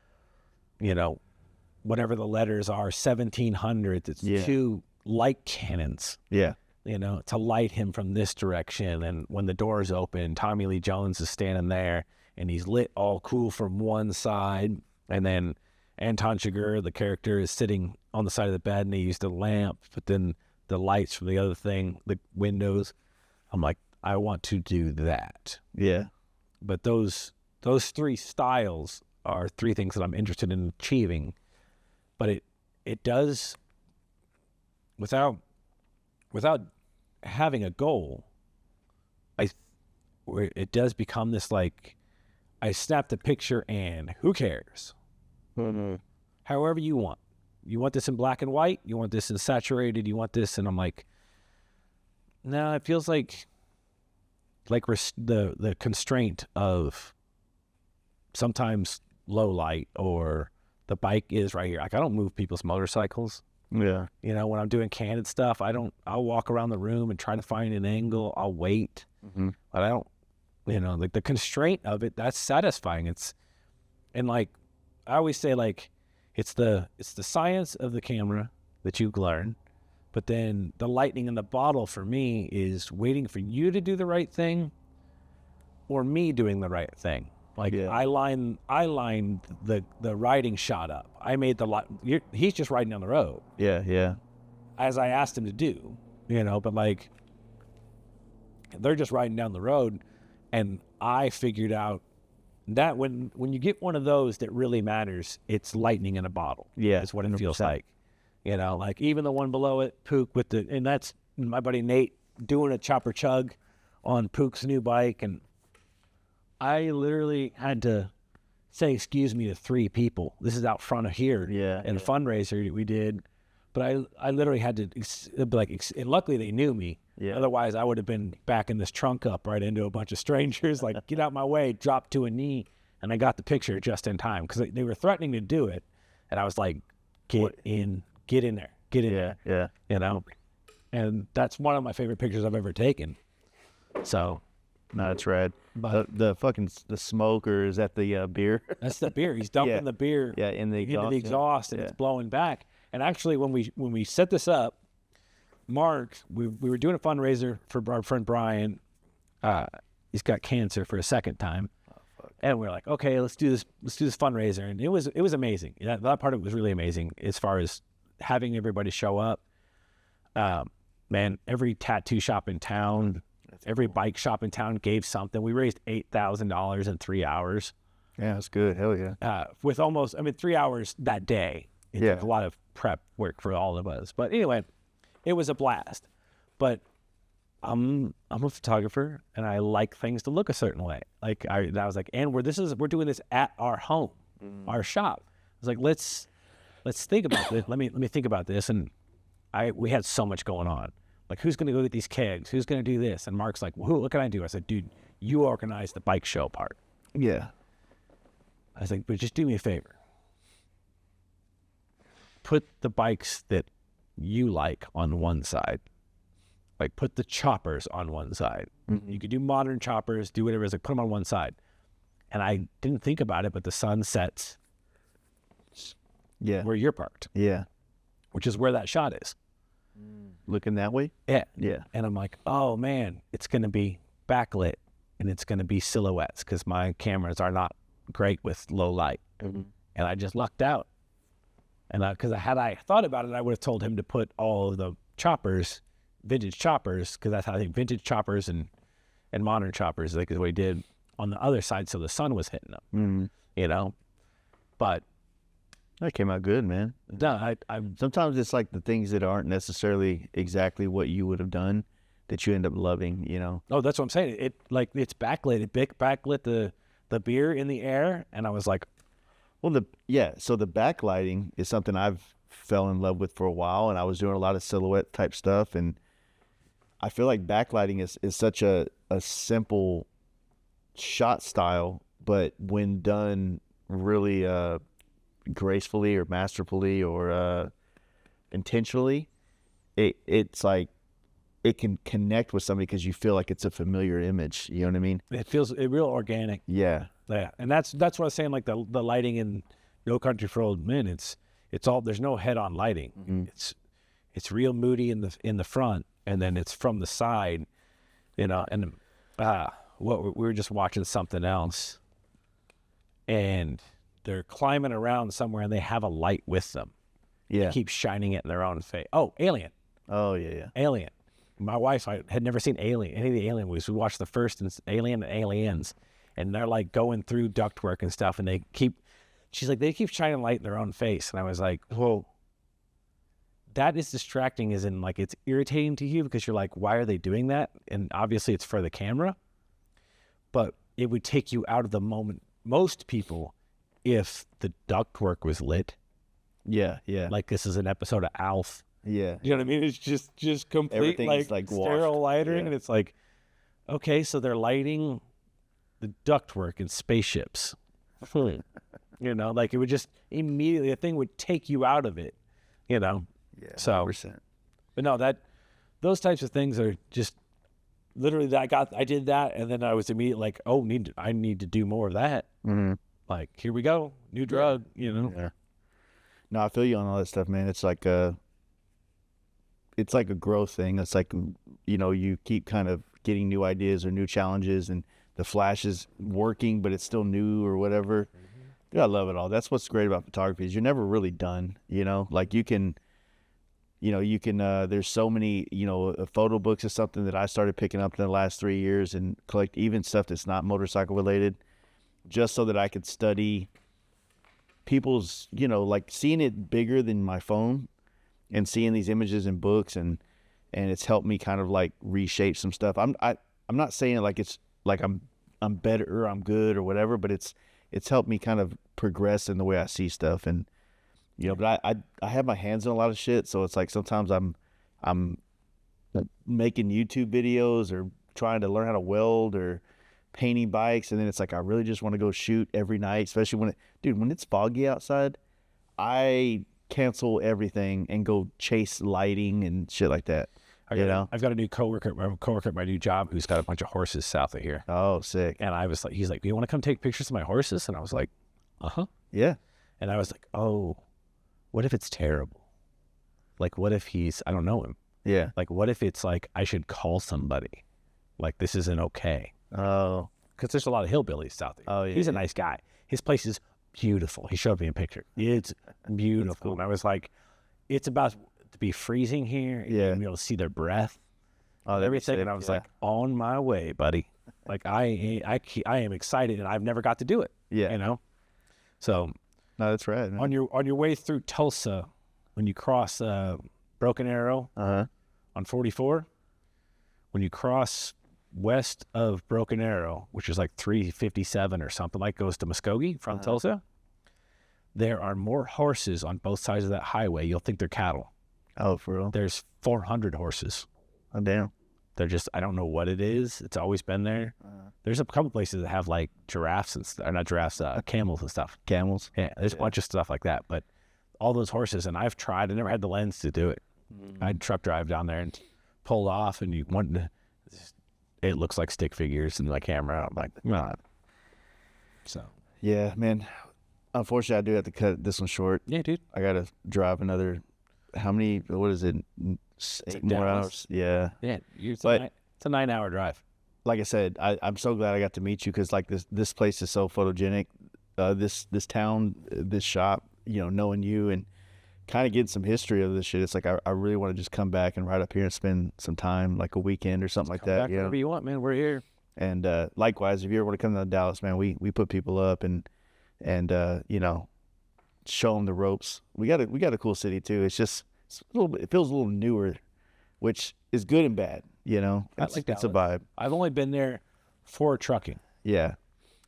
whatever the letters are, 1700s. It's two light cannons. Yeah. To light him from this direction. And when the doors open, Tommy Lee Jones is standing there, and he's lit all cool from one side. And then Anton Chigurh, the character, is sitting on the side of the bed and they used a lamp, but then the lights from the other thing, the windows. I'm like, I want to do that. Yeah. But those three styles are three things that I'm interested in achieving. But it does, without having a goal, it does become this like, I snapped a picture and who cares? Mm-hmm. However you want. You want this in black and white? You want this in saturated? You want this? And I'm like, no, it feels like the constraint of sometimes low light, or the bike is right here. Like, I don't move people's motorcycles. Yeah. You know, when I'm doing candid stuff, I'll walk around the room and try to find an angle. I'll wait. Mm-hmm. But I don't, you know, like the constraint of it, that's satisfying. And like, I always say, like, it's the science of the camera that you learn, but then the lightning in the bottle for me is waiting for you to do the right thing or me doing the right thing. Like, Yeah. I lined the riding shot up. I made he's just riding down the road. Yeah. Yeah. As I asked him to do, you know, but like, they're just riding down the road, and I figured out that when you get one of those that really matters, it's lightning in a bottle. Yeah. Is what it 100%. feels like. You know, like even the one below it, Pook and that's my buddy Nate doing a chopper chug on Pook's new bike, and I literally had to say excuse me to 3 people. This is out front of here. Yeah. In a fundraiser that we did. But I literally had to and luckily they knew me. Yeah. Otherwise, I would have been backing this trunk up right into a bunch of strangers, like, get out my way, drop to a knee. And I got the picture just in time because they were threatening to do it. And I was like, get in there. Yeah. You know? And that's one of my favorite pictures I've ever taken. So. No, that's rad. But The fucking the smoke, or is that the beer? that's the beer. He's dumping Yeah. the beer In the exhaust. into the exhaust, and Yeah. it's blowing back. And actually, when we set this up, Mark, we were doing a fundraiser for our friend Brian. He's got cancer for a second time, and we're like, okay, let's do this fundraiser. And it was amazing. That part of it was really amazing as far as having everybody show up. Man, every tattoo shop in town, every bike shop in town gave something. We raised $8,000 in 3 hours. Yeah, that's good. Hell yeah. With 3 hours that day. It took a lot of prep work for all of us. But anyway, it was a blast. But I'm a photographer, and I like things to look a certain way. Like I was like, and we're doing this at our home, our shop. I was like, let's think about this. Let me think about this. And we had so much going on. Like, who's going to go get these kegs? Who's going to do this? And Mark's like, well, what can I do? I said, dude, you organize the bike show part. Yeah. I was like, but just do me a favor. Put the bikes that you like on one side. Like, put the choppers on one side. Mm-hmm. You could do modern choppers, do whatever it is, like, put them on one side. And I didn't think about it, but the sun sets where you're parked. Yeah. Which is where that shot is. Looking that way? Yeah. Yeah. And I'm like, oh, man, it's going to be backlit, and it's going to be silhouettes because my cameras are not great with low light. Mm-hmm. And I just lucked out. And because had I thought about it, I would have told him to put all of the choppers, vintage choppers, because that's how I think vintage choppers and modern choppers, like is what he did on the other side, so the sun was hitting them. Mm-hmm. You know, but that came out good, man. No, sometimes it's like the things that aren't necessarily exactly what you would have done that you end up loving. You know. Oh, that's what I'm saying. It's backlit. It backlit the beer in the air, and I was like, well, so the backlighting is something I've fell in love with for a while, and I was doing a lot of silhouette type stuff, and I feel like backlighting is such a simple shot style, but when done really gracefully or masterfully or intentionally, it's like it can connect with somebody because you feel like it's a familiar image. You know what I mean? It feels real organic. Yeah. Yeah, and that's what I was saying. Like the lighting in No Country for Old Men, it's all, there's no head-on lighting. Mm-hmm. It's real moody in the front, and then it's from the side, you know. And we were just watching something else, and they're climbing around somewhere and they have a light with them. Yeah. They keep shining it in their own face. Oh, Alien. Oh yeah. Alien. My wife, I had never seen any of the Alien movies. We watched the first Alien and Aliens, and they're like going through ductwork and stuff, and she's like, they keep shining light in their own face. And I was like, whoa, that is distracting, as in like it's irritating to you because you're like, why are they doing that? And obviously it's for the camera, but it would take you out of the moment. Most people, if the ductwork was lit, Yeah. like this is an episode of Alf. Yeah. You know what I mean? It's just complete Everything's, like washed. sterile lighting, Yeah. and it's like, okay, so they're lighting the ductwork in spaceships. You know, like it would just immediately, a thing would take you out of it. You know, Yeah. so 100%. but no, those types of things are just literally I did that, and then I was immediately like, oh, I need to do more of that. Mm-hmm. Like, here we go, new drug. You know, Yeah. No, I feel you on all that stuff, man. It's like a growth thing. It's like, you know, you keep kind of getting new ideas or new challenges, and the flash is working, but it's still new or whatever. Dude, I love it all. That's what's great about photography is you're never really done, you know? Like you can, there's so many, photo books is something that I started picking up in the last 3 years and collect even stuff that's not motorcycle related, just so that I could study people's, like seeing it bigger than my phone and seeing these images in books, and it's helped me kind of like reshape some stuff. I'm not saying like it's like I'm better or I'm good or whatever, but it's helped me kind of progress in the way I see stuff. And but I have my hands in a lot of shit, so it's like sometimes I'm making YouTube videos or trying to learn how to weld or painting bikes, and then it's like I really just want to go shoot every night, especially when it's foggy outside. I cancel everything and go chase lighting and shit like that. I've got a new coworker at my new job who's got a bunch of horses south of here. Oh, sick. And I was like, he's like, do you want to come take pictures of my horses? And I was like, Yeah. And I was like, oh, what if it's terrible? Like, what if I don't know him. Yeah. Like, what if it's like, I should call somebody? Like, this isn't okay. Oh. Because there's a lot of hillbillies south there. Oh, yeah. He's a nice guy. His place is beautiful. He showed me a picture. It's beautiful. Cool. And I was like, it's about to be freezing here. And Yeah. you'll be able to see their breath. Oh, Everything. And I was like, on my way, buddy. Like, I am excited, and I've never got to do it. Yeah. You know? So No, that's right, man. on your way through Tulsa, when you cross Broken Arrow on 44, when you cross west of Broken Arrow, which is like 357 or something, like goes to Muskogee from Tulsa, there are more horses on both sides of that highway. You'll think they're cattle. Oh, for real? There's 400 horses. Oh, damn. They're just, I don't know what it is. It's always been there. There's a couple places that have like giraffes and stuff, not giraffes, camels and stuff. Camels? Yeah, there's a bunch of stuff like that. But all those horses, and I've tried, I never had the lens to do it. I'd truck drive down there and pull off, and it looks like stick figures in my camera. I'm like, nah. So. Yeah, man. Unfortunately, I do have to cut this one short. Yeah, dude. I got to drive another, what is it? 8 more Dallas. hours? Yeah. Yeah, it's But- a 9-hour drive. Like I said, I'm so glad I got to meet you, because like this place is so photogenic. This town, this shop, knowing you and kind of getting some history of this shit. It's like I really want to just come back and ride up here and spend some time, like a weekend or something like Come that. back whenever you want, man. We're here. And likewise, if you ever want to come to Dallas, man, we put people up and show them the ropes. We got a cool city too. It's just it feels a little newer, which is good and bad. It's a vibe. I've only been there for trucking. Yeah.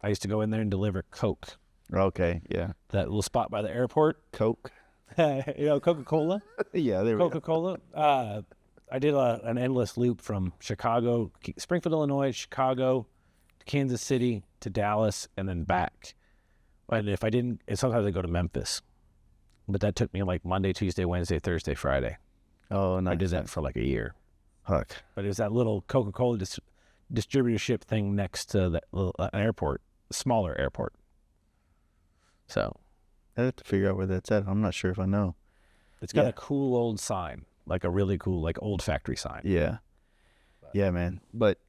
I used to go in there and deliver Coke. Okay. Yeah. That little spot by the airport. Coke. Coca-Cola. Yeah. There we go. Coca-Cola. I did an endless loop from Chicago, Springfield, Illinois, Chicago, to Kansas City, to Dallas, and then back. And if I didn't, sometimes I go to Memphis. But that took me like Monday, Tuesday, Wednesday, Thursday, Friday. Oh, nice. I did that for like a year. Huck. But it was that little Coca-Cola distributorship thing next to the airport, smaller airport. So I have to figure out where that's at. I'm not sure if I know. it's got a cool old sign, like a really cool, like old factory sign. Yeah. Yeah, man. But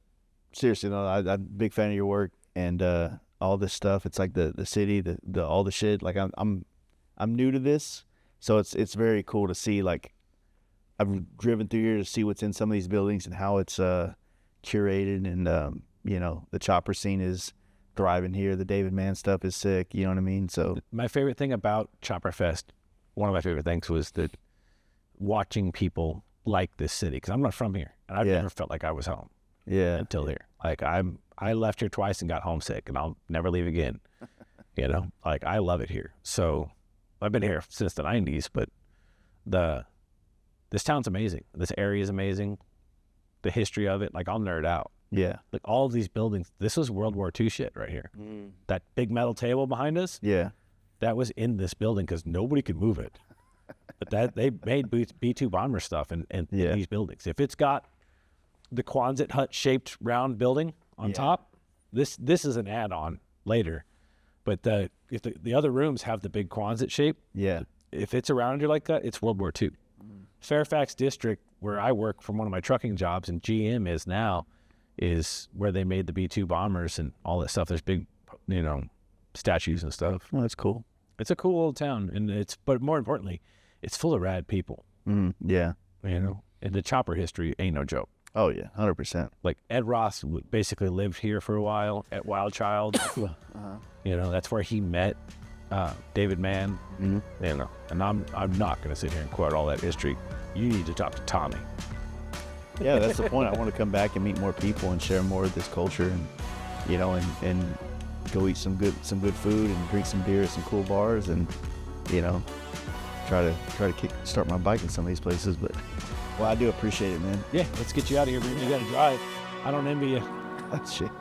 seriously, no, I'm a big fan of your work, and all this stuff. It's like the city, the all the shit. Like I'm new to this, so it's very cool to see. Like I've driven through here to see what's in some of these buildings and how it's curated, and you know, the chopper scene is thriving here. The David Mann stuff is sick. You know what I mean? So My favorite thing about Chopper Fest, one of my favorite things, was that watching people like this city, because I'm not from here, and I've never felt like I was home yeah, until here. Like I left here twice and got homesick, and I'll never leave again. You know, like I love it here. So I've been here since the 90s, but this town's amazing. This area is amazing. The history of it, like I'll nerd out. yeah, Like all of these buildings, this was World War II shit right here. That big metal table behind us, yeah, that was in this building because nobody could move it. But that they made B-2 bomber stuff in these buildings. If it's got the Quonset hut shaped round building on top, this is an add-on later. But if the other rooms have the big Quonset shape, yeah, if it's around here like that, it's World War II. Fairfax District, where I work from one of my trucking jobs, and GM is now, is where they made the B-2 bombers and all that stuff. There's big, you know, statues and stuff. Oh, that's cool. It's a cool old town, and but more importantly, it's full of rad people. Yeah. You know, and the chopper history ain't no joke. Oh yeah, 100%. Like Ed Ross basically lived here for a while at Wild Child. You know, that's where he met David Mann. You know, and I'm not going to sit here and quote all that history. You need to talk to Tommy. Yeah, that's the point. I want to come back and meet more people and share more of this culture, and you know, and go eat some good food and drink some beer at some cool bars, and you know, try to start my bike in some of these places. But well, I do appreciate it, man. Yeah, let's get you out of here, man. You got to drive. I don't envy you. Shit.